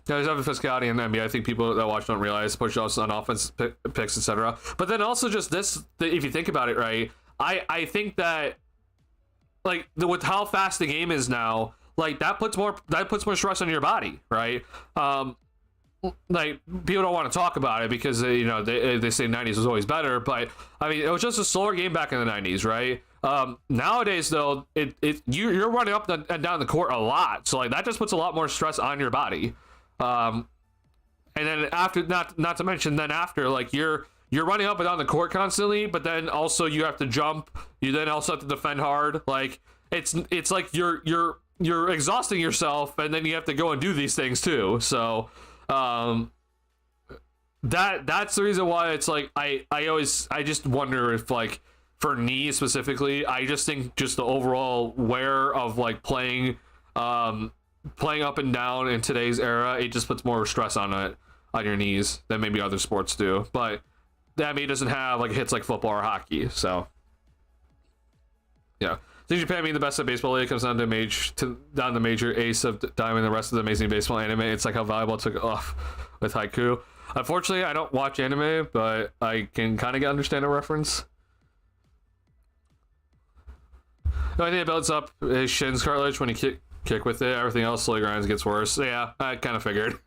Speaker 1: There's other physicality in the NBA. I think people that watch don't realize push-offs on offense picks, etc. But then also just this, if you think about it, right? I think that like with how fast the game is now, like that puts more stress on your body, right? Like people don't want to talk about it because they say 90s was always better, but I mean it was just a slower game back in the 90s, right? Nowadays though, you're running up and down the court a lot, so like that just puts a lot more stress on your body. And then after, not to mention then after, like you're running up and down the court constantly, but then also you have to jump, you then also have to defend hard. Like it's like you're exhausting yourself, and then you have to go and do these things too. So that's the reason why it's like I just wonder if like for knees specifically, I just think just the overall wear of like playing up and down in today's era, it just puts more stress on your knees than maybe other sports do. But that it doesn't have like hits like football or hockey. So yeah, New Japan being the best at baseball league comes down to the major ace of diamond the rest of the amazing baseball anime. It's like how volleyball took off with haiku. Unfortunately, I don't watch anime, but I can kind of understand a reference. The only thing that builds up is shin's cartilage when you kick with it. Everything else slowly grinds and gets worse. So yeah, I kind of figured.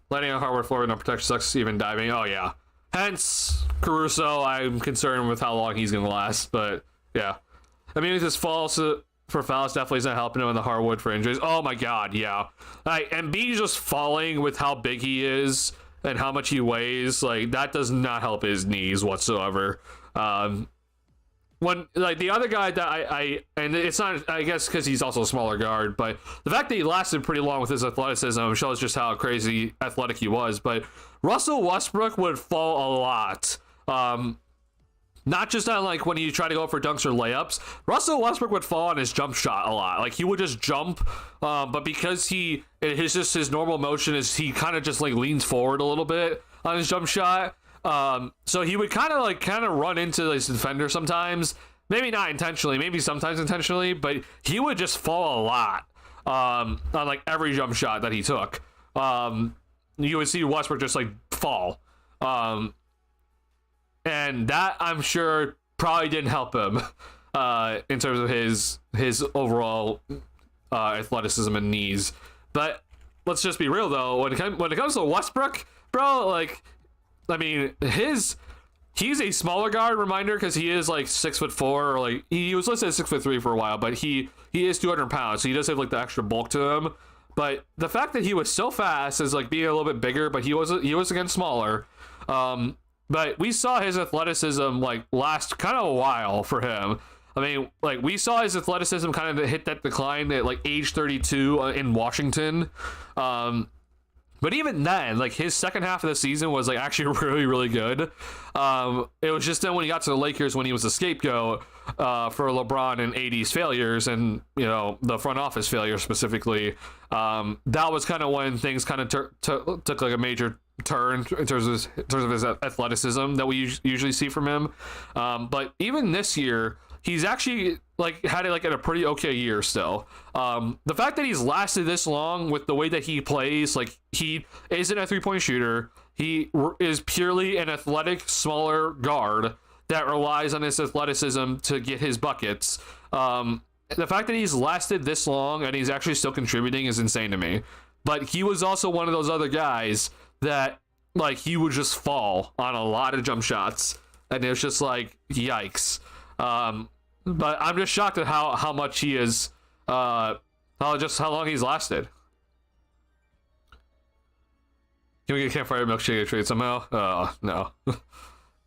Speaker 1: Landing on hardwood floor with no protection sucks, even diving. Oh yeah. Hence, Caruso, I'm concerned with how long he's going to last, but yeah. I mean, this falls for fouls definitely isn't helping him on the hardwood for injuries. Oh my god, yeah. And B just falling with how big he is and how much he weighs, like, that does not help his knees whatsoever. When, like, the other guy that and it's not, I guess, because he's also a smaller guard, but the fact that he lasted pretty long with his athleticism shows just how crazy athletic he was. But Russell Westbrook would fall a lot. Not just on, like, when you try to go for dunks or layups. Russell Westbrook would fall on his jump shot a lot. Like, he would just jump, but because his normal motion is he kind of just, like, leans forward a little bit on his jump shot. So he would kind of run into his defender sometimes, maybe not intentionally, maybe sometimes intentionally, but he would just fall a lot, on like every jump shot that he took. You would see Westbrook just like fall. And that I'm sure probably didn't help him, in terms of his overall, athleticism and knees. But let's just be real though, when it comes to Westbrook, bro, like, I mean, he's a smaller guard, reminder, because he is like 6'4", or like he was listed as 6'3" for a while, but he is 200 pounds, so he does have like the extra bulk to him. But the fact that he was so fast is like being a little bit bigger, but he was again smaller. But we saw his athleticism like last kind of a while for him. I mean, like, we saw his athleticism kind of hit that decline at like age 32 in Washington. But even then, like, his second half of the season was like actually really, really good. It was just then when he got to the Lakers when he was a scapegoat for LeBron and AD's failures, and the front office failures specifically. That was kind of when things kind of took like a major turn in terms of his athleticism that we usually see from him. But even this year, he's actually like had it like at a pretty okay year still. The fact that he's lasted this long with the way that he plays, like, he isn't a 3-point shooter. He is purely an athletic, smaller guard that relies on his athleticism to get his buckets. The fact that he's lasted this long and he's actually still contributing is insane to me. But he was also one of those other guys that, like, he would just fall on a lot of jump shots, and it was just like, yikes. But I'm just shocked at how much he is, how long he's lasted. Can we get a campfire milkshake trade somehow? No.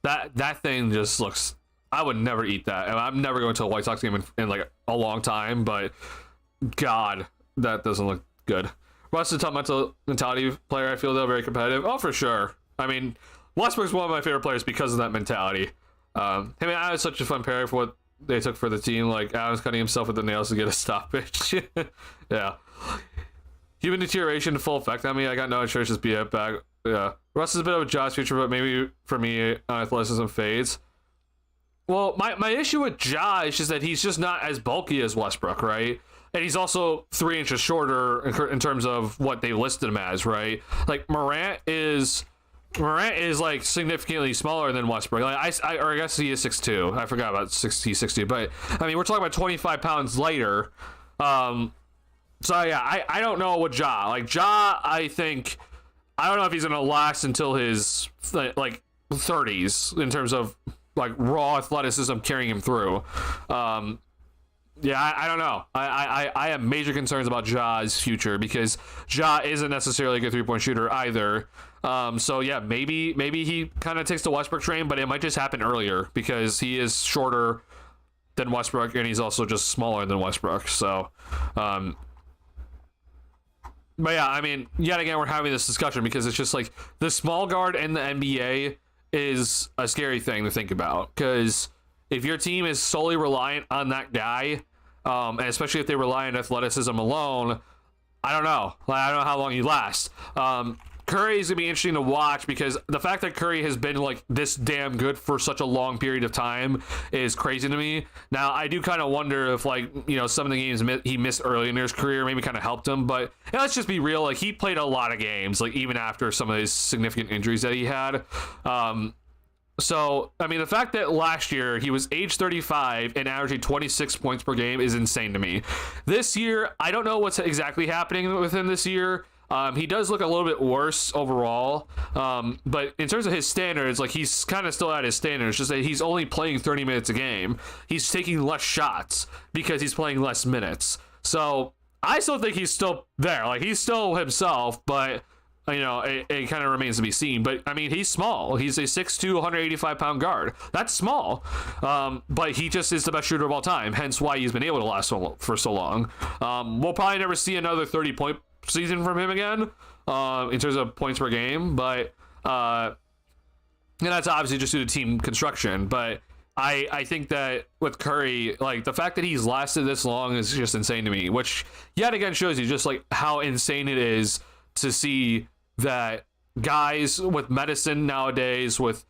Speaker 1: that thing just looks. I would never eat that, and I'm never going to a White Sox game in like a long time. But God, that doesn't look good. Russ is a top mentality player. I feel, though, very competitive. Oh, for sure. I mean, Westbrook's one of my favorite players because of that mentality. I mean, I was such a fun pairing for what they took for the team. Like, Adams cutting himself with the nails to get a stoppage. Yeah. Human deterioration in full effect on me. I got no insurance, just be it back. Yeah. Russ is a bit of a Ja's future, but maybe for me, athleticism fades. Well, my issue with Ja is just that he's just not as bulky as Westbrook, right? And he's also 3 inches shorter in terms of what they listed him as, right? Like, Morant is like significantly smaller than Westbrook. Like, I guess he is 6'2". I forgot about 6'2", but I mean, we're talking about 25 pounds lighter. So yeah, I don't know what Ja. Like, Ja, I don't know if he's gonna last until his like 30s in terms of like raw athleticism carrying him through. Yeah, I don't know. I have major concerns about Ja's future because Ja isn't necessarily a good 3-point shooter either. So yeah, maybe he kind of takes the Westbrook train, but it might just happen earlier because he is shorter than Westbrook and he's also just smaller than Westbrook. So, but yeah, I mean, yet again, we're having this discussion because it's just like the small guard in the NBA is a scary thing to think about because if your team is solely reliant on that guy, and especially if they rely on athleticism alone, I don't know. Like, I don't know how long you last. Curry is going to be interesting to watch because the fact that Curry has been like this damn good for such a long period of time is crazy to me. Now, I do kind of wonder if, like, some of the games he missed early in his career maybe kind of helped him. But let's just be real. Like, he played a lot of games, like, even after some of his significant injuries that he had. So, I mean, the fact that last year he was age 35 and averaging 26 points per game is insane to me. This year, I don't know what's exactly happening with him this year. He does look a little bit worse overall, but in terms of his standards, like, he's kind of still at his standards, just that he's only playing 30 minutes a game. He's taking less shots because he's playing less minutes. So I still think he's still there. Like, he's still himself, but it kind of remains to be seen. But I mean, he's small. He's a 6'2", 185-pound guard. That's small, but he just is the best shooter of all time. Hence why he's been able to last for so long. We'll probably never see another 30-point season from him again in terms of points per game, but and that's obviously just due to team construction. But I think that with Curry, like, the fact that he's lasted this long is just insane to me, which yet again shows you just like how insane it is to see that guys with medicine nowadays, with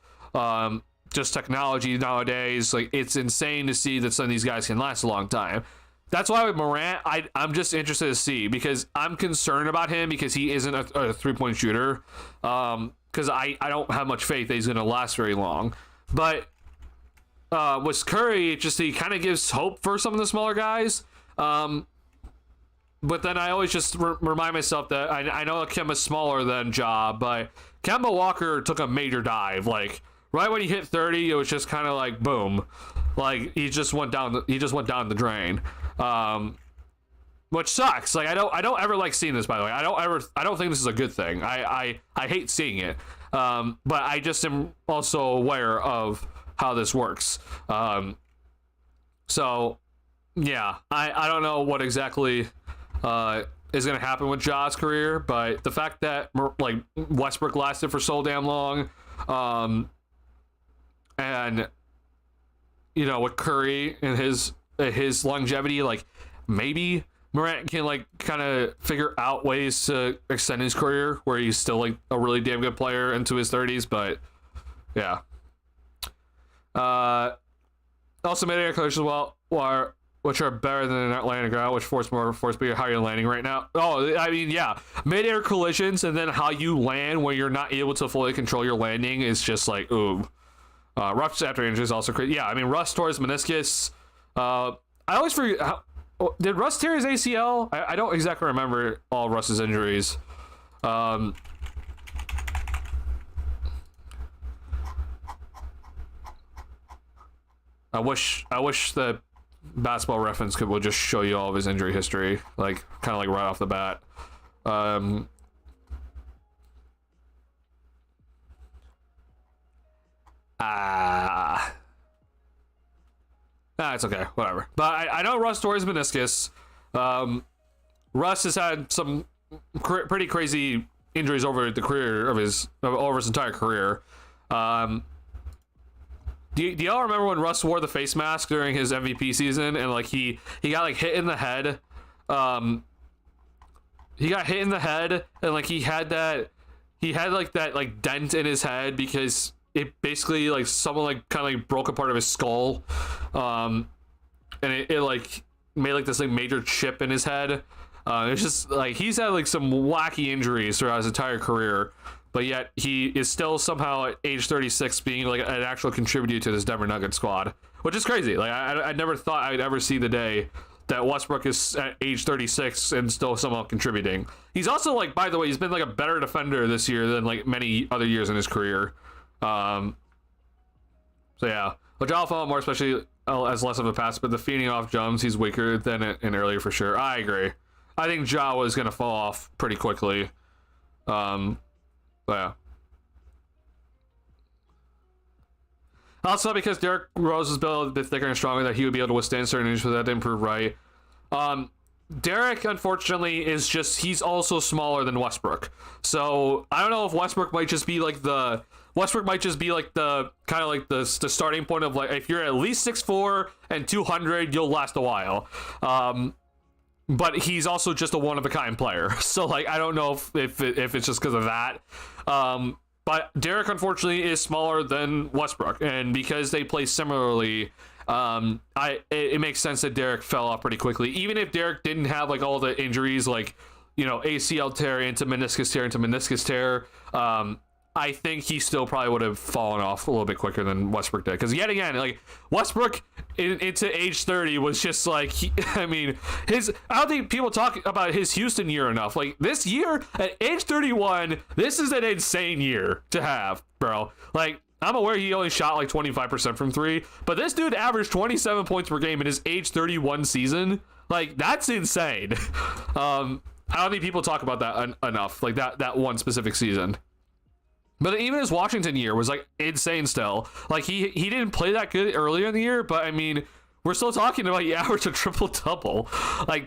Speaker 1: just technology nowadays, like, it's insane to see that some of these guys can last a long time. That's why with Morant, I'm just interested to see, because I'm concerned about him because he isn't a 3-point shooter. Because I don't have much faith that he's going to last very long. But with Curry, he kind of gives hope for some of the smaller guys. But then I always just remind myself that I know Kemba's smaller than Ja, but Kemba Walker took a major dive. Like, right when he hit 30, it was just kind of like boom, like he just went down the drain. Which sucks. Like, I don't ever like seeing this, by the way. I don't think this is a good thing. I hate seeing it. But I just am also aware of how this works. So yeah, I don't know what exactly is going to happen with Ja's career, but the fact that like Westbrook lasted for so damn long, and you know, with Curry and his longevity, like maybe Morant can like kind of figure out ways to extend his career where he's still like a really damn good player into his 30s. But yeah, also mid-air collisions which are better than an landing ground, which force bigger how you're landing right now. Oh, I mean, yeah, mid-air collisions and then how you land when you're not able to fully control your landing is just like, ooh. Russ after injury is also crazy. Yeah, I mean, Russ tore his meniscus. I always forget, did Russ tear his ACL? I don't exactly remember all Russ's injuries. I wish the Basketball Reference will just show you all of his injury history, like kind of like right off the bat. It's okay, whatever. But I know Russ tore his meniscus. Russ has had some pretty crazy injuries over the career of over his entire career. Do y'all remember when Russ wore the face mask during his MVP season and like he got like hit in the head? He got hit in the head and like he had like that like dent in his head because it basically like someone like kind of like broke a part of his skull, and it like made like this like major chip in his head. It's just like he's had like some wacky injuries throughout his entire career, but yet he is still somehow at age 36 being like an actual contributor to this Denver Nuggets squad, which is crazy. Like I never thought I'd ever see the day that Westbrook is at age 36 and still somehow contributing. He's also like, by the way, he's been like a better defender this year than like many other years in his career. So yeah, Lajal fell more, especially as less of a pass, but the feeding off jumps, he's weaker than in earlier for sure. I agree. I think Ja was gonna fall off pretty quickly. But yeah. Also, because Derrick Rose is built a bit thicker and stronger, that he would be able to withstand certain injuries, but that didn't prove right. Derrick, unfortunately, he's also smaller than Westbrook. So I don't know if Westbrook might just be like the kind of like the starting point of like, if you're at least 6'4" and 200, you'll last a while. But he's also just a one-of-a-kind player. So like, I don't know if it's just because of that. But Derrick, unfortunately, is smaller than Westbrook, and because they play similarly, it makes sense that Derrick fell off pretty quickly. Even if Derrick didn't have like all the injuries, like, you know, ACL tear into meniscus tear, I think he still probably would have fallen off a little bit quicker than Westbrook did. Because yet again, like Westbrook into age 30 was just like, I don't think people talk about his Houston year enough. Like this year at age 31, this is an insane year to have, bro. Like I'm aware he only shot like 25% from three, but this dude averaged 27 points per game in his age 31 season. Like that's insane. I don't think people talk about that enough. Like that one specific season. But even his Washington year was like insane still. Like he didn't play that good earlier in the year, but I mean, we're still talking about he averaged a triple double. Like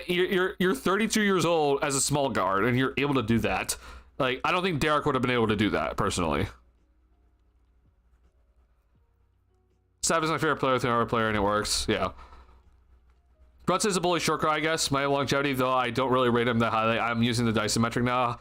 Speaker 1: you're 32 years old as a small guard and you're able to do that. Like I don't think Derrick would have been able to do that personally. Sav is my favorite player with another player and it works. Yeah. Brunson's a bully short guy, I guess. My longevity, though, I don't really rate him that highly. I'm using the Dyson metric now.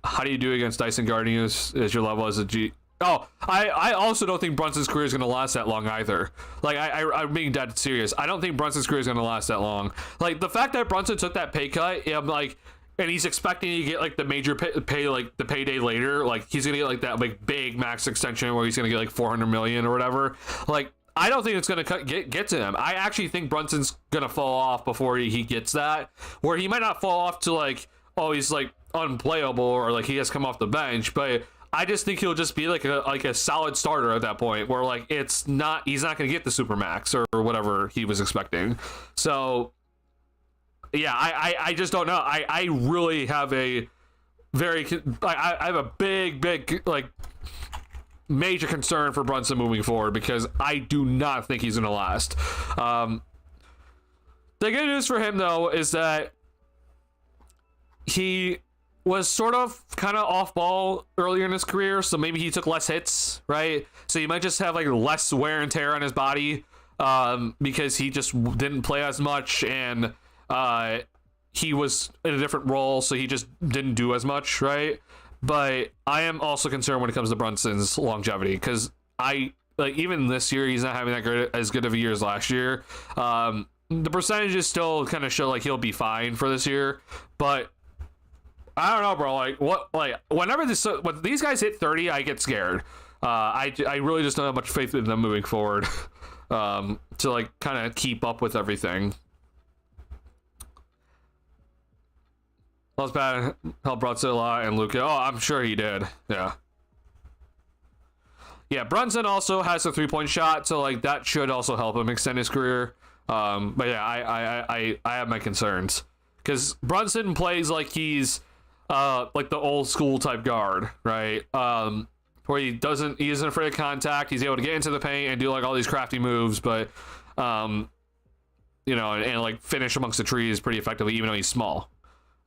Speaker 1: How do you do against Dyson guarding you? Is your level as a G? Oh, I also don't think Brunson's career is going to last that long either. Like, I'm being dead serious. I don't think Brunson's career is going to last that long. Like, the fact that Brunson took that pay cut, I'm like, and he's expecting to get like the major pay like the payday later. Like, he's going to get like that like big max extension where he's going to get like 400 million or whatever. Like, I don't think it's going to get to him. I actually think Brunson's going to fall off before he gets that, where he might not fall off to like, oh, he's like unplayable or like he has come off the bench, but I just think he'll just be like a solid starter at that point where like he's not going to get the supermax or whatever he was expecting. So yeah, I just don't know. I really have a very, I have a big like major concern for Brunson moving forward because I do not think he's going to last. The good news for him, though, is that he was sort of kind of off ball earlier in his career, so maybe he took less hits, right? So you might just have like less wear and tear on his body because he just didn't play as much, and he was in a different role, so he just didn't do as much, right? But I am also concerned when it comes to Brunson's longevity because even this year he's not having as good of a year as last year. The percentages still kind of show like he'll be fine for this year, but I don't know, bro. Whenever when these guys hit 30, I get scared. I really just don't have much faith in them moving forward to like kind of keep up with everything. Plus, bad helped Brunson a lot and Luka. Oh, I'm sure he did. Yeah. Yeah, Brunson also has a 3-point shot, so like that should also help him extend his career. But yeah, I have my concerns because Brunson plays like he's like the old school type guard, right? Where he isn't afraid of contact. He's able to get into the paint and do like all these crafty moves, but and like finish amongst the trees pretty effectively, even though he's small.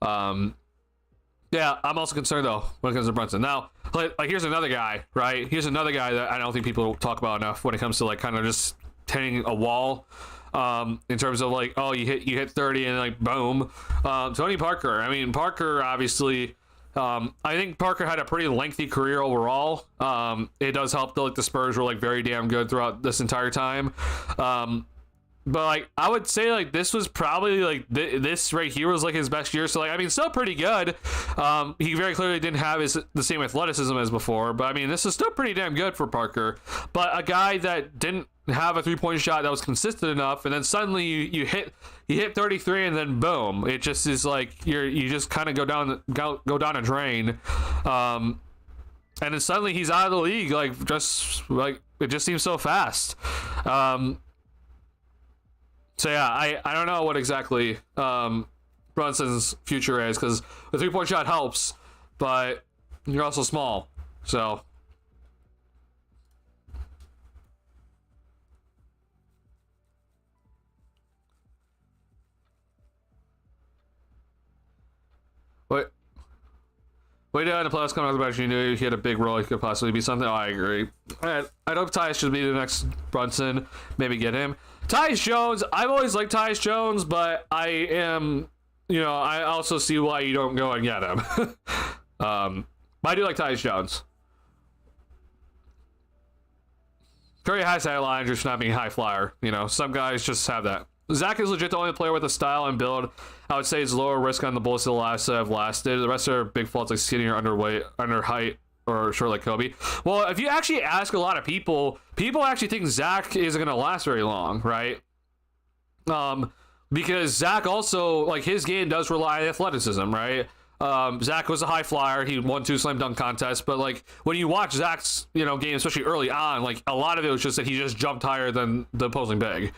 Speaker 1: Yeah, I'm also concerned though when it comes to Brunson. Now, like here's another guy, right? Here's another guy that I don't think people talk about enough when it comes to like kind of just hitting a wall. In terms of like, oh, you hit 30 and like boom. Tony Parker. I mean, Parker obviously. I think Parker had a pretty lengthy career overall. It does help that like the Spurs were like very damn good throughout this entire time. But like I would say like this was probably like this right here was like his best year. So like I mean still pretty good. He very clearly didn't have the same athleticism as before, but I mean this is still pretty damn good for Parker. But a guy that didn't have a 3-point shot that was consistent enough, and then suddenly you hit 33 and then boom, it just is like you just kind of go down a drain. And then suddenly he's out of the league like just like it just seems so fast. So yeah, I don't know what exactly Brunson's future is because the 3-point shot helps, but you're also small. So Way down in the playoffs coming out of the bench, you knew he had a big role. He could possibly be something. Oh, I agree. I hope Tyus should be the next Brunson. Maybe get him. Tyus Jones. I've always liked Tyus Jones, but I also see why you don't go and get him. But I do like Tyus Jones. Curry has that line, just not being a high flyer. Some guys just have that. Zach is legit the only player with a style and build I would say is lower risk on the bullets the last have lasted. The rest are big faults like skinny or underweight, under height, or short like Kobe. Well, if you actually ask a lot of people actually think Zach isn't going to last very long, right? Because Zach also, like, his game does rely on athleticism, right? Zach was a high flyer. He won 2 slam dunk contests, but like when you watch Zach's game, especially early on, like a lot of it was just that he just jumped higher than the opposing big.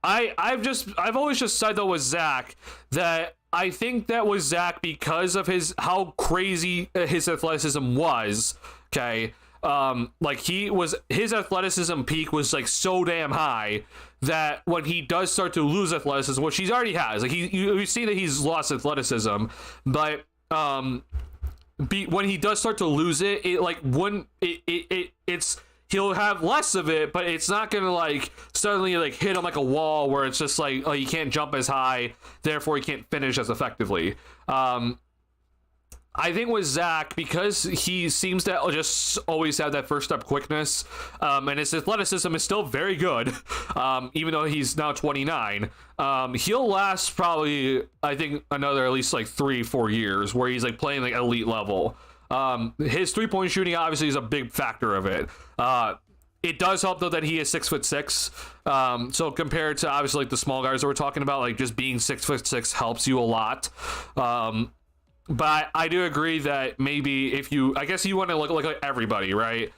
Speaker 1: I've always just said though with Zach that I think that was Zach because of how crazy his athleticism was. Okay. Like his athleticism peak was like so damn high that when he does start to lose athleticism, which he already has, like you see that he's lost athleticism, but when he does start to lose it, he'll have less of it, but it's not gonna like suddenly like hit him like a wall where it's just like, oh, you can't jump as high, therefore he can't finish as effectively. I think with Zach, because he seems to just always have that first step quickness, and his athleticism is still very good, even though he's now 29, he'll last probably, I think, another at least like 3-4 years where he's like playing like elite level. His 3-point shooting obviously is a big factor of it. It does help though that he is 6'6". So compared to obviously like the small guys that we're talking about, like just being 6'6" helps you a lot. But I do agree that maybe I guess you want to look like everybody, right?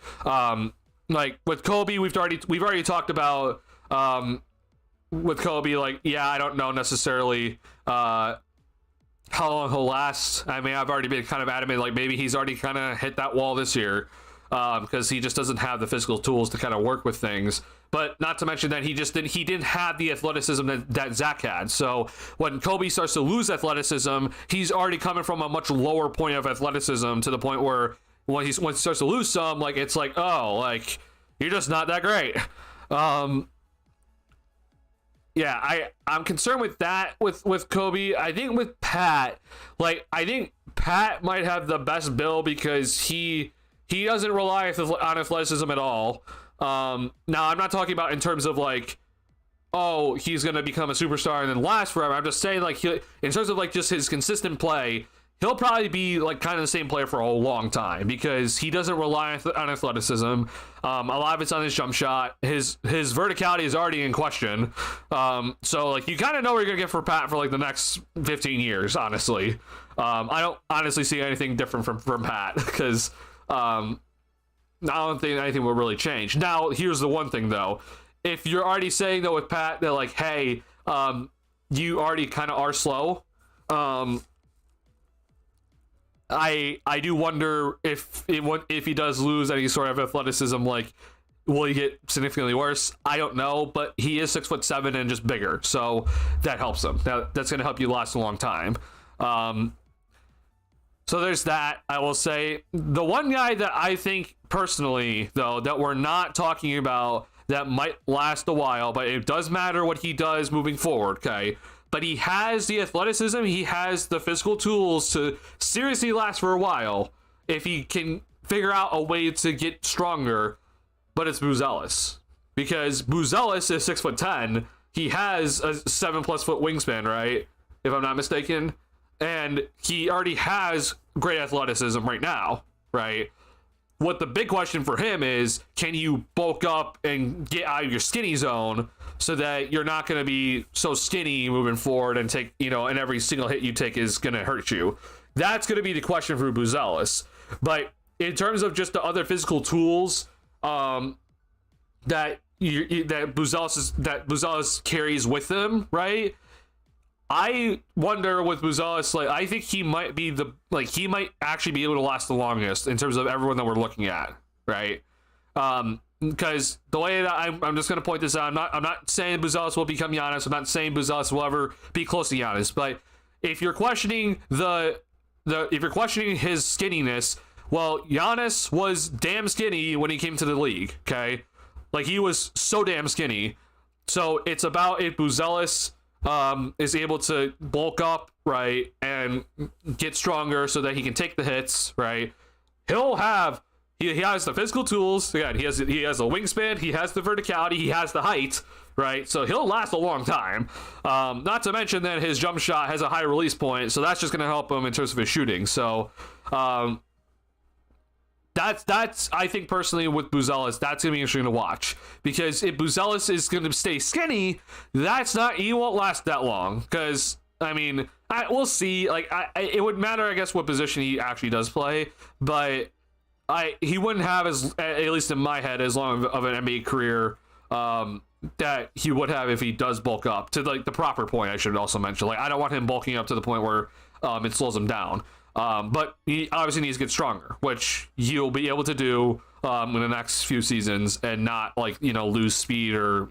Speaker 1: Like with Kobe, we've already talked about with Kobe. Like, yeah, I don't know necessarily how long he'll last. I mean, I've already been kind of adamant, like maybe he's already kind of hit that wall this year. because he just doesn't have the physical tools to kind of work with things. But not to mention that he didn't have the athleticism that Zach had. So when Kobe starts to lose athleticism, he's already coming from a much lower point of athleticism to the point where when he starts to lose some, like, it's like, oh, like, you're just not that great. Yeah, I'm concerned with that with Kobe. I think with Pat, like, I think Pat might have the best bill because he doesn't rely on athleticism at all. Now, I'm not talking about in terms of like, oh, he's going to become a superstar and then last forever. I'm just saying, like, in terms of like just his consistent play, he'll probably be like kind of the same player for a long time because he doesn't rely on athleticism. A lot of it's on his jump shot. His verticality is already in question. So like you kind of know what you're gonna get for Pat for like the next 15 years. Honestly, I don't honestly see anything different from Pat because I don't think anything will really change. Now, here's the one thing though: if you're already saying though with Pat that like, hey, you already kind of are slow. I do wonder if he does lose any sort of athleticism, like, will he get significantly worse? I don't know, but he is 6'7" and just bigger, so that helps him. That's going to help you last a long time. So there's that. I will say the one guy that I think personally, though, that we're not talking about that might last a while, but it does matter what he does moving forward, okay? But he has the athleticism, he has the physical tools to seriously last for a while if he can figure out a way to get stronger. But it's Buzelis, because Buzelis is 6'10". He has a 7+ foot wingspan, right? If I'm not mistaken, and he already has great athleticism right now, right? What the big question for him is, can you bulk up and get out of your skinny zone so that you're not going to be so skinny moving forward and take, and every single hit you take is going to hurt you? That's going to be the question for Buzelis. But in terms of just the other physical tools that Buzelis carries with him, right? I wonder with Buzelis, like, I think he might actually be able to last the longest in terms of everyone that we're looking at, right? Because the way that I'm just going to point this out, I'm not saying Buzelis will become Giannis. I'm not saying Buzelis will ever be close to Giannis. But if you're questioning if you're questioning his skinniness, well, Giannis was damn skinny when he came to the league. Okay, like, he was so damn skinny. So it's about if Buzelis is able to bulk up, right, and get stronger so that he can take the hits, right? He has the physical tools. Again, he has a wingspan, he has the verticality, he has the height, right? So he'll last a long time. Not to mention that his jump shot has a high release point, so that's just going to help him in terms of his shooting. So that's I think personally with Buzelis, that's going to be interesting to watch, because if Buzelis is going to stay skinny, he won't last that long. Because I mean, we'll see. Like, it would matter, I guess, what position he actually does play, but he wouldn't have, at least in my head, as long of an NBA career that he would have if he does bulk up to like the proper point. I should also mention, like, I don't want him bulking up to the point where it slows him down. But he obviously needs to get stronger, which he'll be able to do in the next few seasons, and not like, lose speed or,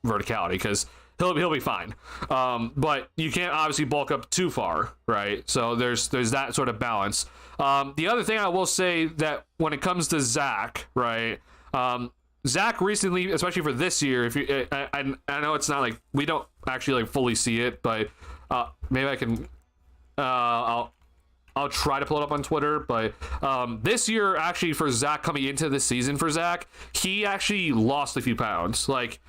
Speaker 1: verticality, because he'll be fine. But you can't obviously bulk up too far, right? So there's that sort of balance. The other thing I will say, that when it comes to Zach, right? Zach recently, especially for this year, I know it's not like we don't actually like fully see it, but maybe I can I'll try to pull it up on Twitter, but this year, actually, for Zach, coming into this season for Zach, he actually lost a few pounds. Like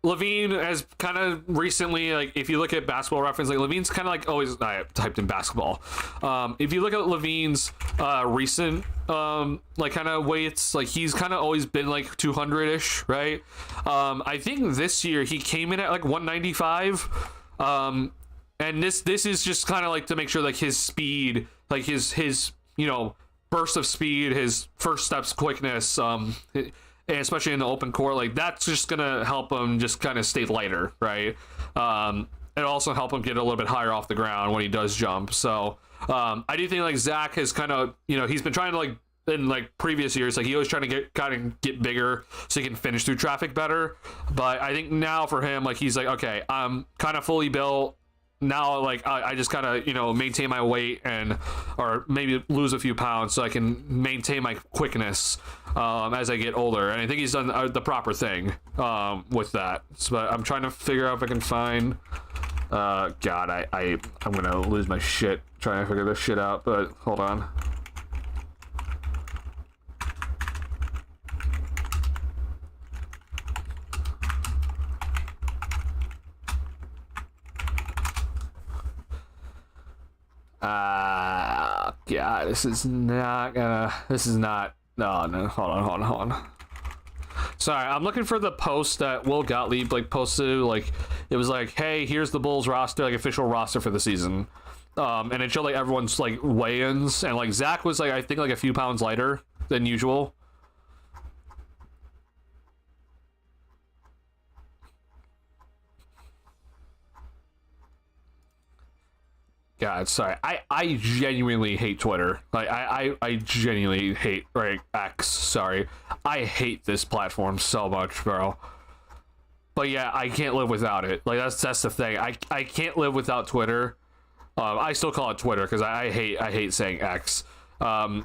Speaker 1: Levine has kind of recently, like, if you look at Basketball Reference, like, Levine's kind of like always, I typed in basketball. If you look at Levine's recent like kind of weights, like, he's kind of always been like 200-ish, right? I think this year he came in at like 195. And this is just kind of like to make sure, like, his speed, like his burst of speed, his first steps quickness, and especially in the open court, like, that's just gonna help him just kind of stay lighter, right? it'll also help him get a little bit higher off the ground when he does jump. So I do think like Zach has kind of, he's been trying to like in like previous years, like he was trying to get bigger so he can finish through traffic better. But I think now for him, like he's like, okay, I'm kind of fully built now. Like I just kind of maintain my weight or maybe lose a few pounds so I can maintain my quickness as I get older. And I think he's done the proper thing with that. So, but I'm trying to figure out if I can find. God, I'm gonna lose my shit trying to figure this shit out. But hold on. Yeah, this is not, no, hold on. Sorry, I'm looking for the post that Will Gottlieb, like, posted, like, it was like, hey, here's the Bulls roster, like, official roster for the season. And it showed, like, everyone's, like, weigh-ins, and, like, Zach was, like, I think, like, a few pounds lighter than usual. God, sorry. I genuinely hate Twitter. Like I genuinely hate X. Sorry, I hate this platform so much, bro. But yeah, I can't live without it. Like that's the thing. I can't live without Twitter. I still call it Twitter because I hate saying X. But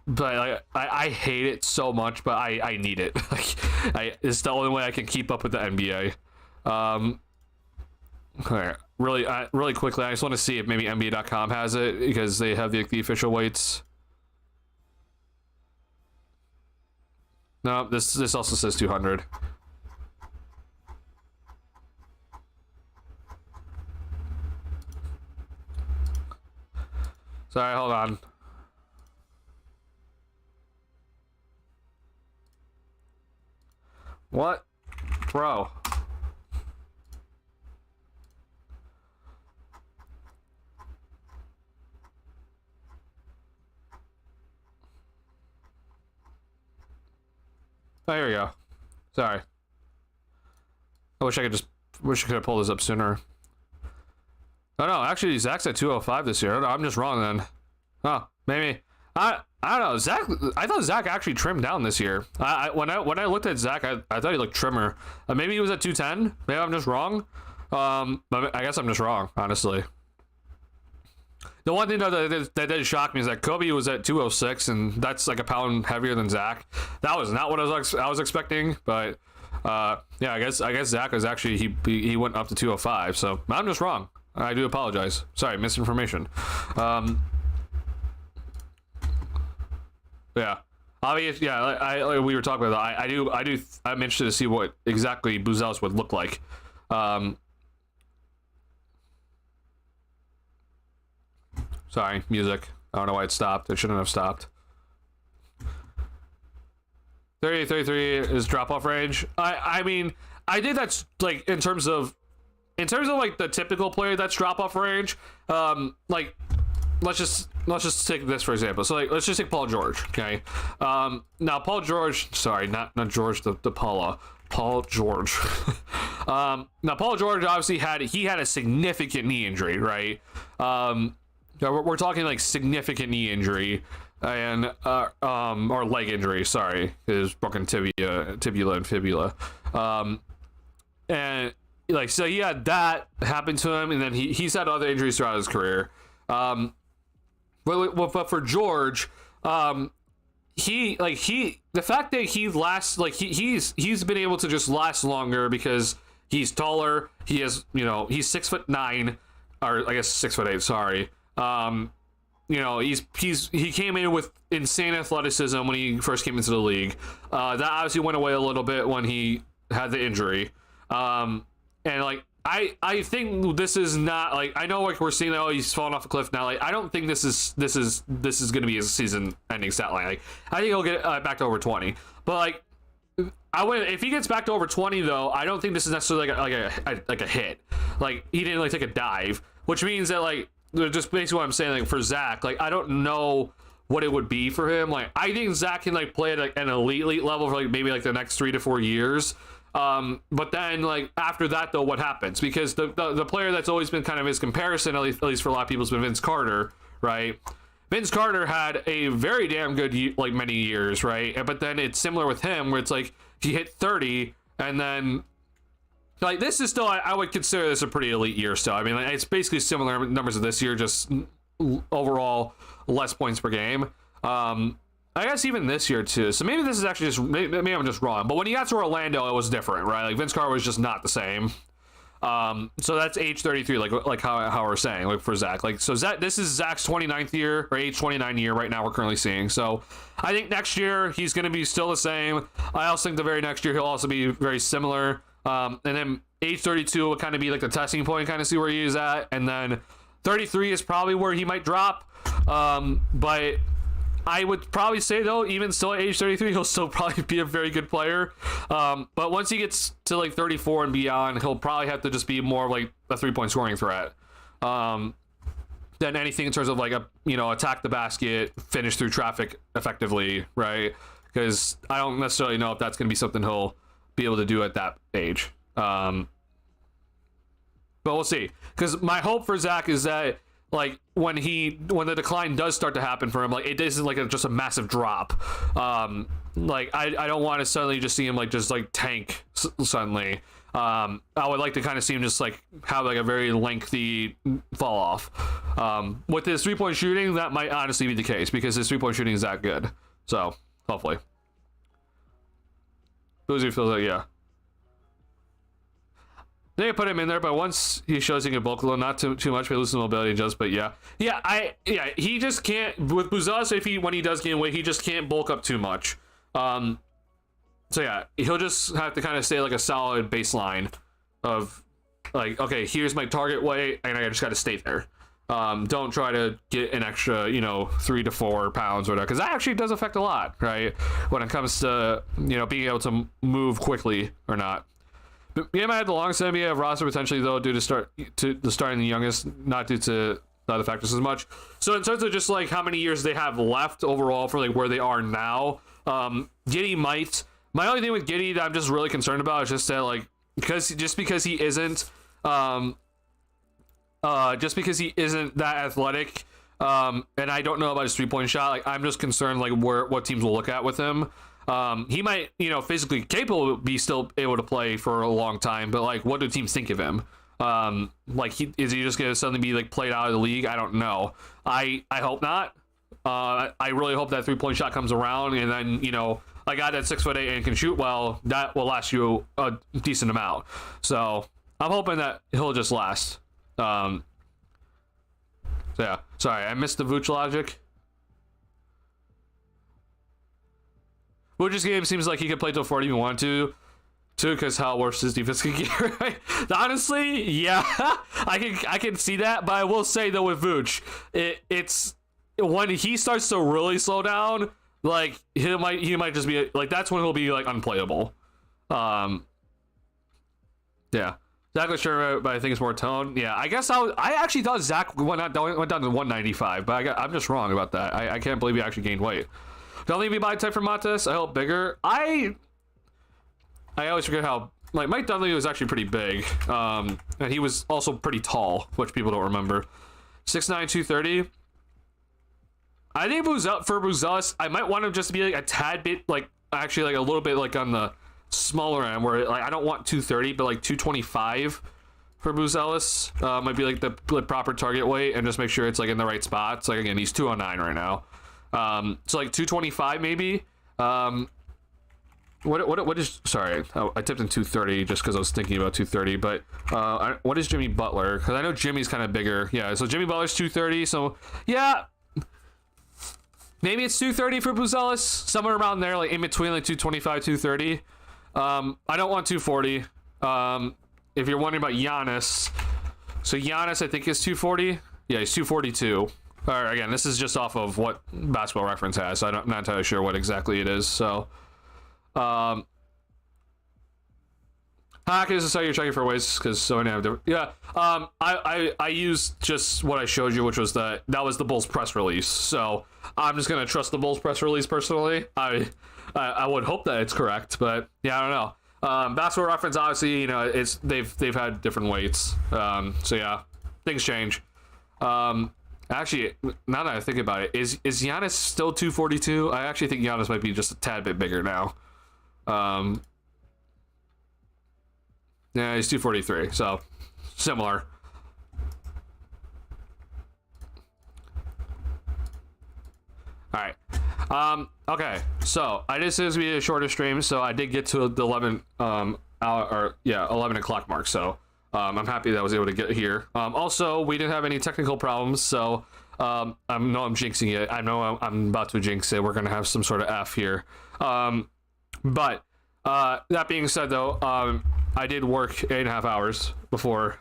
Speaker 1: like, I hate it so much, but I need it. Like it's the only way I can keep up with the NBA. Okay. Really quickly, I just want to see if maybe NBA.com has it because they have the official weights. No, this also says 200. Sorry, hold on. What? Bro. Oh, here we go. Sorry. I wish I could have pulled this up sooner. Oh no, actually Zach's at 205 this year. I'm just wrong then. Oh, maybe. I don't know. Zach, I thought Zach actually trimmed down this year. When I looked at Zach, I thought he looked trimmer. Maybe he was at 210. Maybe I'm just wrong. But I guess I'm just wrong, honestly. The one thing though that did shock me is that Kobe was at 206, and that's like a pound heavier than Zach. That was not what I was expecting, but yeah, I guess Zach was actually he went up to 205. So I'm just wrong. I do apologize. Sorry, misinformation. Yeah, obviously, yeah. We were talking about that. I'm interested to see what exactly Buzelis would look like. Sorry, music. I don't know why it stopped. It shouldn't have stopped. 33 is drop-off range. I mean, I think that's like in terms of like the typical player that's drop-off range. Like let's just take this for example. So like let's just take Paul George. Okay. Now Paul George. Sorry, not George the Paula. Paul George. Now Paul George obviously had a significant knee injury, right? We're talking like significant knee injury and or leg injury. Sorry, his broken tibula and fibula. And like so he had that happen to him, and then he's had other injuries throughout his career. But for George, the fact that he lasts like he's been able to just last longer because he's taller. He has he's 6'9", or I guess 6'8". Sorry. He came in with insane athleticism when he first came into the league. That obviously went away a little bit when he had the injury. And like I think this is not like I know like we're seeing that he's falling off a cliff now. Like I don't think this is going to be his season-ending stat line. Like I think he'll get back to over 20. But like if he gets back to over 20 though, I don't think this is necessarily like a hit. Like he didn't like take a dive, which means that like. Just basically what I'm saying, like for Zach, like I don't know what it would be for him. Like I think Zach can like play at like an elite level for like maybe like the next 3 to 4 years. But then, like, after that, though, what happens? Because the player that's always been kind of his comparison, at least for a lot of people, has been Vince Carter, right? Vince Carter had a very damn good, like, many years, right? But then it's similar with him, where it's like he hit 30, and then, like, this is still, I would consider this a pretty elite year still. I mean, like, it's basically similar numbers of this year, just overall less points per game. I guess even this year too. So maybe this is actually just maybe I'm just wrong. But when he got to Orlando, it was different, right? Like Vince Carter was just not the same. So that's age 33, like how we're saying, like for Zach. Like so Zach, this is Zach's 29th year or age 29 year right now. We're currently seeing. So I think next year he's going to be still the same. I also think the very next year he'll also be very similar. And then age 32 will kind of be like the testing point, kind of see where he is at. And then 33 is probably where he might drop. But I would probably say, though, even still at age 33, he'll still probably be a very good player. But once he gets to like 34 and beyond, he'll probably have to just be more like a 3-point scoring threat than anything in terms of like attack the basket, finish through traffic effectively, right? Because I don't necessarily know if that's going to be something he'll be able to do at that age. But we'll see. Because my hope for Zach is that, like, when the decline does start to happen for him, like, it isn't like just a massive drop. Like, I don't want to suddenly just see him like just like tank suddenly. I would like to kind of see him just like have like a very lengthy fall off. With his 3-point shooting, that might honestly be the case because his 3-point shooting is that good. So hopefully, Boozy feels like, yeah. They put him in there, but once he shows he can bulk a little, not too much, but losing mobility just, but yeah, he just can't with Buzelis. When he does gain weight, he just can't bulk up too much. So yeah, he'll just have to kind of stay like a solid baseline of like, okay, here's my target weight, and I just got to stay there. Don't try to get an extra, 3 to 4 pounds or whatever, because that actually does affect a lot, right? When it comes to being able to move quickly or not. BM had the longest NBA roster potentially, though, due to starting the youngest, not due to the other factors as much. So in terms of just like how many years they have left overall for like where they are now, Giddey might. My only thing with Giddey that I'm just really concerned about is just that like because he isn't that athletic, and I don't know about his 3-point shot. Like I'm just concerned like what teams will look at with him. He might, physically capable be still able to play for a long time, but like, what do teams think of him? Like, is he just gonna suddenly be like played out of the league? I don't know. I hope not. I really hope that 3-point shot comes around, and then a guy that's 6'8" and can shoot well, that will last you a decent amount. So I'm hoping that he'll just last. So yeah, sorry, I missed the Vooch logic. Vooch's game seems like he could play till 40 if he wanted to, because how worse his defense can get. Right? Honestly, yeah, I can see that, but I will say though with Vooch, it's when he starts to really slow down, like he might just be like that's when he'll be like unplayable. Yeah, Zach was sure, but I think it's more tone. Yeah, I guess I actually thought Zach went down to 195, but I'm just wrong about that. I can't believe he actually gained weight. Don't leave me by type for Matas. I hope bigger. I always forget how like Mike Dunleavy was actually pretty big, and he was also pretty tall, which people don't remember. 6'9", 230. I think for Buzelis, I might want him just to be like a tad bit like actually like a little bit like on the smaller end, where like I don't want 230, but like 225 for Buzelis might be like the proper target weight, and just make sure it's like in the right spots. Like again, he's 209 right now. So like 225 maybe. What is, sorry, I tipped in 230 just because I was thinking about 230, but what is Jimmy Butler? Because I know Jimmy's kind of bigger. Yeah, so Jimmy Butler's 230, so yeah, maybe it's 230 for Buzelis, somewhere around there, like in between like 225, 230. I don't want 240. If you're wondering about Giannis, so Giannis I think is 240. Yeah, he's 242. Again, this is just off of what Basketball Reference has, so I'm not entirely sure what exactly it is. So, hack is how you're checking for ways because so many have different. Yeah, I used just what I showed you, which was that was the Bulls press release. So I'm just gonna trust the Bulls press release personally. I would hope that it's correct, but yeah, I don't know. Basketball Reference, obviously, it's they've had different weights. So yeah, things change. Actually, now that I think about it, is Giannis still 242? I actually think Giannis might be just a tad bit bigger now. Yeah, he's 243, so similar. All right. Okay, so I just said this would be a shorter stream, so I did get to the 11 11 o'clock mark. So I'm happy that I was able to get here. Also, we didn't have any technical problems, so I'm jinxing it. I know I'm about to jinx it. We're gonna have some sort of F here. But that being said, though, I did work 8.5 hours before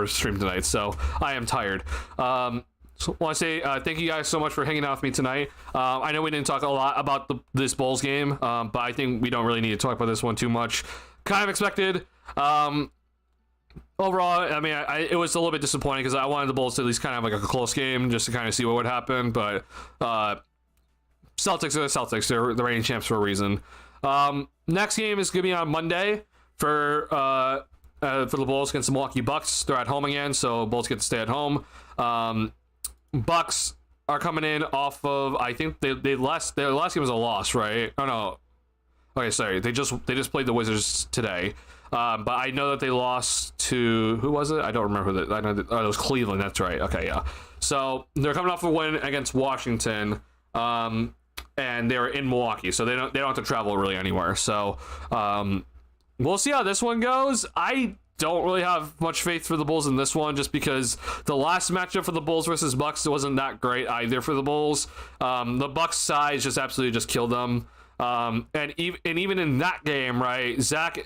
Speaker 1: stream tonight, so I am tired. So I want to say thank you guys so much for hanging out with me tonight. I know we didn't talk a lot about this Bulls game, but I think we don't really need to talk about this one too much. Kind of expected. Overall, I mean, it was a little bit disappointing because I wanted the Bulls to at least kind of have like a close game just to kind of see what would happen. But Celtics are the Celtics. They're the reigning champs for a reason. Next game is going to be on Monday for the Bulls against the Milwaukee Bucks. They're at home again, so Bulls get to stay at home. Bucks are coming in off of, I think their last game was a loss, right? Oh no. Okay, sorry. They just played the Wizards today. But I know that they lost to, who was it? I don't remember that. I know that, it was Cleveland. That's right. Okay, yeah. So they're coming off a win against Washington. And they're in Milwaukee, so they don't have to travel really anywhere. So we'll see how this one goes. I don't really have much faith for the Bulls in this one, just because the last matchup for the Bulls versus Bucks wasn't that great either for the Bulls. The Bucks size just absolutely just killed them. And even in that game, right, Zach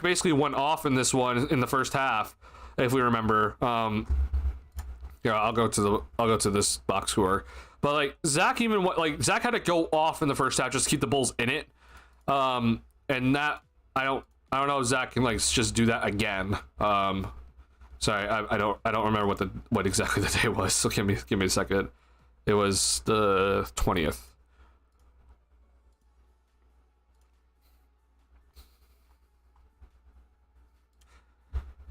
Speaker 1: basically went off in this one in the first half, if we remember. Yeah, I'll go to this box score. But like Zach had to go off in the first half just to keep the Bulls in it. And that I don't know if Zach can like just do that again. Sorry, I don't remember what exactly the day was. So give me a second. It was the 20th.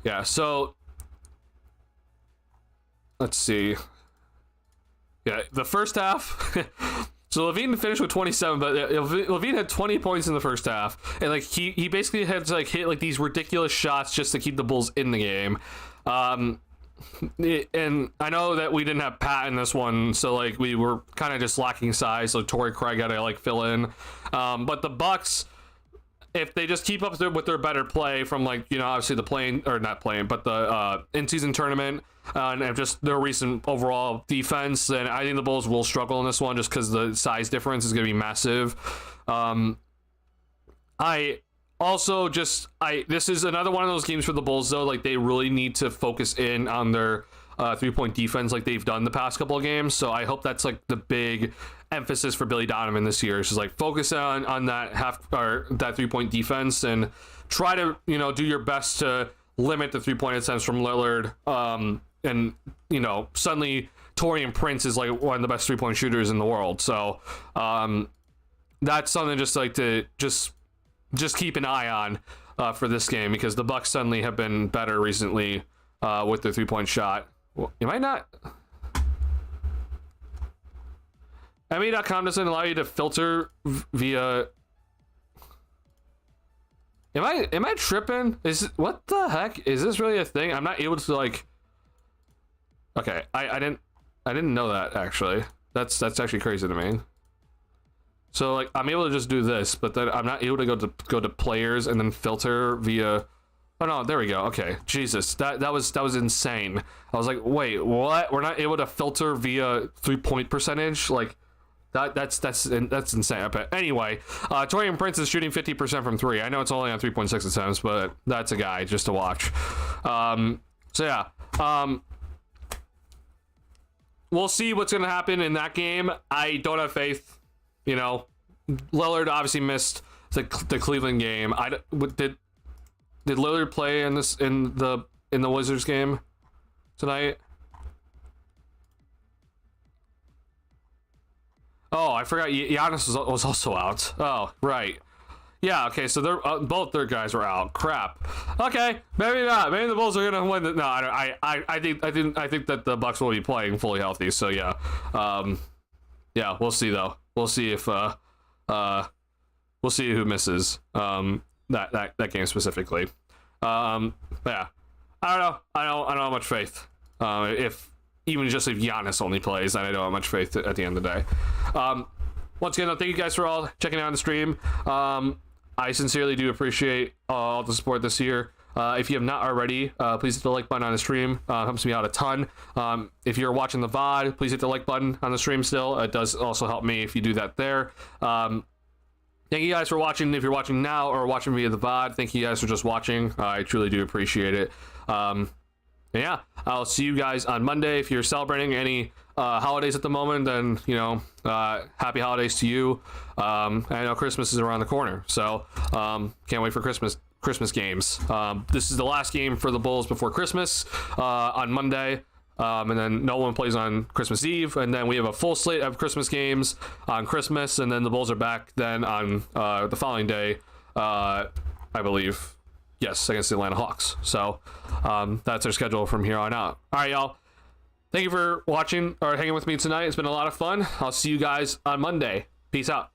Speaker 1: Yeah, so let's see. Yeah, the first half. So Levine finished with 27, but Levine had 20 points in the first half, and like he basically had to like hit like these ridiculous shots just to keep the Bulls in the game. And I know that we didn't have Pat in this one, so like we were kind of just lacking size. So Torrey Craig had to like fill in. But the Bucks, if they just keep up with their better play from like, obviously the in-season tournament, and just their recent overall defense, then I think the Bulls will struggle in this one just because the size difference is going to be massive. This is another one of those games for the Bulls, though. Like, they really need to focus in on their three-point defense like they've done the past couple of games. So I hope that's like the big emphasis for Billy Donovan this year. It's just like focus on that that three-point defense and try to do your best to limit the three-point attempts from Lillard. And suddenly Taurean Prince is like one of the best three-point shooters in the world. So that's something just like to just keep an eye on for this game, because the Bucks suddenly have been better recently with their three-point shot. Well, you might not. NBA.com doesn't allow you to filter via. Am I tripping? What the heck? Is this really a thing? I'm not able to like. Okay, I didn't know that actually. That's actually crazy to me. So like I'm able to just do this, but then I'm not able to go to players and then filter via. Oh no, there we go. Okay, Jesus, that was insane. I was like, wait, what? We're not able to filter via 3-point percentage? Like that's insane. But anyway, Taurean Prince is shooting 50% from three. I know it's only on 3.6 attempts, but that's a guy just to watch. So yeah. We'll see what's going to happen in that game. I don't have faith. Lillard obviously missed the Cleveland game. Did Lillard play in the Wizards game tonight? Oh, I forgot. Giannis was also out. Oh, right. Yeah, okay, so they're both their guys were out. Crap. Okay, maybe not. Maybe the Bulls are gonna win. No, I think that the Bucks will be playing fully healthy. So yeah, yeah, we'll see though. We'll see if we'll see who misses that game specifically. Yeah, I don't know. I don't have much faith. If even just if Giannis only plays, then I don't have much faith at the end of the day. Once again, thank you guys for all checking out the stream. I sincerely do appreciate all the support this year. If you have not already, please hit the like button on the stream. Helps me out a ton. If you're watching the VOD, please hit the like button on the stream still. It does also help me if you do that there. Thank you guys for watching. If you're watching now or watching via the VOD, thank you guys for just watching. I truly do appreciate it. Yeah, I'll see you guys on Monday. If you're celebrating any holidays at the moment, then, you know, happy holidays to you. I know Christmas is around the corner, so can't wait for Christmas games. This is the last game for the Bulls before Christmas on Monday, and then no one plays on Christmas Eve, and then we have a full slate of Christmas games on Christmas, and then the Bulls are back then on the following day, I believe. Yes, against the Atlanta Hawks. So that's our schedule from here on out. All right, y'all. Thank you for watching or hanging with me tonight. It's been a lot of fun. I'll see you guys on Monday. Peace out.